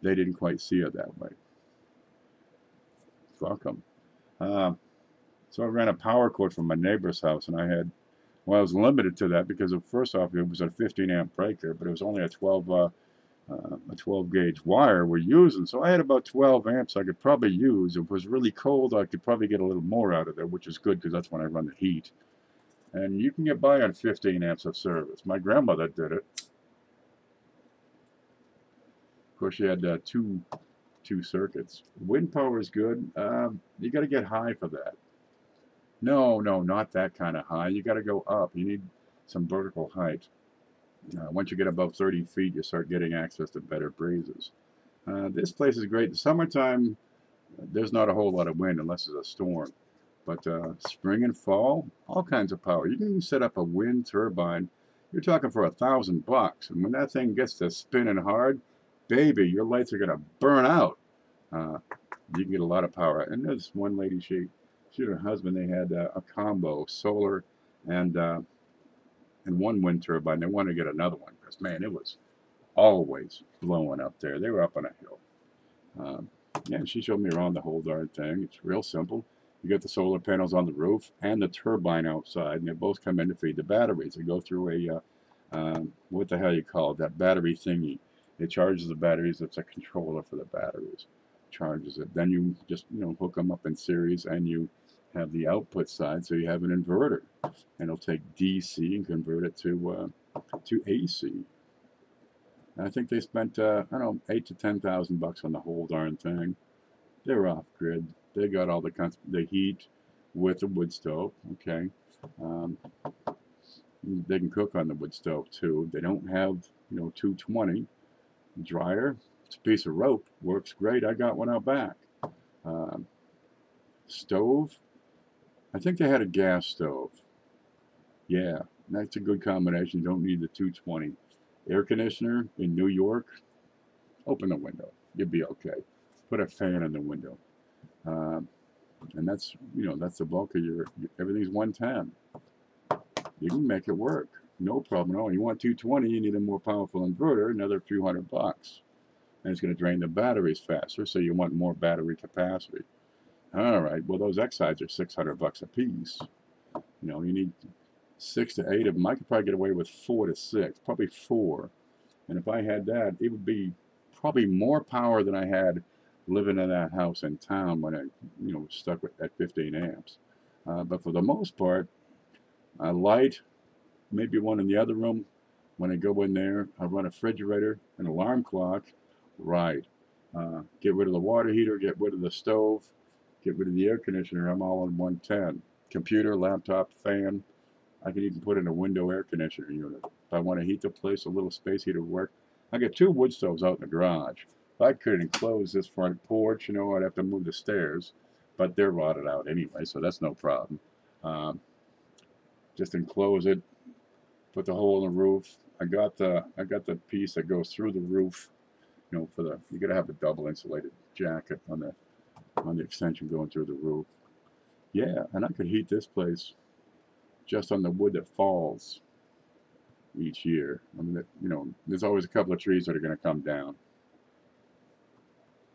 they didn't quite see it that way. Fuck them. So I ran a power cord from my neighbor's house, and I was limited to that because first off, it was a 15 amp breaker, but it was only a 12 gauge wire we're using. So I had about 12 amps I could probably use. If it was really cold, I could probably get a little more out of there, which is good because that's when I run the heat. And you can get by on 15 amps of service. My grandmother did it. Of course, she had two circuits. Wind power is good. You got to get high for that. No, not that kind of high. You got to go up. You need some vertical height. Once you get above 30 feet, you start getting access to better breezes. This place is great. In the summertime, there's not a whole lot of wind unless it's a storm. But spring and fall, all kinds of power. You can set up a wind turbine. You're talking for $1,000. And when that thing gets to spinning hard, baby, your lights are going to burn out. You can get a lot of power. And there's one lady, she and her husband, they had a combo, solar and one wind turbine. They wanted to get another one because, man, it was always blowing up there. They were up on a hill. Yeah, she showed me around the whole darn thing. It's real simple. You get the solar panels on the roof and the turbine outside, and they both come in to feed the batteries. They go through what the hell you call it, that battery thingy. It charges the batteries. It's a controller for the batteries. charges it. Then you just, you know, hook them up in series, and you have the output side, so you have an inverter, and it'll take DC and convert it to AC. And I think they spent I don't know, $8,000 to $10,000 on the whole darn thing. They're off grid. They got all the heat with the wood stove. Okay, they can cook on the wood stove too. They don't have, you know, 220 dryer. It's a piece of rope, works great. I got one out back. Stove, I think they had a gas stove. Yeah, that's a good combination. Don't need the 220. Air conditioner in New York, open the window. You'll be okay. Put a fan in the window. And that's, you know, that's the bulk of your everything's 110. You can make it work. No problem at all. You want 220, you need a more powerful inverter, another few $100. And it's going to drain the batteries faster, so you want more battery capacity. All right, well, those X-sides are $600 a piece. You know, you need 6 to 8 of them. I could probably get away with 4 to 6, probably 4. And if I had that, it would be probably more power than I had living in that house in town when I, you know, was stuck with at 15 amps. But for the most part, I light, maybe one in the other room. When I go in there, I run a refrigerator, an alarm clock, right. Get rid of the water heater, get rid of the stove, get rid of the air conditioner. I'm all on 110. Computer, laptop, fan. I can even put in a window air conditioner unit. If I want to heat the place, a little space heater would work. I got 2 wood stoves out in the garage. If I couldn't enclose this front porch, you know, I'd have to move the stairs. But they're rotted out anyway, so that's no problem. Just enclose it, put the hole in the roof. I got the piece that goes through the roof. You know, you gotta have a double insulated jacket on the extension going through the roof. Yeah, and I could heat this place just on the wood that falls each year. I mean, you know, there's always a couple of trees that are going to come down.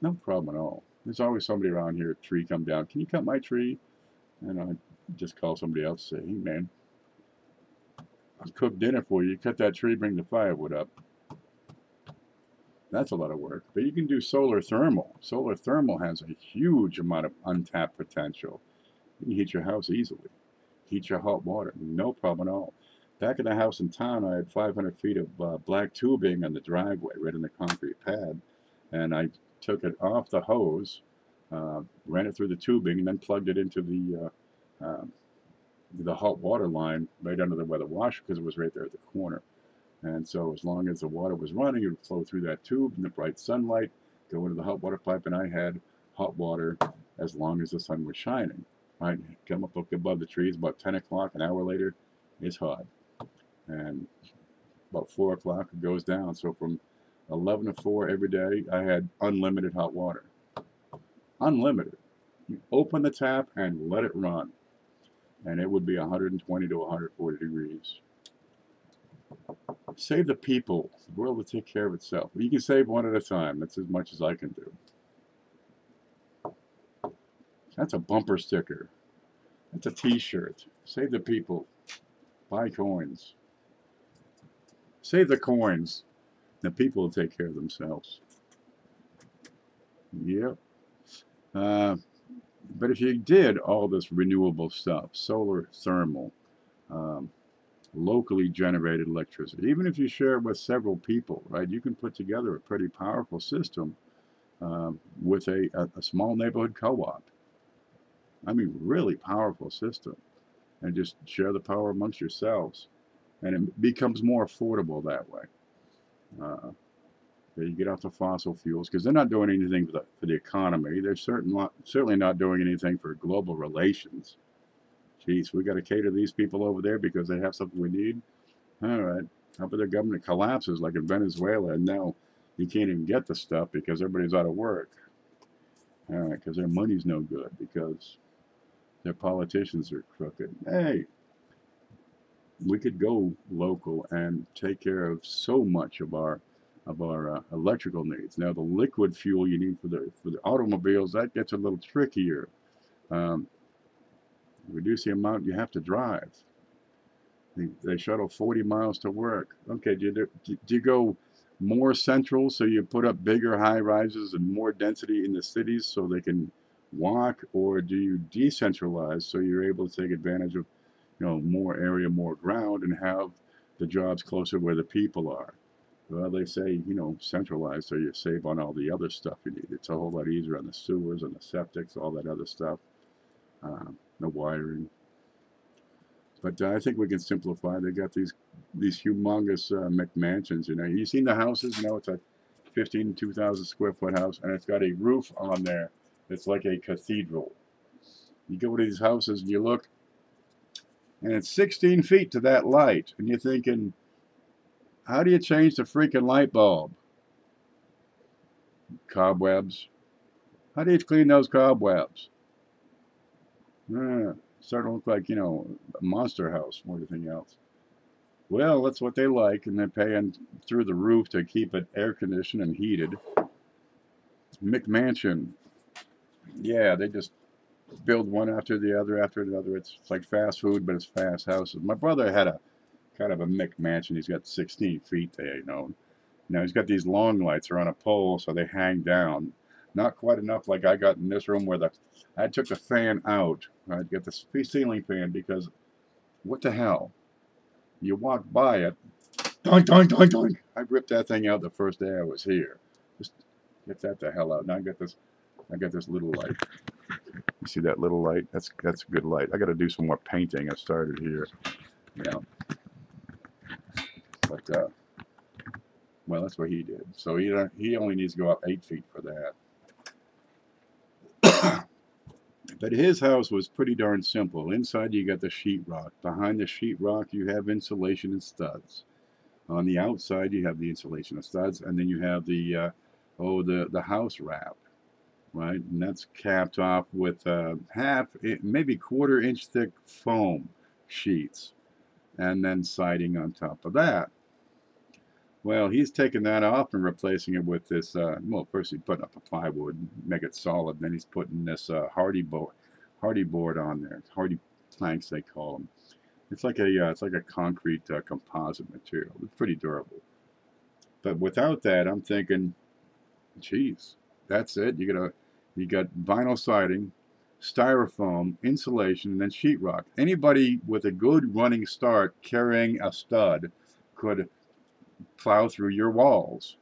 No problem at all. There's always somebody around here, a tree come down. Can you cut my tree? And I just call somebody else and say, hey, man, I'll cook dinner for you. Cut that tree, bring the firewood up. That's a lot of work. But you can do solar thermal. Solar thermal has a huge amount of untapped potential. You can heat your house easily. Heat your hot water, no problem at all. Back in the house in town, I had 500 feet of black tubing on the driveway, right in the concrete pad, and I took it off the hose, ran it through the tubing, and then plugged it into the hot water line right under where the washer, because it was right there at the corner. And so as long as the water was running, it would flow through that tube in the bright sunlight, go into the hot water pipe, and I had hot water as long as the sun was shining. I'd come up above the trees about 10 o'clock, an hour later, it's hot. And about 4 o'clock, it goes down. So from 11 to 4 every day, I had unlimited hot water. Unlimited. You open the tap and let it run. And it would be 120 to 140 degrees. Save the people. The world will take care of itself. You can save one at a time. That's as much as I can do. That's a bumper sticker. That's a t-shirt. Save the people. Buy coins. Save the coins. The people will take care of themselves. Yep. But if you did all this renewable stuff, solar, thermal, locally generated electricity, even if you share it with several people, right, you can put together a pretty powerful system with a small neighborhood co-op. I mean, really powerful system. And just share the power amongst yourselves. And it becomes more affordable that way. You get off the fossil fuels, because they're not doing anything for the economy. They're certainly not doing anything for global relations. Geez, we got to cater to these people over there because they have something we need. All right. How about their government collapses like in Venezuela, and now you can't even get the stuff because everybody's out of work. All right, because their money's no good, because their politicians are crooked. Hey, we could go local and take care of so much of our electrical needs. Now, the liquid fuel you need for the automobiles, that gets a little trickier. Reduce the amount you have to drive. They shuttle 40 miles to work. Okay, do you go more central, so you put up bigger high rises and more density in the cities so they can walk, or do you decentralize so you're able to take advantage of, you know, more area, more ground, and have the jobs closer where the people are? Well, they say, you know, centralize so you save on all the other stuff you need. It's a whole lot easier on the sewers and the septics, all that other stuff, the wiring. But I think we can simplify. They got these humongous McMansions. You know, you seen the houses? You know, it's a 2,000 square foot house, and it's got a roof on there. It's like a cathedral. You go to these houses and you look, and it's 16 feet to that light, and you're thinking, how do you change the freaking light bulb? Cobwebs. How do you clean those cobwebs? Starting to look like, you know, a monster house more than anything else. Well, that's what they like, and they're paying through the roof to keep it air conditioned and heated. McMansion. Yeah, they just build one after the other after another. It's like fast food, but it's fast houses. My brother had a kind of a McMansion. He's got 16 feet there, you know. Now he's got these long lights are on a pole, so they hang down. Not quite enough like I got in this room where I took the fan out. I'd get the ceiling fan because what the hell? You walk by it, doink, doink, doink, doink. I ripped that thing out the first day I was here. Just get that the hell out. Now I got this little light. You see that little light? That's a good light. I got to do some more painting. I started here. Yeah. But well, that's what he did. So he only needs to go up 8 feet for that. But his house was pretty darn simple. Inside you got the sheetrock. Behind the sheetrock you have insulation and studs. On the outside you have the insulation and studs, and then you have the house wrap, right? And that's capped off with maybe quarter-inch thick foam sheets, and then siding on top of that. Well, he's taking that off and replacing it with this, well, first he's putting up a plywood, make it solid, then he's putting this hardy board on there. Hardy planks, they call them. It's like a concrete composite material. It's pretty durable. But without that, I'm thinking, geez, that's it. You got vinyl siding, styrofoam, insulation, and then sheetrock. Anybody with a good running start carrying a stud could plow through your walls.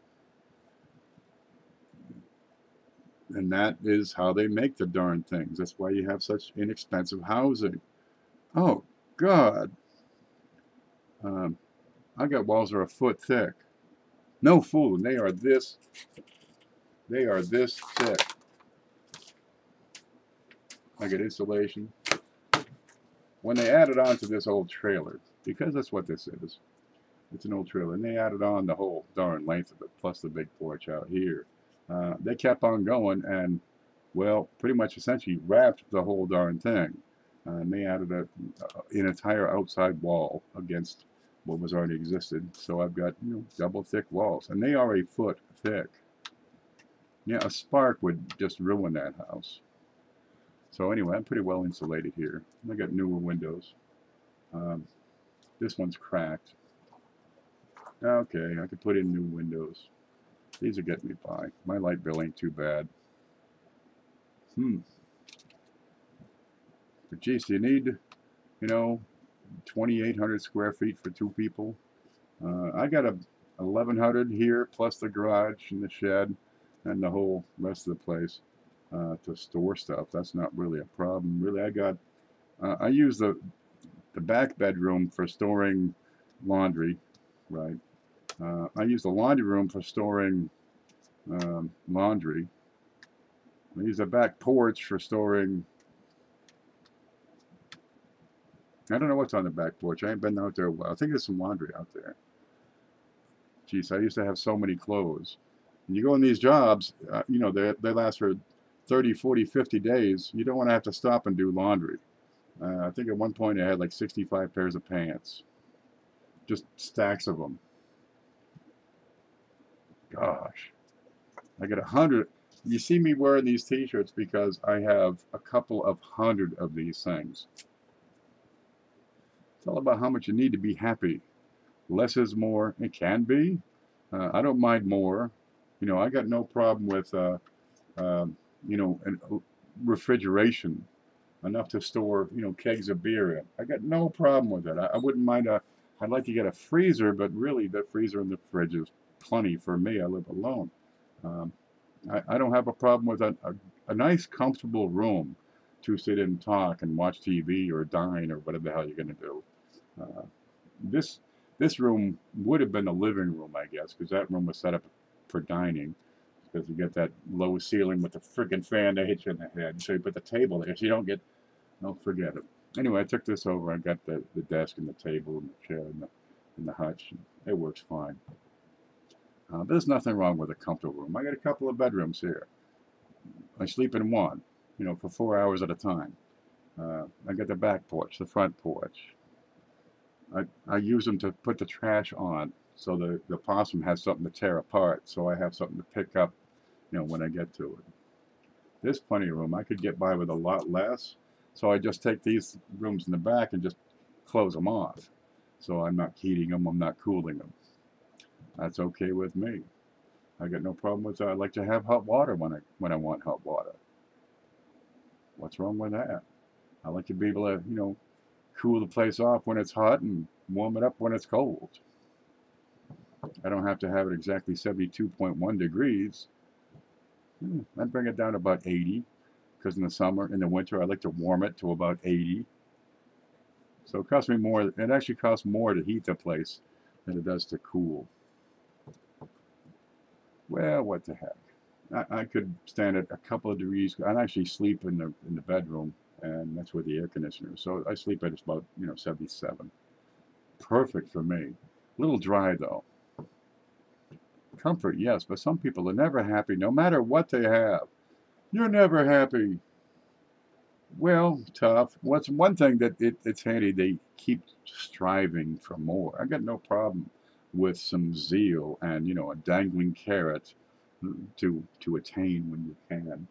And that is how they make the darn things. That's why you have such inexpensive housing. Oh, God. I got walls that are a foot thick. No fooling. They are this thick. I get insulation. When they added on to this old trailer, because that's what this is, it's an old trailer, and they added on the whole darn length of it, plus the big porch out here. They kept on going and, well, pretty much essentially wrapped the whole darn thing. And they added an entire outside wall against what was already existed. So I've got, you know, double thick walls, and they are a foot thick. Yeah, a spark would just ruin that house. So anyway, I'm pretty well insulated here. I got newer windows. This one's cracked. Okay, I could put in new windows. These are getting me by. My light bill ain't too bad. But geez, do you need, you know, 2,800 square feet for 2 people? I got a 1,100 here, plus the garage and the shed and the whole rest of the place to store stuff. That's not really a problem. Really, I use the back bedroom for storing laundry, right? I use the laundry room for storing laundry. I use the back porch for storing, I don't know what's on the back porch. I ain't been out there a while. I think there's some laundry out there. Geez, I used to have so many clothes. And you go in these jobs, you know, they last for 30, 40, 50 days. You don't want to have to stop and do laundry. I think at one point I had like 65 pairs of pants. Just stacks of them. Gosh. I got 100. You see me wearing these t-shirts because I have a couple of 100 of these things. It's all about how much you need to be happy. Less is more. It can be. I don't mind more. You know, I got no problem with, you know, refrigeration, enough to store, you know, kegs of beer in. I got no problem with it. I wouldn't mind I'd like to get a freezer, but really the freezer and the fridge is plenty for me. I live alone. Um, I don't have a problem with a nice, comfortable room to sit and talk and watch TV or dine or whatever the hell you're going to do. Uh, this this room would have been the living room, I guess, because that room was set up for dining. Because you get that low ceiling with the freaking fan that hits you in the head. So you put the table there, so you don't get. No, forget it. Anyway, I took this over. I got the desk and the table and the chair and the hutch. It works fine. There's nothing wrong with a comfortable room. I got a couple of bedrooms here. I sleep in one, you know, for 4 hours at a time. I got the back porch, the front porch. I use them to put the trash on, so the possum has something to tear apart, so I have something to pick up, you know, when I get to it. There's plenty of room. I could get by with a lot less, so I just take these rooms in the back and just close them off. So I'm not heating them, I'm not cooling them. That's okay with me. I got no problem with that. I like to have hot water when I want hot water. What's wrong with that? I like to be able to, you know, cool the place off when it's hot and warm it up when it's cold. I don't have to have it exactly 72.1 degrees. I'd bring it down to about 80, because in the winter, I like to warm it to about 80. So it costs me more. It actually costs more to heat the place than it does to cool. Well, what the heck? I could stand at a couple of degrees. I actually sleep in the bedroom, and that's where the air conditioner is. So I sleep at about, you know, 77. Perfect for me. A little dry though. Comfort, yes, but some people are never happy no matter what they have. You're never happy. Well, tough. What's one thing that it's handy, they keep striving for more. I got no problem with some zeal and, you know, a dangling carrot to attain when you can.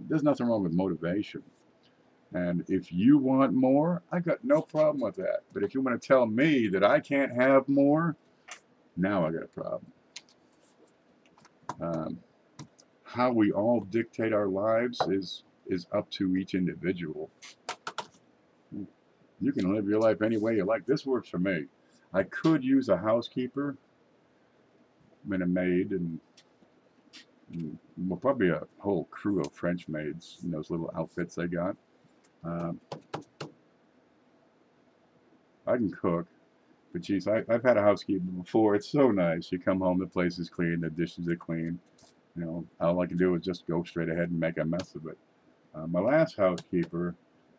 There's nothing wrong with motivation. And if you want more, I got no problem with that. But if you want to tell me that I can't have more, now I got a problem. How we all dictate our lives is up to each individual. You can live your life any way you like. This works for me. I could use a housekeeper and a maid and well, probably a whole crew of French maids in those little outfits they got. I can cook, but geez, I've had a housekeeper before. It's so nice. You come home, the place is clean, the dishes are clean. You know, all I can do is just go straight ahead and make a mess of it. My last housekeeper,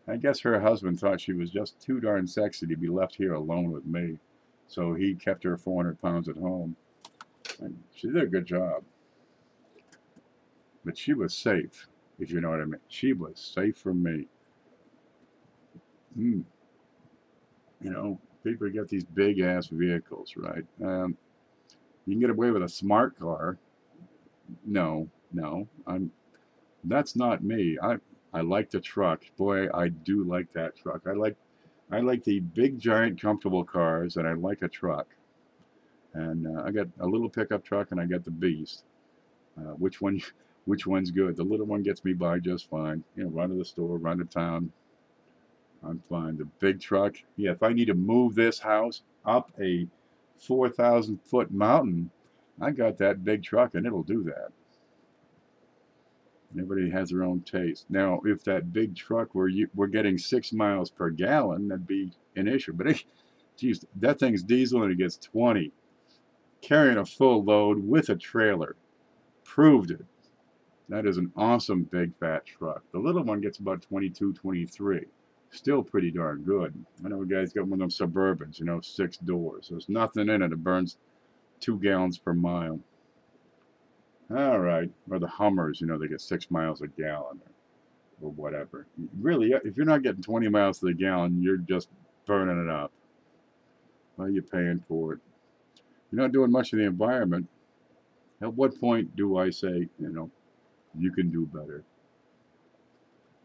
I guess her husband thought she was just too darn sexy to be left here alone with me. So he kept her 400 pounds at home. And she did a good job. But she was safe, if you know what I mean. She was safe from me. You know, people get these big ass vehicles, right? You can get away with a smart car. No, that's not me. I like the truck. Boy, I do like that truck. I like the big, giant, comfortable cars, and I like a truck. And I got a little pickup truck, and I got the Beast. Which one's good? The little one gets me by just fine. You know, run to the store, run to town. I'm fine. The big truck, yeah. If I need to move this house up a 4,000-foot mountain, I got that big truck, and it'll do that. Everybody has their own taste. Now, if that big truck we're getting 6 miles per gallon, that'd be an issue. But geez, that thing's diesel and it gets 20. Carrying a full load with a trailer proved it. That is an awesome big fat truck. The little one gets about 22, 23. Still pretty darn good. I know a guy's got one of those Suburbans, you know, 6 doors. There's nothing in it. It burns 2 gallons per mile. All right, or the Hummers, you know, they get 6 miles a gallon or whatever. Really, if you're not getting 20 miles to the gallon, you're just burning it up. Well, you're paying for it. You're not doing much in the environment. At what point do I say, you know, you can do better?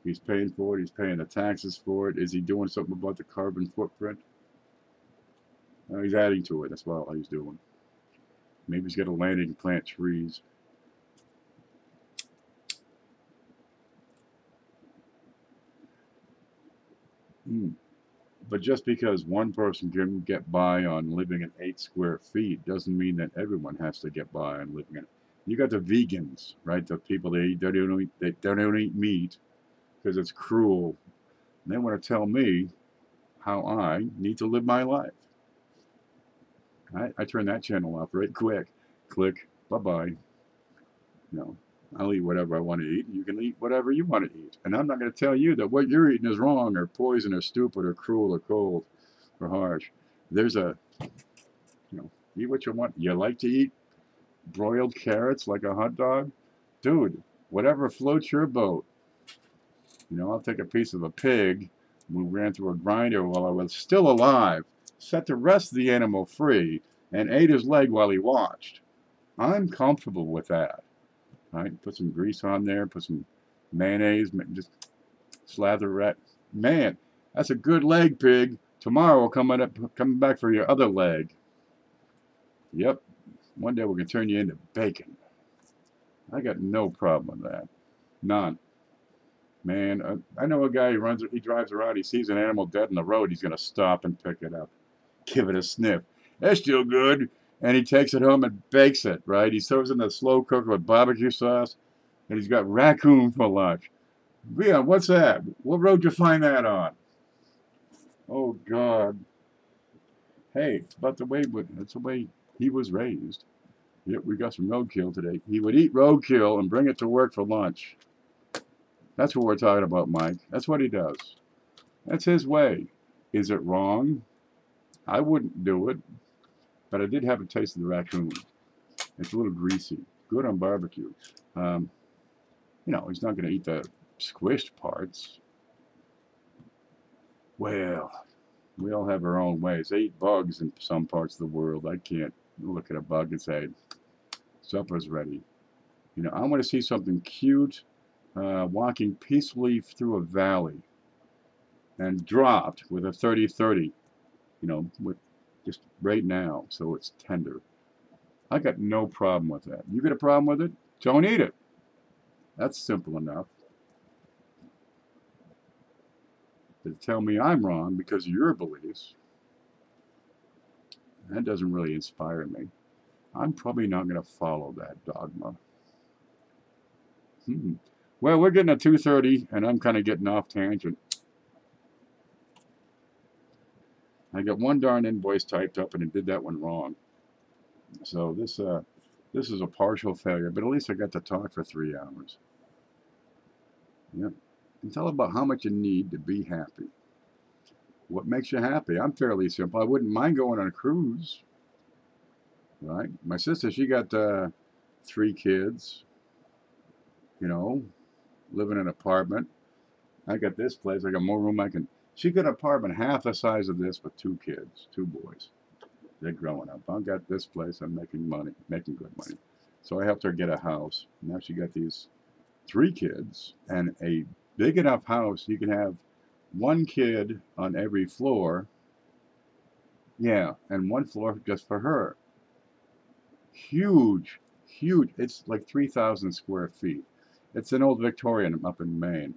He's paying for it. He's paying the taxes for it. Is he doing something about the carbon footprint? He's adding to it. That's what he's doing. Maybe he's got a land he can plant trees. But just because one person can get by on living in 8 square feet doesn't mean that everyone has to get by on living in it. You got the vegans, right? The people they don't eat meat because it's cruel. And they want to tell me how I need to live my life. I turn that channel off right quick. Click. Bye-bye. No. I'll eat whatever I want to eat. You can eat whatever you want to eat. And I'm not going to tell you that what you're eating is wrong or poison or stupid or cruel or cold or harsh. There's a, eat what you want. You like to eat broiled carrots like a hot dog? Dude, whatever floats your boat. I'll take a piece of a pig. We ran through a grinder while I was still alive, set the rest of the animal free, and ate his leg while he watched. I'm comfortable with that. Right? Put some grease on there, put some mayonnaise, just slather it. Man, that's a good leg, pig. Tomorrow we'll coming back for your other leg. Yep. One day we're going to turn you into bacon. I got no problem with that. None. Man, I know a guy he drives around, he sees an animal dead in the road, he's going to stop and pick it up. Give it a sniff. That's still good. And he takes it home and bakes it, right? He serves it in the slow cooker with barbecue sauce, and he's got raccoon for lunch. Leon, what's that? What road you find that on? Oh, God. Hey, it's about that's the way he was raised. Yep, we got some roadkill today. He would eat roadkill and bring it to work for lunch. That's what we're talking about, Mike. That's what he does. That's his way. Is it wrong? I wouldn't do it. But I did have a taste of the raccoon. It's a little greasy. Good on barbecue. He's not going to eat the squished parts. Well, we all have our own ways. They eat bugs in some parts of the world. I can't look at a bug and say, supper's ready. I want to see something cute walking peacefully through a valley and dropped with a 30-30, with just right now, so it's tender. I got no problem with that. You got a problem with it? Don't eat it. That's simple enough. But tell me I'm wrong because of your beliefs, that doesn't really inspire me. I'm probably not going to follow that dogma. Well, we're getting a 2:30, and I'm kind of getting off tangent. I got one darn invoice typed up, and it did that one wrong. So this is a partial failure, but at least I got to talk for 3 hours. Yep. And tell about how much you need to be happy. What makes you happy? I'm fairly simple. I wouldn't mind going on a cruise. Right? My sister, she got 3 kids. Live in an apartment. I got this place. I got more room. She got an apartment half the size of this with 2 kids, 2 boys. They're growing up. I've got this place. I'm making money, making good money. So I helped her get a house. Now she got these 3 kids and a big enough house you can have 1 kid on every floor. Yeah, and 1 floor just for her. Huge, huge. It's like 3,000 square feet. It's an old Victorian up in Maine.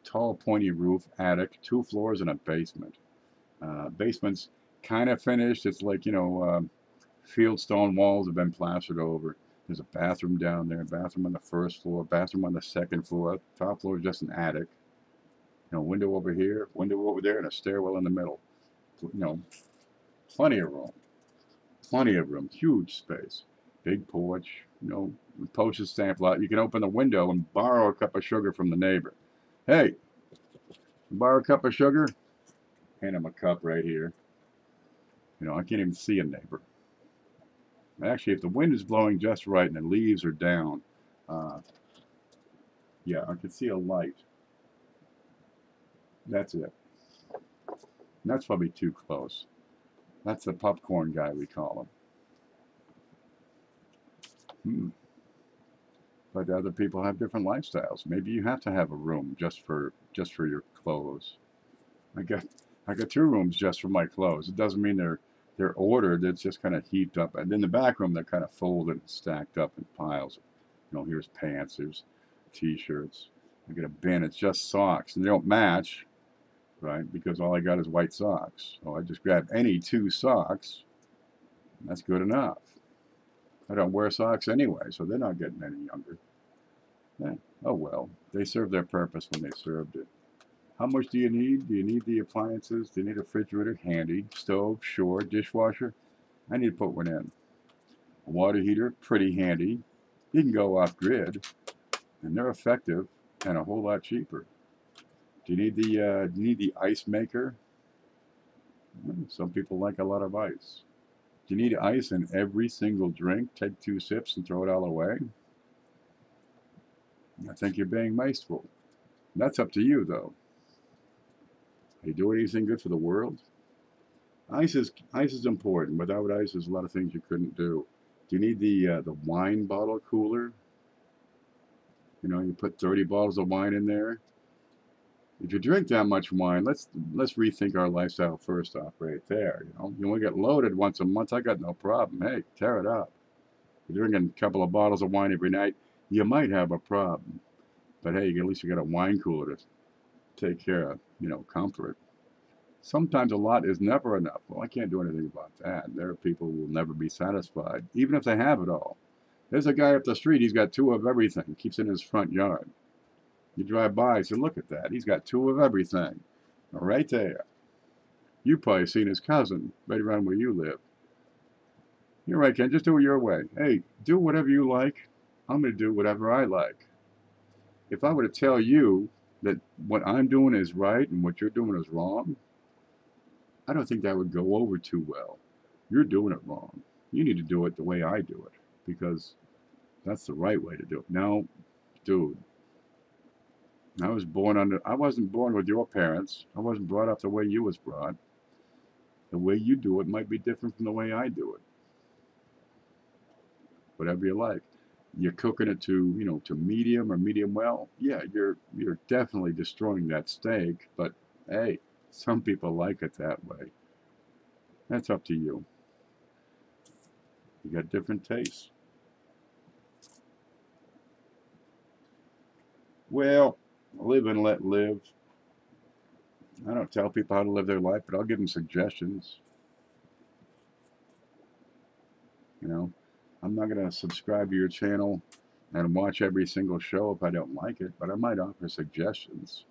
Tall, pointy roof, attic, 2 floors and a basement. Basement's kind of finished. It's like, field stone walls have been plastered over. There's a bathroom down there, bathroom on the 1st floor, bathroom on the 2nd floor. Top floor is just an attic. Window over here, window over there, and a stairwell in the middle. Plenty of room. Plenty of room. Huge space. Big porch. Postage stamp lot. You can open the window and borrow a cup of sugar from the neighbor. Hey, borrow a cup of sugar? Hand him a cup right here. I can't even see a neighbor. Actually, if the wind is blowing just right and the leaves are down, yeah, I can see a light. That's it. And that's probably too close. That's the popcorn guy, we call him. But other people have different lifestyles. Maybe you have to have a room just for your clothes. I got 2 rooms just for my clothes. It doesn't mean they're they're ordered. It's just kind of heaped up. And in the back room, they're kind of folded and stacked up in piles. You know, here's pants, here's t-shirts. I get a bin. It's just socks, and they don't match, right? Because all I got is white socks. So I just grab any 2 socks. And that's good enough. I don't wear socks anyway, so they're not getting any younger. Yeah. Oh well, they served their purpose when they served it. How much do you need? Do you need the appliances? Do you need a refrigerator? Handy. Stove? Sure. Dishwasher? I need to put one in. A water heater? Pretty handy. You can go off grid, and they're effective and a whole lot cheaper. Do you need the ice maker? Some people like a lot of ice. Do you need ice in every single drink? Take 2 sips and throw it all away? I think you're being wasteful. That's up to you, though. Are you doing anything good for the world? Ice is important. Without ice, there's a lot of things you couldn't do. Do you need the wine bottle cooler? You know, you put 30 bottles of wine in there. If you drink that much wine, let's rethink our lifestyle first off right there. You know, you want to get loaded once a month, I got no problem. Hey, tear it up. If you're drinking a couple of bottles of wine every night, you might have a problem. But hey, at least you got a wine cooler to take care of, you know, comfort. Sometimes a lot is never enough. Well, I can't do anything about that. There are people who will never be satisfied, even if they have it all. There's a guy up the street, he's got 2 of everything, keeps it in his front yard. You drive by, say, look at that. He's got 2 of everything. Right there. You probably seen his cousin right around where you live. You're right, Ken. Just do it your way. Hey, do whatever you like. I'm going to do whatever I like. If I were to tell you that what I'm doing is right and what you're doing is wrong, I don't think that would go over too well. You're doing it wrong. You need to do it the way I do it, because that's the right way to do it. Now, dude, I wasn't born with your parents. I wasn't brought up the way you was brought. The way you do it might be different from the way I do it. Whatever you like. You're cooking it to, you know, to medium or medium well. Yeah, you're definitely destroying that steak, but hey, some people like it that way. That's up to you. You got different tastes. Well, live and let live. I don't tell people how to live their life, but I'll give them suggestions. You know, I'm not going to subscribe to your channel and watch every single show if I don't like it, but I might offer suggestions.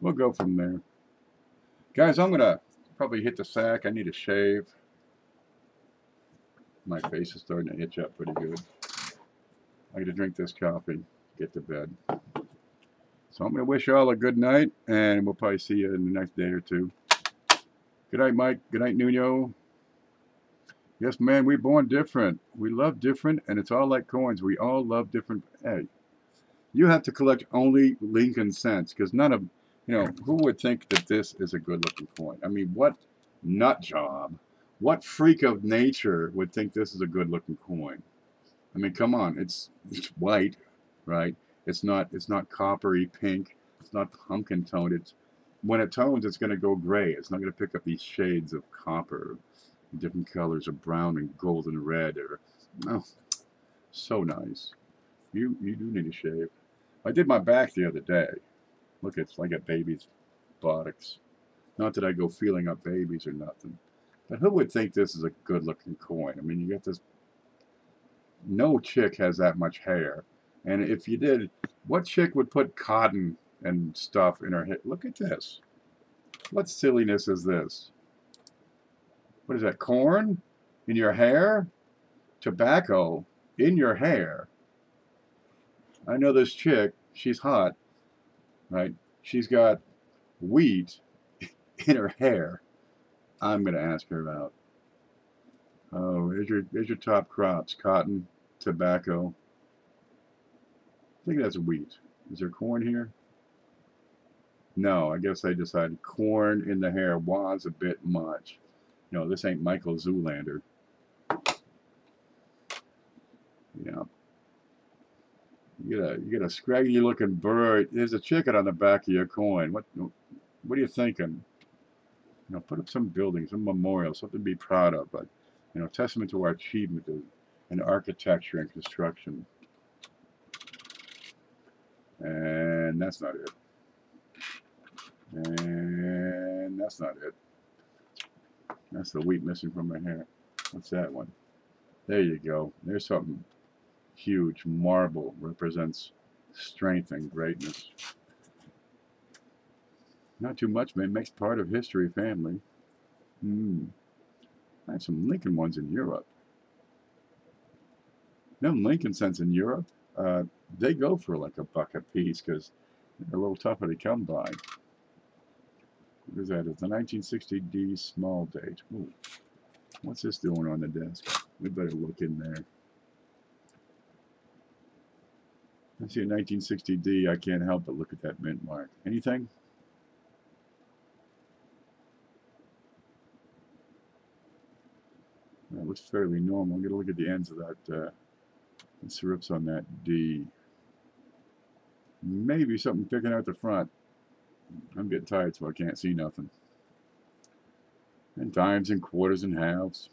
We'll go from there. Guys, I'm going to probably hit the sack. I need a shave. My face is starting to itch up pretty good. I got to drink this coffee, get to bed. So I'm going to wish you all a good night, and we'll probably see you in the next day or 2. Good night, Mike. Good night, Nuno. Yes, man, we're born different. We love different, and it's all like coins. We all love different. Hey, you have to collect only Lincoln cents, because none of, you know, who would think that this is a good-looking coin? I mean, what nut job, what freak of nature would think this is a good-looking coin? I mean, come on, it's white, right? It's not coppery pink. It's not pumpkin toned. It's, when it tones, it's going to go gray. It's not going to pick up these shades of copper, different colors of brown and gold and red. Oh, so nice. You do need a shave. I did my back the other day. Look, it's like a baby's buttocks. Not that I go feeling up babies or nothing. But who would think this is a good-looking coin? I mean, you got this. No chick has that much hair. And if you did, what chick would put cotton and stuff in her hair? Look at this. What silliness is this? What is that, corn in your hair? Tobacco in your hair? I know this chick, she's hot, right? She's got wheat in her hair. I'm going to ask her out. Oh, there's your top crops. Cotton, tobacco. I think that's wheat. Is there corn here? No, I guess I decided corn in the hair was a bit much. No, this ain't Michael Zoolander. Yeah. You get a scraggy looking bird. There's a chicken on the back of your coin. What are you thinking? You know, put up some buildings, some memorial, something to be proud of, but, you know, testament to our achievement in architecture and construction. And that's not it. And that's not it. That's the wheat missing from my hair. What's that one? There you go. There's something huge. Marble represents strength and greatness. Not too much, man. Makes part of history, family. I have some Lincoln ones in Europe. Them Lincoln cents in Europe, they go for like $1 a piece because they're a little tougher to come by. What is that? It's the 1960D small date. Ooh. What's this doing on the desk? We better look in there. I see a 1960D. I can't help but look at that mint mark. Anything? That looks fairly normal. I'm going to look at the ends of that. Syrups on that D. Maybe something picking out the front. I'm getting tired, so I can't see nothing. And dimes and quarters and halves.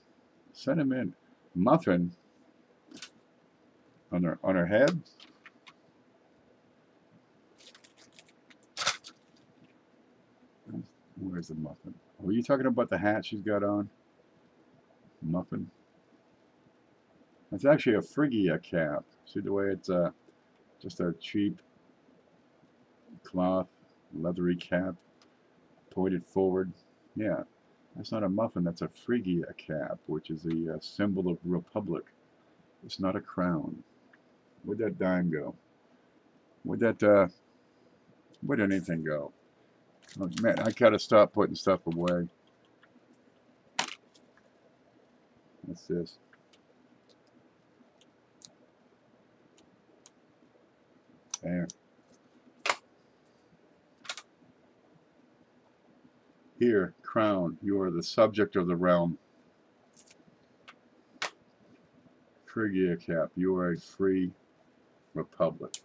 Sentiment. Muffin. On her head. Where's the muffin? Were you talking about the hat she's got on? Muffin. It's actually a Phrygia cap. See the way it's just a cheap cloth, leathery cap, pointed forward. Yeah, that's not a muffin. That's a Phrygia cap, which is a symbol of republic. It's not a crown. Where'd that dime go? Where'd anything go? Oh, man, I gotta stop putting stuff away. What's this? There. Here, crown, you are the subject of the realm. Phrygia cap, you are a free republic.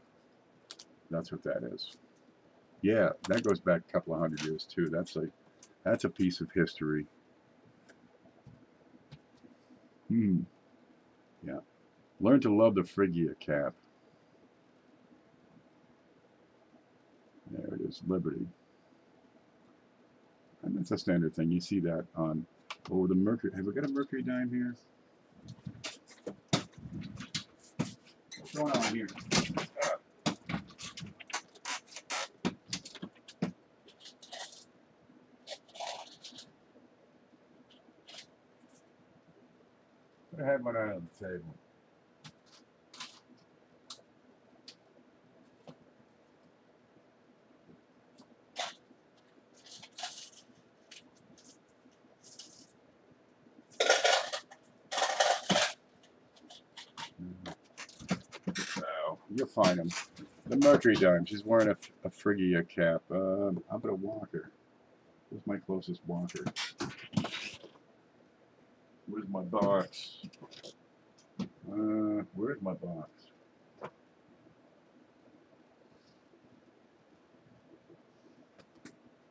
That's what that is. Yeah, that goes back a couple of hundred years too. That's a piece of history. Yeah. Learn to love the Phrygia cap. There it is, Liberty. And that's a standard thing. You see that on, oh, the Mercury. Have we got a Mercury dime here? What's going on here? I had one on the table. Oh, you'll find them. The Mercury dime. She's wearing a Phrygia cap. How about a Walker? Where's my closest Walker? Where's my box? Where's my box?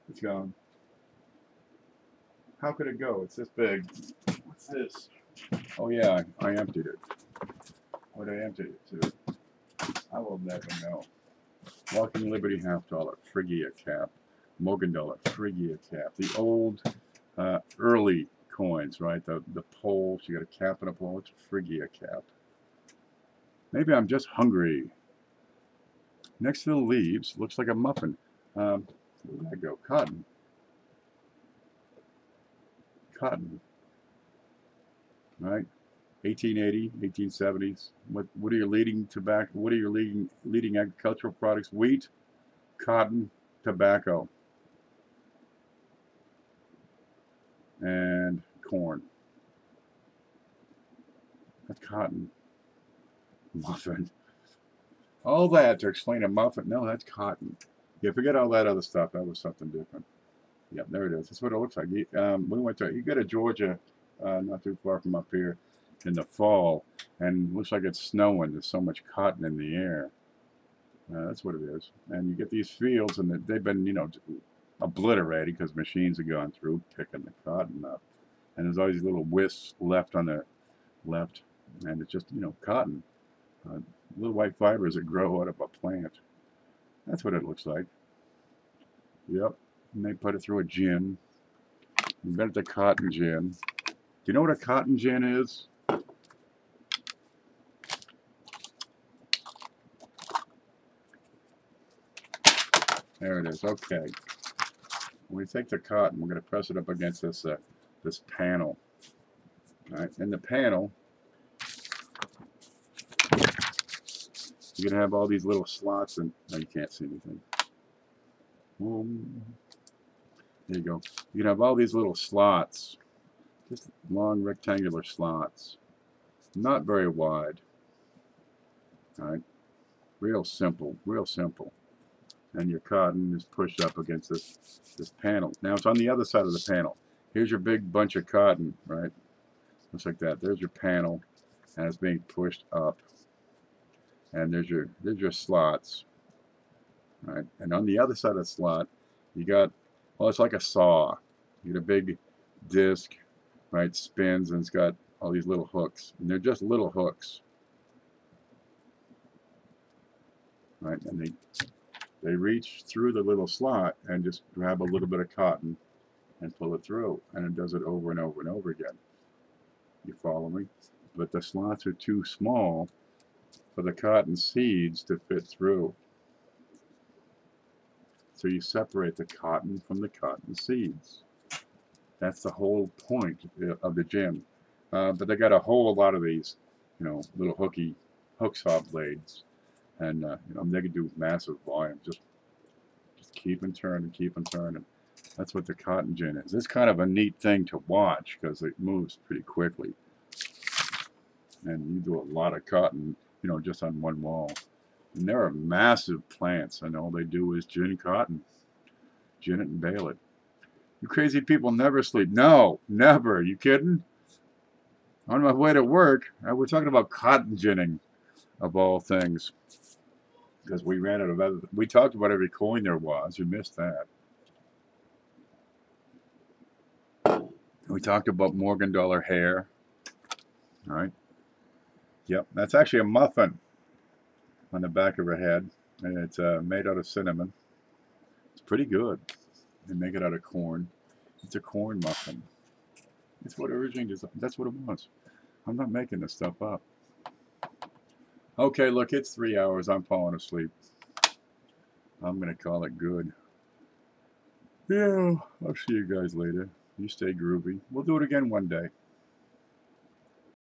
It's gone. How could it go? It's this big. What's this? Oh yeah, I emptied it. What I emptied it to? I will never know. Walking Liberty $50, Phrygia cap. Morgan dollar, Phrygia cap. The old, early coins, right? The pole. You got a cap and a pole. It's a Phrygia cap. Maybe I'm just hungry. Next to the leaves, looks like a muffin. Where did that go? Cotton. Cotton. Right? 1880, 1870s. What are your leading tobacco? What are your leading agricultural products? Wheat, cotton, tobacco, and corn. That's cotton. Muffin. All that to explain a muffin. No, that's cotton. Yeah, forget all that other stuff. That was something different. Yep, there it is. That's what it looks like. We went to, you go to Georgia, not too far from up here, in the fall, and it looks like it's snowing. There's so much cotton in the air. That's what it is. And you get these fields, and they've been, you know, obliterated because machines have gone through picking the cotton up. And there's always little wisps left on the left, and it's just, you know, cotton. Little white fibers that grow out of a plant. That's what it looks like. Yep. And they put it through a gin. Invented the cotton gin. Do you know what a cotton gin is? There it is. Okay. When we take the cotton, we're going to press it up against this this panel. All right. In the panel, you're going to have all these little slots, and no, you can't see anything. There you go. You can have all these little slots, just long rectangular slots, not very wide. All right. Real simple, real simple. And your cotton is pushed up against this panel. Now it's on the other side of the panel. Here's your big bunch of cotton, right? Looks like that. There's your panel, and it's being pushed up. And there's your slots, right? And on the other side of the slot, you got, well, it's like a saw. You get a big disc, right? Spins, and it's got all these little hooks, and they're just little hooks, right? And they reach through the little slot and just grab a little bit of cotton and pull it through. And it does it over and over and over again. You follow me? But the slots are too small for the cotton seeds to fit through. So you separate the cotton from the cotton seeds. That's the whole point of the gin. But they got a whole lot of these, you know, little hook saw blades. And you know, they can do massive volume. Just keep and turn and keep and turn. And that's what the cotton gin is. It's kind of a neat thing to watch because it moves pretty quickly. And you do a lot of cotton, you know, just on one wall. And there are massive plants, and all they do is gin cotton. Gin it and bale it. You crazy people never sleep. No, never. You kidding? On my way to work, we're talking about cotton ginning, of all things. Because we ran out of other. We talked about every coin there was. You missed that. We talked about Morgan dollar hair. All right. Yep, that's actually a muffin on the back of her head, and it's made out of cinnamon. It's pretty good. They make it out of corn. It's a corn muffin. It's what originally is. That's what it was. I'm not making this stuff up. Okay, look, it's 3 hours. I'm falling asleep. I'm going to call it good. Yeah, I'll see you guys later. You stay groovy. We'll do it again one day.